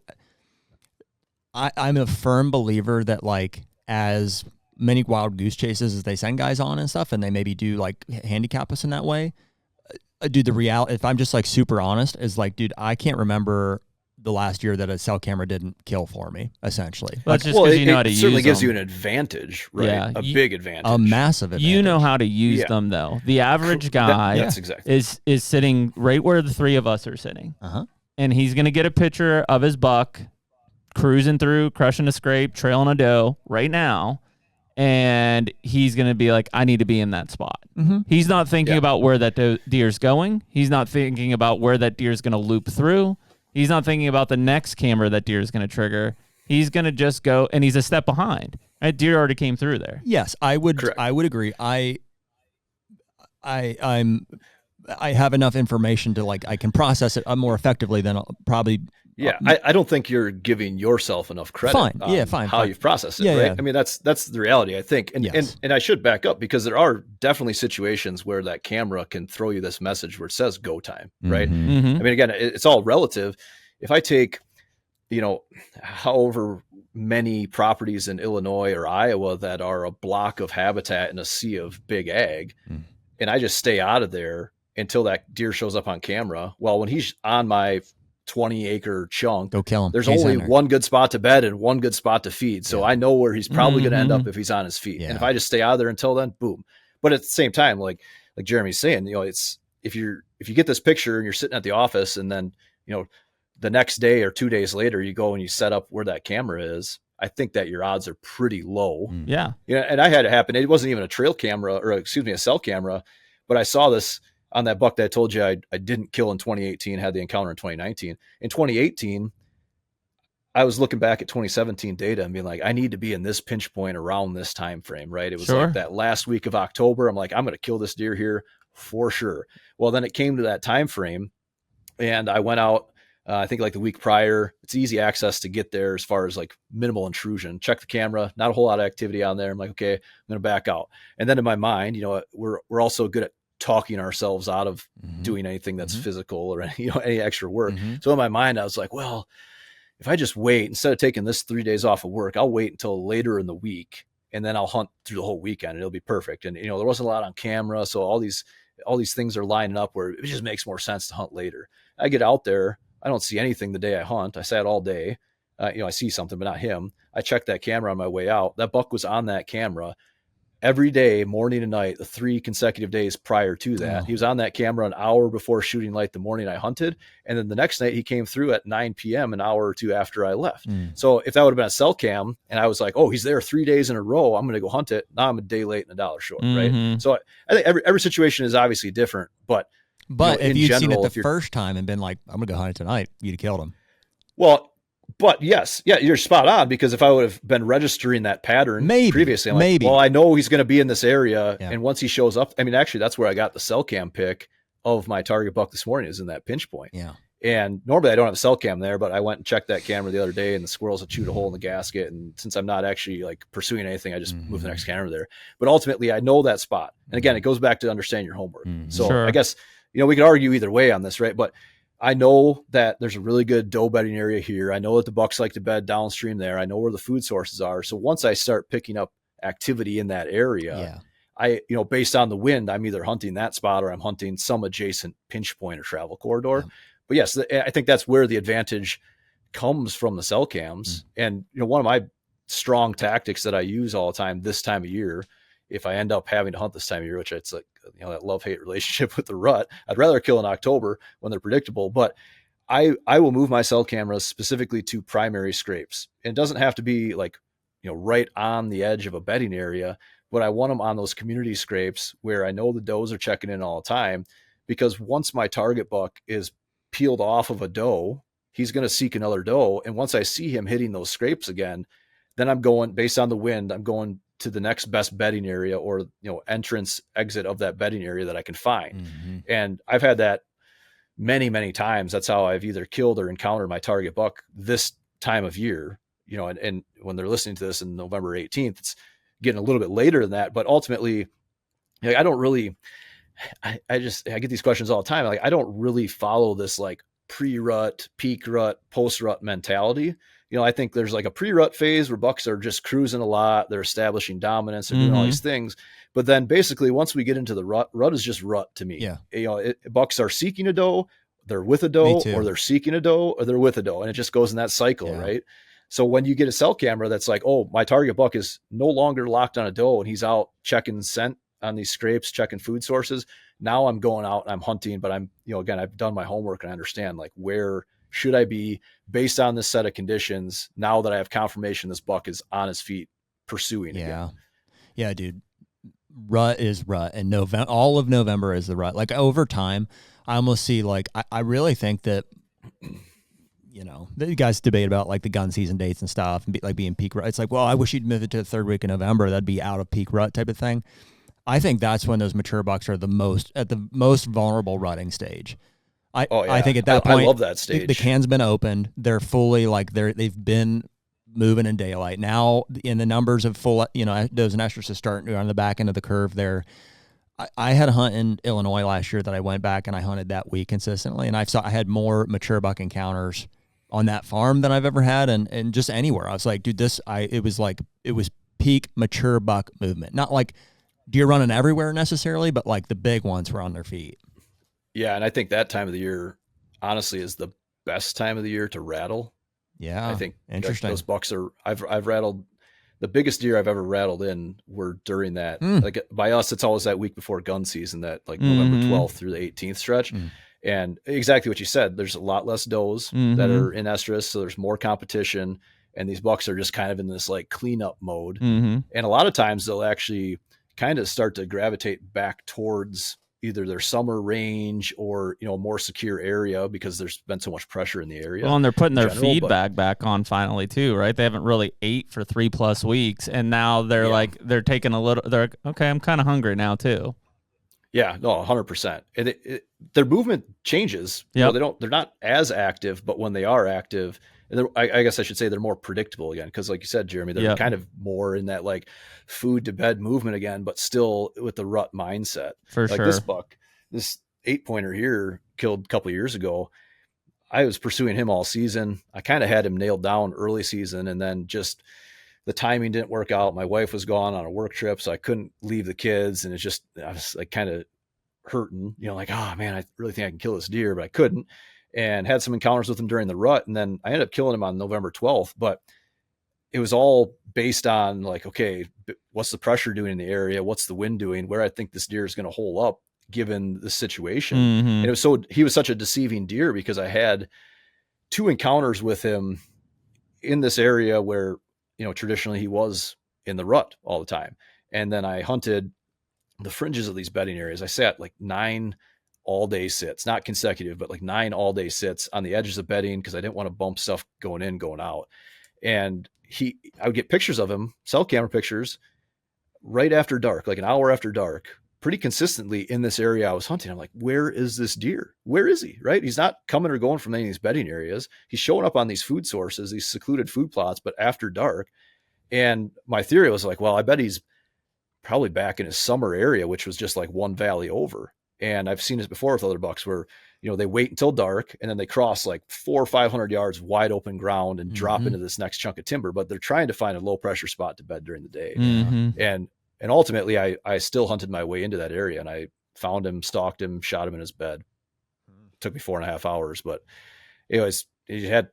I'm a firm believer that as many wild goose chases as they send guys on and stuff, and they maybe do handicap us in that way. Dude, the reality, if I'm just super honest, is dude, I can't remember the last year that a cell camera didn't kill for me, essentially. Well, that's just because you know how to use them. It certainly gives you an advantage, right? Yeah, a big advantage. A massive advantage. You know how to use them, though. The average guy is sitting right where the three of us are sitting. And he's going to get a picture of his buck cruising through, crushing a scrape, trailing a doe right now, and he's going to be like, I need to be in that spot. Mm-hmm. He's not thinking about where that deer's going. He's not thinking about where that deer's going to loop through. He's not thinking about the next camera that deer's going to trigger. He's going to just go, and he's a step behind. Right? Deer already came through there. Yes, I would agree. I have enough information to I can process it more effectively than probably. Yeah, I don't think you're giving yourself enough credit. Fine. How you've processed it, right? Yeah. I mean, that's the reality, I think. And, and I should back up because there are definitely situations where that camera can throw you this message where it says go time, right? Mm-hmm. I mean, again, it's all relative. If I take however many properties in Illinois or Iowa that are a block of habitat in a sea of big ag. And I just stay out of there until that deer shows up on camera. Well, when he's on my 20-acre chunk, go kill him. There's only one good spot to bed and one good spot to feed. So I know where he's probably going to end up if he's on his feet. And if I just stay out of there until then, boom. But at the same time, like Jeremy's saying, it's, if you get this picture and you're sitting at the office and then, the next day or 2 days later, you go and you set up where that camera is, I think that your odds are pretty low. Yeah. And I had it happen. It wasn't even a trail camera a cell camera, but I saw this on that buck that I told you I didn't kill in 2018, had the encounter in 2019. In 2018, I was looking back at 2017 data and being like, I need to be in this pinch point around this time frame, right? It was like that last week of October. I'm like, I'm going to kill this deer here for sure. Well, then it came to that time frame and I went out, I think like the week prior. It's easy access to get there as far as like minimal intrusion. Check the camera, not a whole lot of activity on there. I'm like, okay, I'm going to back out. And then in my mind, we're also good at talking ourselves out of doing anything that's physical or any extra work. So in my mind, I was like, well, if I just wait, instead of taking this 3 days off of work, I'll wait until later in the week and then I'll hunt through the whole weekend and it'll be perfect. And, there wasn't a lot on camera. So all these things are lining up where it just makes more sense to hunt later. I get out there. I don't see anything the day I hunt. I sat all day. I see something, but not him. I checked that camera on my way out. That buck was on that camera every day, morning and night, the 3 consecutive days prior to that. He was on that camera an hour before shooting light the morning I hunted. And then the next night he came through at 9 p.m. an hour or two after I left. So if that would have been a cell cam and I was like, oh, he's there 3 days in a row, I'm going to go hunt it. Now I'm a day late and $1 short. Right. So I think every situation is obviously different, but if you'd seen it the first time and been like, I'm going to go hunt it tonight, you'd have killed him. Well, but yes, you're spot on, because if I would have been registering that pattern previously, I'm like, well, I know he's going to be in this area. And once he shows up, actually that's where I got the cell cam pic of my target buck this morning, is in that pinch point. Yeah. And normally I don't have a cell cam there, but I went and checked that camera the other day and the squirrels had chewed a hole in the gasket. And since I'm not actually like pursuing anything, I just moved the next camera there. But ultimately I know that spot. And again, it goes back to understanding your homework. So I guess, we could argue either way on this, right? But I know that there's a really good doe bedding area here. I know that the bucks like to bed downstream there. I know where the food sources are. So once I start picking up activity in that area, I, based on the wind, I'm either hunting that spot or I'm hunting some adjacent pinch point or travel corridor. But yes, I think that's where the advantage comes from the cell cams. And, one of my strong tactics that I use all the time this time of year, if I end up having to hunt this time of year, which it's like, that love-hate relationship with the rut, I'd rather kill in October when they're predictable, but I will move my cell cameras specifically to primary scrapes. It doesn't have to be like, right on the edge of a bedding area, but I want them on those community scrapes where I know the does are checking in all the time, because once my target buck is peeled off of a doe, he's going to seek another doe. And once I see him hitting those scrapes again, then I'm going, based on the wind, I'm going to the next best bedding area or, entrance exit of that bedding area that I can find. And I've had that many, many times. That's how I've either killed or encountered my target buck this time of year, and when they're listening to this in November 18th, it's getting a little bit later than that. But ultimately, I don't really, I get these questions all the time. Like, I don't really follow this like pre-rut, peak rut, post-rut mentality. I think there's like a pre-rut phase where bucks are just cruising a lot. They're establishing dominance. They're doing all these things. But then basically once we get into the rut is just rut to me. Yeah. Bucks are seeking a doe, they're with a doe, or they're seeking a doe, or they're with a doe. And it just goes in that cycle, right? So when you get a cell camera that's like, oh, my target buck is no longer locked on a doe and he's out checking scent on these scrapes, checking food sources. Now I'm going out and I'm hunting, but I'm, again, I've done my homework and I understand like where should I be based on this set of conditions now that I have confirmation this buck is on his feet pursuing again. Yeah, dude. Rut is rut, and all of November is the rut. Like over time, I almost see like I really think that you guys debate about like the gun season dates and stuff and being peak rut. It's like, well, I wish you'd move it to the third week in November. That'd be out of peak rut type of thing. I think that's when those mature bucks are at the most vulnerable rutting stage. I think at that point, I love that stage. The can's been opened. They're fully like they've been moving in daylight. Now in the numbers of full, those estrus is starting on the back end of the curve there. I had a hunt in Illinois last year that I went back and I hunted that week consistently. And I had more mature buck encounters on that farm than I've ever had, and just anywhere. I was like, dude, it was peak mature buck movement. Not like deer running everywhere necessarily, but like the big ones were on their feet. Yeah, and I think that time of the year, honestly, is the best time of the year to rattle. Yeah, I think interesting. Those bucks are. I've rattled the biggest deer I've ever rattled in were during that. Like by us, it's always that week before gun season, that like November 12th through the 18th stretch. And exactly what you said, there's a lot less does that are in estrus, so there's more competition, and these bucks are just kind of in this like cleanup mode. And a lot of times they'll actually kind of start to gravitate back towards either their summer range or, you know, a more secure area because there's been so much pressure in the area. Well, and they're putting their feedback back on finally too, right? They haven't really ate for 3+ weeks, and now they're like, they're taking a little, they're like, okay, I'm kind of hungry now too. Yeah, no, 100%. And their movement changes. Yeah, you know, they're not as active, but when they are active, I guess I should say they're more predictable again. Cause like you said, Jeremy, they're kind of more in that like food to bed movement again, but still with the rut mindset. For like sure. This buck, this 8-pointer here killed a couple of years ago. I was pursuing him all season. I kind of had him nailed down early season, and then just the timing didn't work out. My wife was gone on a work trip, so I couldn't leave the kids. And I was like kind of hurting, you know, like, oh man, I really think I can kill this deer, but I couldn't, and had some encounters with him during the rut. And then I ended up killing him on November 12th, but it was all based on like, okay, what's the pressure doing in the area? What's the wind doing? Where I think this deer is going to hole up given the situation. And he was such a deceiving deer because I had 2 encounters with him in this area where, you know, traditionally he was in the rut all the time. And then I hunted the fringes of these bedding areas. I sat like 9 all-day sits, not consecutive, but like 9 all-day sits on the edges of bedding because I didn't want to bump stuff going in, going out. And I would get pictures of him, cell camera pictures, right after dark, like an hour after dark, pretty consistently in this area I was hunting. I'm like, where is this deer? Where is he? Right? He's not coming or going from any of these bedding areas. He's showing up on these food sources, these secluded food plots, but after dark. And my theory was like, well, I bet he's probably back in his summer area, which was just like one valley over. And I've seen this before with other bucks where, you know, they wait until dark and then they cross like 400 or 500 yards wide open ground and drop into this next chunk of timber, but they're trying to find a low pressure spot to bed during the day. And ultimately I still hunted my way into that area, and I found him, stalked him, shot him in his bed. It took me 4.5 hours, but anyways,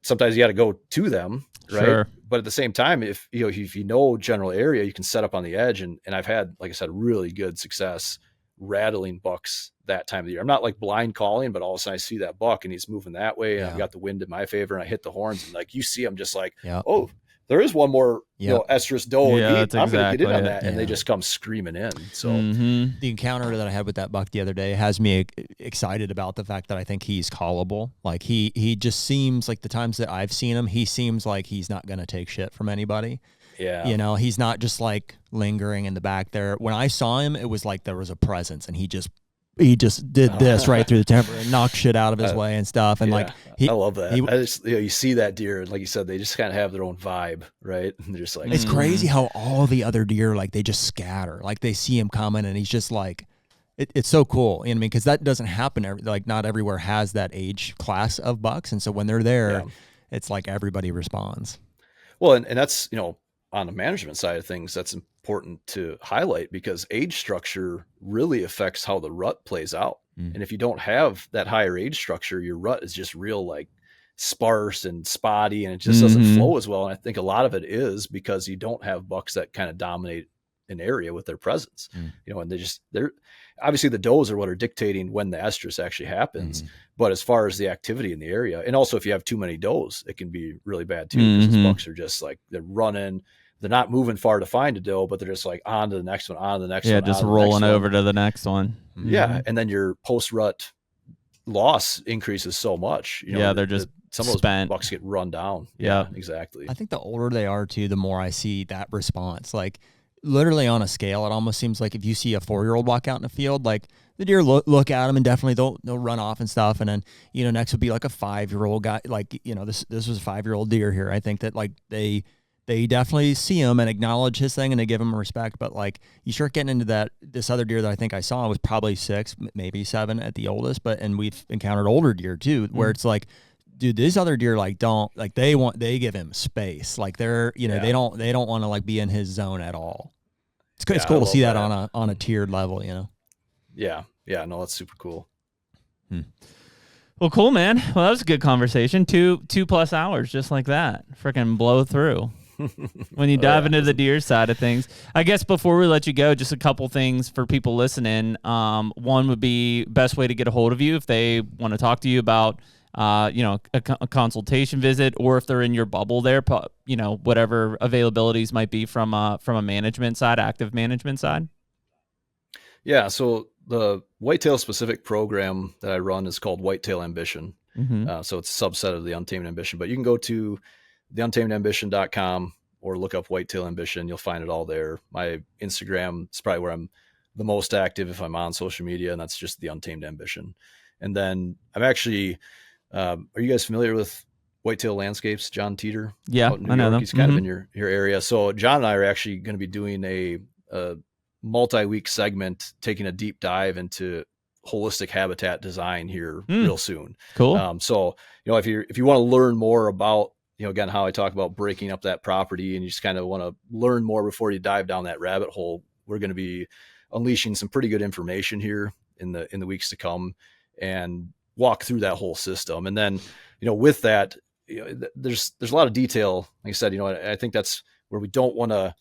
sometimes you had to go to them. Right. Sure. But at the same time, if you know general area, you can set up on the edge. And I've had, like I said, really good success rattling bucks that time of the year. I'm not like blind calling, but all of a sudden I see that buck and he's moving that way. And I've got the wind in my favor and I hit the horns, and like, you see, I'm just like, oh, there is one more, you know, estrus doe. I'm going to get in on that. And they just come screaming in. So the encounter that I had with that buck the other day has me excited about the fact that I think he's callable. Like he just seems like, the times that I've seen him, he seems like he's not going to take shit from anybody. Yeah. You know, he's not just like lingering in the back there. When I saw him, it was like there was a presence, and he just did this right through the timber and knocked shit out of his way and stuff. And like, I love that. You see that deer, and like you said, they just kind of have their own vibe, right? And they're just like, it's crazy how all the other deer, like, they just scatter, like they see him coming, and he's just like, it's so cool. You know what I mean? Because that doesn't happen. Like, not everywhere has that age class of bucks, and so when they're there, it's like everybody responds. Well, and that's, you know, on the management side of things, that's important to highlight, because age structure really affects how the rut plays out. And if you don't have that higher age structure, your rut is just real like sparse and spotty, and it just doesn't flow as well. And I think a lot of it is because you don't have bucks that kind of dominate an area with their presence, you know, and they're obviously the does are what are dictating when the estrus actually happens. But as far as the activity in the area, and also if you have too many does, it can be really bad too, because bucks are just like, they're running, they're not moving far to find a doe, but they're just like on to the next one, on to the next one. Yeah, just rolling over to the next one. Yeah, and then your post-rut loss increases so much. You know, they're just some of those bucks get run down. Yeah, exactly. I think the older they are too, the more I see that response. Like, literally on a scale, it almost seems like if you see a 4-year-old walk out in the field, like, the deer look at them and definitely they'll run off and stuff. And then, you know, next would be like a 5-year-old guy. Like, you know, this was a 5-year-old deer here. I think that like they definitely see him and acknowledge his thing, and they give him respect. But like, you start getting into this other deer that I think I saw was probably 6, maybe 7 at the oldest. And we've encountered older deer too, where it's like dude, these other deer they give him space. Like they're, they don't want to like be in his zone at all. It's cool to see that on a tiered level, Yeah. Yeah. No, that's super cool. Well, cool, man. Well, that was a good conversation. 2+ hours, just like that. Freaking blow through. When you dive into the deer side of things. I guess before we let you go, just a couple things for people listening. One would be best way to get a hold of you if they want to talk to you about, a consultation visit, or if they're in your bubble there, whatever availabilities might be from a management side, active management side. Yeah. So the whitetail specific program that I run is called Whitetail Ambition. So it's a subset of the Untamed Ambition, but you can go to theuntamedambition.com or look up Whitetail Ambition. You'll find it all there. My Instagram is probably where I'm the most active if I'm on social media, and that's just the Untamed Ambition. And then I'm actually, are you guys familiar with Whitetail Landscapes, John Teeter? Yeah, I know them. He's kind of in your area. So John and I are actually going to be doing a multi-week segment, taking a deep dive into holistic habitat design here real soon. Cool. So, if you want to learn more about, again, how I talk about breaking up that property, and you just kind of want to learn more before you dive down that rabbit hole, we're going to be unleashing some pretty good information here in the weeks to come and walk through that whole system. And then, with that, there's a lot of detail. Like I said, I think that's where we don't want to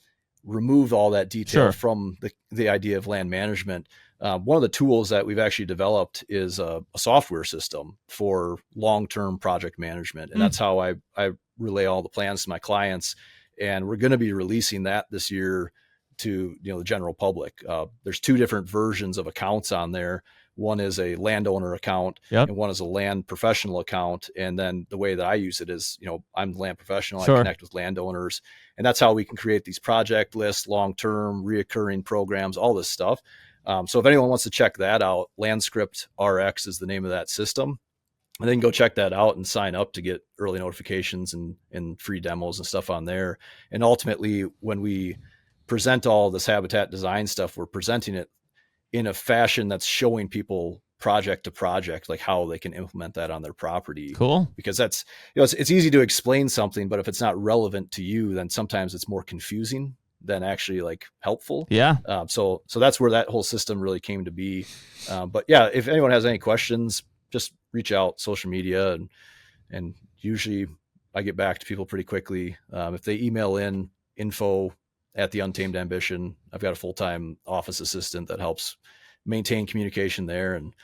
remove all that detail from the idea of land management. One of the tools that we've actually developed is a software system for long-term project management. And that's how I relay all the plans to my clients. And we're going to be releasing that this year to, the general public. There's 2 different versions of accounts on there. One is a landowner account and one is a land professional account. And then the way that I use it is, I'm the land professional. I connect with landowners, and that's how we can create these project lists, long-term reoccurring programs, all this stuff. So if anyone wants to check that out, Landscript RX is the name of that system. And then go check that out and sign up to get early notifications and free demos and stuff on there. And ultimately, when we present all this habitat design stuff, we're presenting it in a fashion that's showing people project to project, like how they can implement that on their property. Cool. Because that's, it's easy to explain something, but if it's not relevant to you, then sometimes it's more confusing than actually like helpful. Yeah. So that's where that whole system really came to be. But yeah, if anyone has any questions, just reach out social media, and usually I get back to people pretty quickly. If they email in info at the Untamed Ambition, I've got a full-time office assistant that helps maintain communication there. And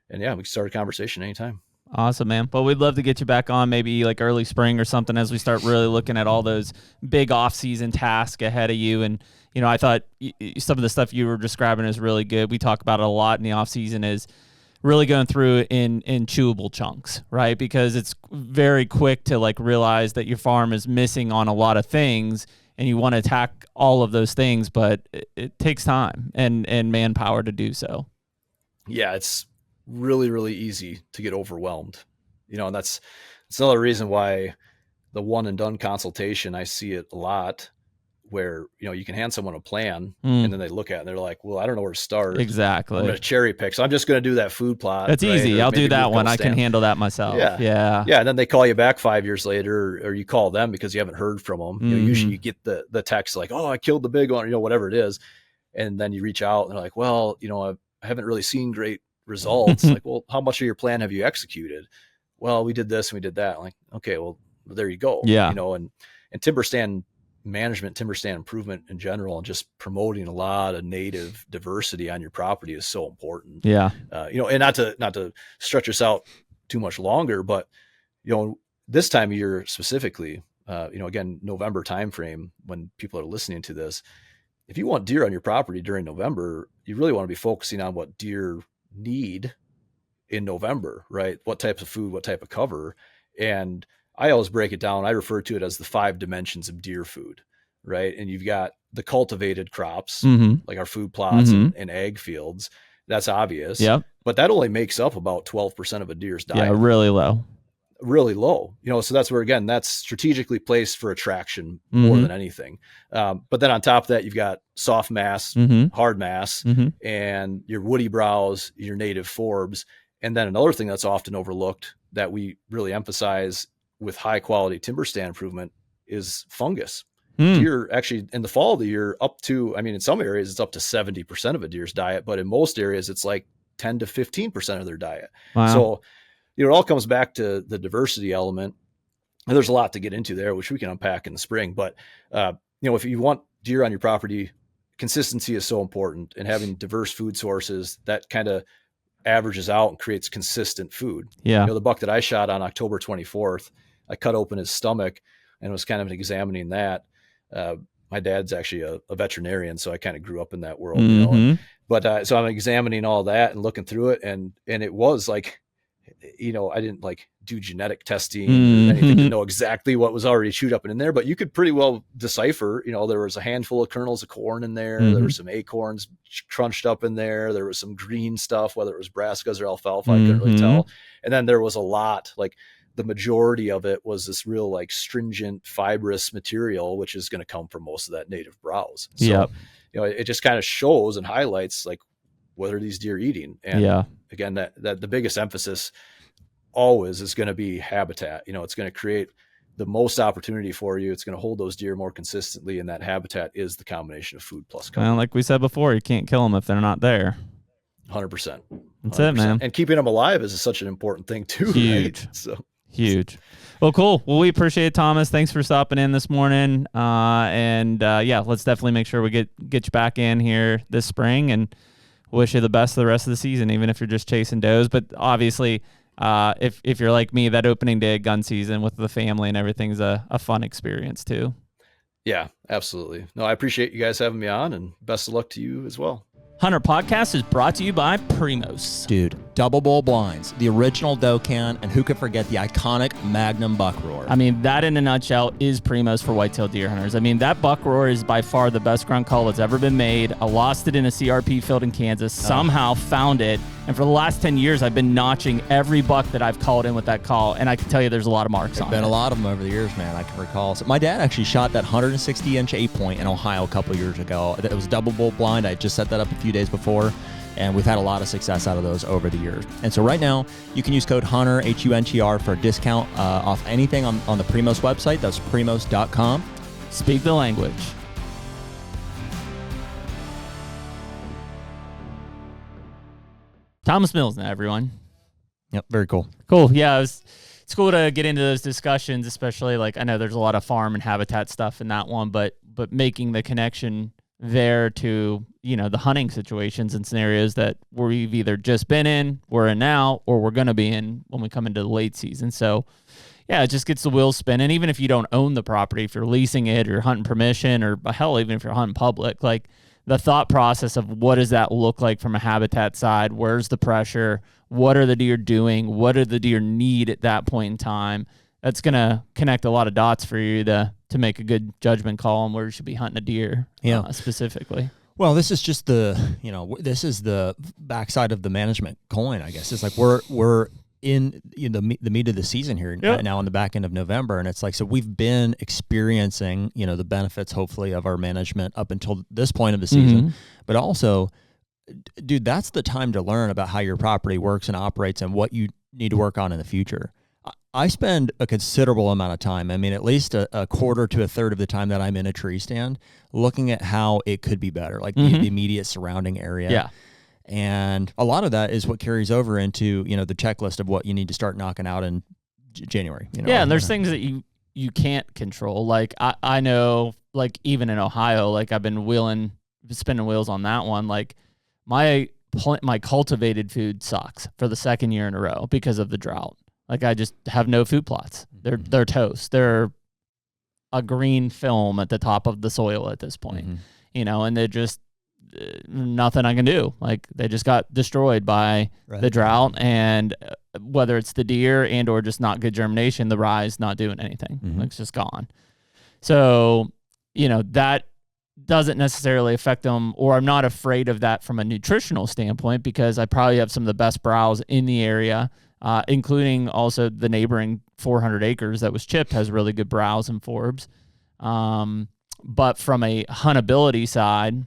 yeah, we can start a conversation anytime. Awesome, man. Well, we'd love to get you back on maybe like early spring or something as we start really looking at all those big off-season tasks ahead of you. And, I thought some of the stuff you were describing is really good. We talk about it a lot in the off-season, is really going through it in chewable chunks, right? Because it's very quick to like realize that your farm is missing on a lot of things, and you want to attack all of those things, but it takes time and manpower to do so. Yeah, it's really, really easy to get overwhelmed. And that's another reason why the one and done consultation, I see it a lot, where, you can hand someone a plan and then they look at it and they're like, well, I don't know where to start. Exactly. I'm going to cherry pick. So I'm just going to do that food plot. That's easy. I'll do that one. I can handle that myself. Yeah. And then they call you back 5 years later, or you call them because you haven't heard from them. Usually you get the text like, oh, I killed the big one, whatever it is. And then you reach out and they're like, well, I haven't really seen great results. Like, well, how much of your plan have you executed? Well, we did this and we did that. I'm like, okay, well, there you go. Yeah. And timber stand management, timber stand improvement in general, and just promoting a lot of native diversity on your property is so important. Yeah. And not to stretch this out too much longer, but, this time of year specifically, again, November timeframe, when people are listening to this, if you want deer on your property during November, you really want to be focusing on what deer need in November, right? What types of food, what type of cover. And I always break it down. I refer to it as the 5 dimensions of deer food, right? And you've got the cultivated crops, like our food plots and ag fields. That's obvious. Yep. But that only makes up about 12% of a deer's diet. Yeah, really low. So that's where, again, that's strategically placed for attraction more than anything. But then on top of that, you've got soft mass, hard mass, and your woody browse, your native forbs. And then another thing that's often overlooked that we really emphasize with high quality timber stand improvement is fungus. Deer actually in the fall of the year up to, I mean, in some areas it's up to 70% of a deer's diet, but in most areas it's like 10 to 15% of their diet. Wow. So, it all comes back to the diversity element. And there's a lot to get into there, which we can unpack in the spring. But, if you want deer on your property, consistency is so important, and having diverse food sources that kind of averages out and creates consistent food. Yeah. The buck that I shot on October 24th, I cut open his stomach and was kind of examining that. My dad's actually a veterinarian, so I kind of grew up in that world, but, so I'm examining all that and looking through it. And it was like, I didn't like do genetic testing or anything to know exactly what was already chewed up in there, but you could pretty well decipher, there was a handful of kernels of corn in there. There were some acorns crunched up in there. There was some green stuff, whether it was brassicas or alfalfa, I couldn't really tell. And then there was a lot, like the majority of it was this real like stringent fibrous material, which is going to come from most of that native browse. So, it just kind of shows and highlights like, what are these deer eating? And again, that the biggest emphasis always is going to be habitat. It's going to create the most opportunity for you. It's going to hold those deer more consistently. And that habitat is the combination of food plus cover. Well, like we said before, you can't kill them if they're not there. 100%. That's it, man. And keeping them alive is such an important thing too. Huge. Right? So huge. Well, cool. Well, we appreciate it, Thomas. Thanks for stopping in this morning. Let's definitely make sure we get you back in here this spring, and wish you the best of the rest of the season, even if you're just chasing does. But obviously, if you're like me, that opening day of gun season with the family and everything's a fun experience too. Yeah, absolutely. No, I appreciate you guys having me on, and best of luck to you as well. HUNTR Podcast is brought to you by Primos. Dude, double bowl blinds, the original doe can, and who could forget the iconic Magnum buck roar? I mean, that in a nutshell is Primos for whitetail deer hunters. I mean, that buck roar is by far the best grunt call that's ever been made. I lost it in a CRP field in Kansas, somehow found it, and for the last 10 years, I've been notching every buck that I've called in with that call, and I can tell you there's a lot of marks on it. There's been a lot of them over the years, man. I can recall. So my dad actually shot that 160-inch 8-point in Ohio a couple years ago. It was double bowl blind. I just set that up a few days before, and we've had a lot of success out of those over the years. And so right now, you can use code HUNTR, HUNTR, for a discount off anything on the Primos website. That's primos.com. Speak the language. Thomas Mlsna, everyone. Yep, very cool. Cool. Yeah, it's cool to get into those discussions, especially like I know there's a lot of farm and habitat stuff in that one, but making the connection there to, the hunting situations and scenarios that we've either just been in, we're in now, or we're going to be in when we come into the late season. So yeah, it just gets the wheels spinning. Even if you don't own the property, if you're leasing it or hunting permission, or hell, even if you're hunting public, like the thought process of what does that look like from a habitat side? Where's the pressure? What are the deer doing? What do the deer need at that point in time? That's going to connect a lot of dots for you to make a good judgment call on where you should be hunting a deer specifically. Well, this is just this is the backside of the management coin, I guess. It's like we're in the meat of the season here now in the back end of November. And it's like, so we've been experiencing, the benefits hopefully of our management up until this point of the season, but also, dude, that's the time to learn about how your property works and operates and what you need to work on in the future. I spend a considerable amount of time, I mean, at least a quarter to a third of the time that I'm in a tree stand, looking at how it could be better, like the immediate surrounding area. Yeah. And a lot of that is what carries over into, the checklist of what you need to start knocking out in January. Yeah, and there's things that you can't control. Like I know, like even in Ohio, like I've been spinning wheels on that one. Like my cultivated food sucks for the second year in a row because of the drought. Like I just have no food plots. They're toast. They're a green film at the top of the soil at this point, and they're just nothing I can do. Like they just got destroyed by the drought, and whether it's the deer and or just not good germination, the rye's not doing anything. Like it's just gone. So, that doesn't necessarily affect them, or I'm not afraid of that from a nutritional standpoint because I probably have some of the best browse in the area. Including also the neighboring 400 acres that was chipped has really good browse and forbs. But from a huntability side,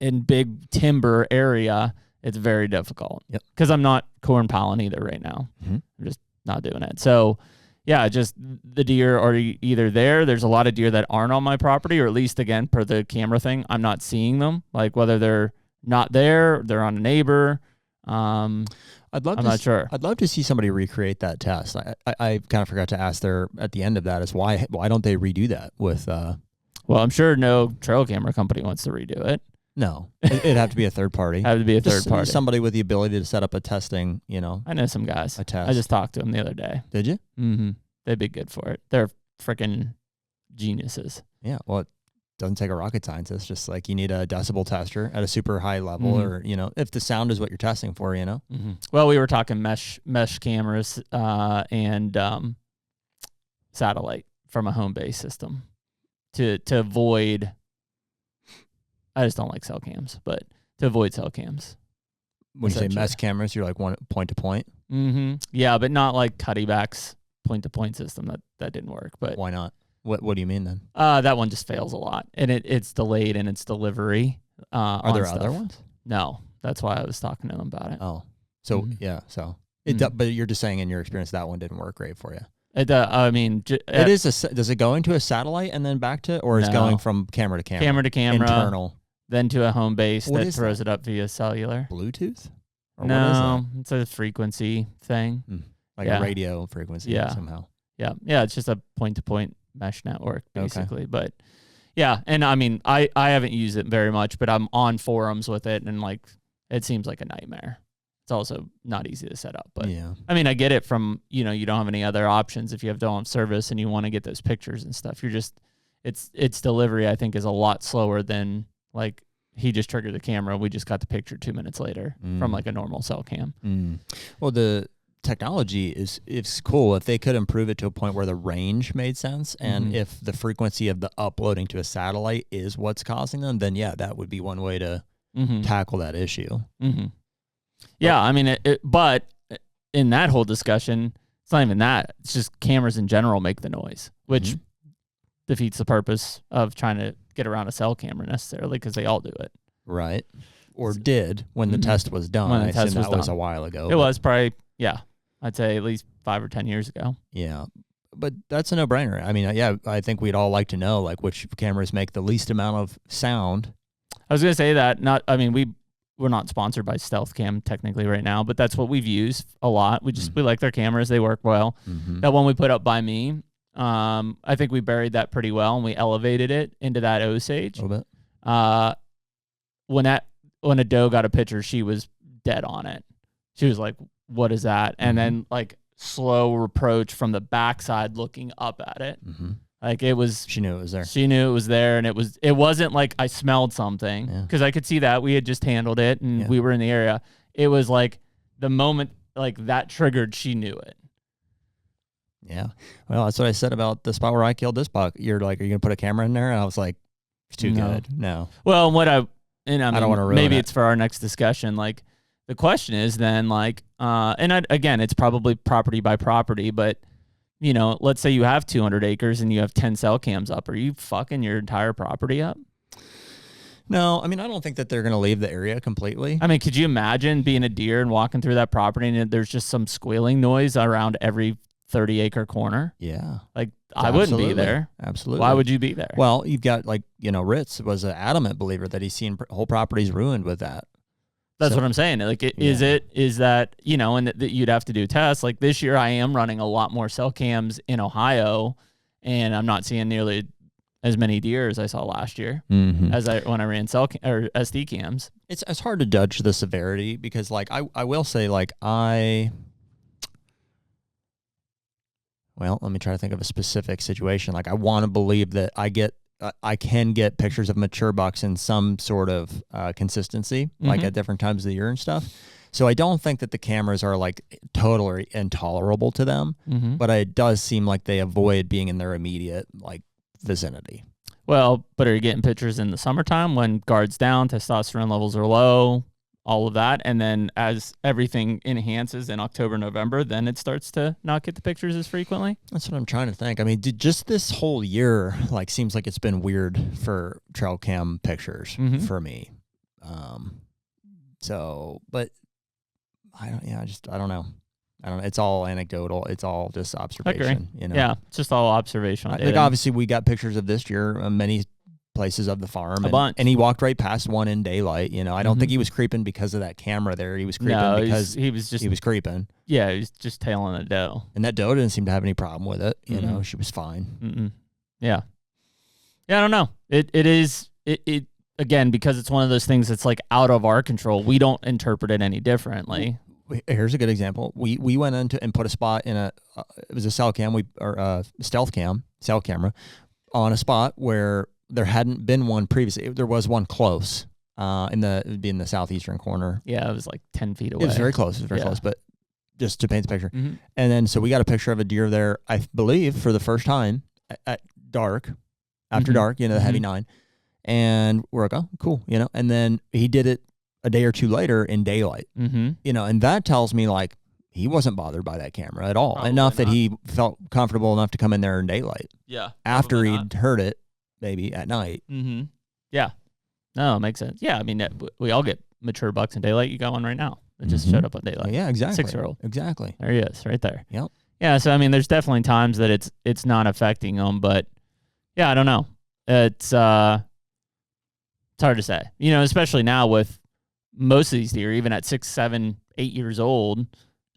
in big timber area, it's very difficult. Because I'm not corn pollen either right now. I'm just not doing it. So yeah, just the deer are either there. There's a lot of deer that aren't on my property, or at least, again, per the camera thing, I'm not seeing them. Like whether they're not there, they're on a neighbor. I'm not sure. I'd love to see somebody recreate that test. I kind of forgot to ask there at the end of that is why don't they redo that with? Well, I'm sure no trail camera company wants to redo it. No, it'd have to be a third party. Have to be a third party. Somebody with the ability to set up a testing, I know some guys. A test. I just talked to them the other day. Did you? Mm-hmm. They'd be good for it. They're freaking geniuses. Yeah. Well, it doesn't take a rocket scientist. Just like you need a decibel tester at a super high level, or, if the sound is what you're testing for, Mm-hmm. Well, we were talking mesh cameras and satellite from a home base system to avoid. I just don't like cell cams, but to avoid cell cams. When you say mesh cameras, you're like one point to point? Mm-hmm. Yeah, but not like Cuttybacks point to point system. That didn't work. But why not? What do you mean then? That one just fails a lot, and it's delayed in its delivery. Are there other ones? No, that's why I was talking to them about it. Oh, so yeah, so but you're just saying in your experience that one didn't work great for you. I mean, it is does it go into a satellite and then back to, or is it going from camera to camera? Camera to camera. Internal. Then to a home base that throws it up via cellular. Bluetooth? Or no, it's a frequency thing. Like a radio frequency somehow. Yeah. Yeah, it's just a point-to-point mesh network, basically. Okay. But, yeah, and I mean, I haven't used it very much, but I'm on forums with it, and, like, it seems like a nightmare. It's also not easy to set up. But, I mean, I get it from, you don't have any other options if you don't have service and you want to get those pictures and stuff. You're just, its delivery, I think, is a lot slower than, like, he just triggered the camera. We just got the picture 2 minutes later from like a normal cell cam. Well, the technology is cool. If they could improve it to a point where the range made sense, and if the frequency of the uploading to a satellite is what's causing them, then that would be one way to tackle that issue. Yeah, I mean, but in that whole discussion, it's not even that. It's just cameras in general make the noise, which defeats the purpose of trying to get around a cell camera necessarily, because they all do it. Right. Or did when the test was done. I assume that was a while ago. It was probably, I'd say at least 5 or 10 years ago. Yeah. But that's a no-brainer. I mean, I think we'd all like to know, like, which cameras make the least amount of sound. I was going to say that. We're not sponsored by Stealth Cam technically right now, but that's what we've used a lot. We like their cameras. They work well. That one we put up by me, I think we buried that pretty well, and we elevated it into that Osage. A little bit. When a doe got a picture, she was dead on it. She was like, "What is that?" And then like slow approach from the backside, looking up at it. Like it was. She knew it was there. She knew it was there, and it wasn't like I smelled something, because I could see that we had just handled it and we were in the area. It was like the moment like that triggered, she knew it. Yeah. Well, that's what I said about the spot where I killed this buck. You're like, are you going to put a camera in there? And I was like, it's too good. No. Well, I don't want to ruin maybe it. It's for our next discussion. Like the question is then like, again, it's probably property by property, but let's say you have 200 acres and you have 10 cell cams up. Are you fucking your entire property up? No, I mean, I don't think that they're going to leave the area completely. I mean, could you imagine being a deer and walking through that property and there's just some squealing noise around every 30-acre corner? Yeah. Like, I wouldn't be there. Absolutely. Why would you be there? Well, you've got, like, Ritz was an adamant believer that he's seen whole properties ruined with that. That's what I'm saying. Like, is that, and that you'd have to do tests. Like, this year I am running a lot more cell cams in Ohio, and I'm not seeing nearly as many deer as I saw last year when I ran SD cams. It's hard to judge the severity because, like, I will say, like, well, let me try to think of a specific situation. Like, I want to believe that I can get pictures of mature bucks in some sort of consistency, like at different times of the year and stuff. So I don't think that the cameras are like totally intolerable to them, but it does seem like they avoid being in their immediate like vicinity. Well, but are you getting pictures in the summertime when guard's down, testosterone levels are low, all of that, and then as everything enhances in October, November, then it starts to not get the pictures as frequently? That's what I'm trying to think. I mean, just this whole year, like, seems like it's been weird for trail cam pictures for me. So, but I don't know. I don't know. It's all anecdotal. It's all just observation. You know? Yeah, it's just all observational data. Like obviously we got pictures of this deer, many places of the farm, bunch. And he walked right past one in daylight. You know, I don't think he was creeping because of that camera there. He was creeping because he was creeping. Yeah, he was just tailing a doe, and that doe didn't seem to have any problem with it. You know, she was fine. Yeah, I don't know. It is again, because it's one of those things that's like out of our control. We don't interpret it any differently. Here's a good example. We went into and put a spot in it was a cell camera cell camera on a spot where there hadn't been one previously. There was one close in the southeastern corner. Yeah, it was like 10 feet away. It was very close. But just to paint the picture. And then so we got a picture of a deer there, I believe, for the first time at dark, after dark, you know, the heavy 9. And we're like, oh, cool, you know. And then he did it a day or two later in daylight, you know, and that tells me like he wasn't bothered by that camera at all. Probably enough not. that he felt comfortable enough to come in there in daylight. Yeah. After he'd heard it, maybe at night. Yeah. No, it makes sense. Yeah. I mean, we all get mature bucks in daylight. You got one right now that just showed up on daylight. Yeah, exactly. 6-year-old. Exactly. There he is, right there. Yep. Yeah. So, I mean, there's definitely times that it's not affecting them, but yeah, I don't know. It's hard to say, you know, especially now with most of these deer, even at 6, 7, 8 years old,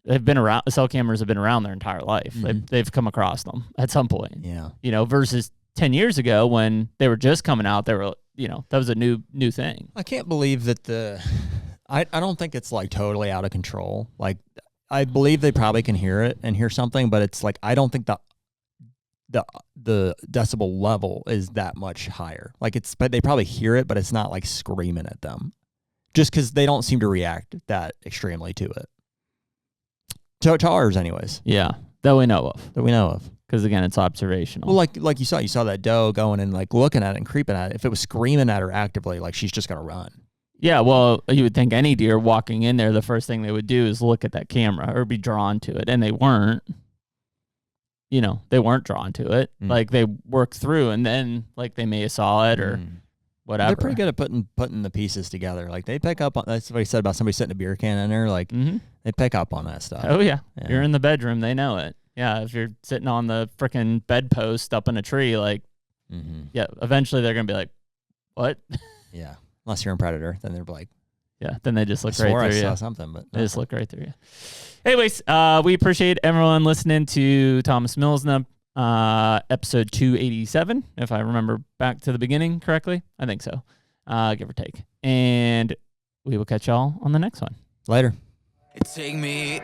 they've been around. Cell cameras have been around their entire life. They've come across them at some point. Yeah. You know, versus 10 years ago when they were just coming out, they were, you know, that was a new thing. I can't believe that I don't think it's like totally out of control. Like I believe they probably can hear it and hear something, but it's like I don't think the decibel level is that much higher. Like but they probably hear it, but it's not like screaming at them. Just because they don't seem to react that extremely to it. To ours, anyways. Yeah, that we know of. Because again, it's observational. Well, like you saw that doe going and like looking at it and creeping at it. If it was screaming at her actively, like she's just gonna run. Yeah, well, you would think any deer walking in there, the first thing they would do is look at that camera or be drawn to it, and they weren't. You know, they weren't drawn to it. Like they worked through, and then like they may have saw it or whatever. They're pretty good at putting the pieces together. Like they pick up on. That's what he said about somebody setting a beer can in there. Like they pick up on that stuff. Oh yeah. You're in the bedroom, they know it. Yeah, if you're sitting on the freaking bedpost up in a tree, like, yeah, eventually they're gonna be like, "What?" Yeah, unless you're a predator, then they're like, yeah, then they just look right through you. I saw something, but they just look right through you. Anyways, we appreciate everyone listening to Thomas Mlsna, episode 287, if I remember back to the beginning correctly. I think so, give or take. And we will catch y'all on the next one. Later. Take me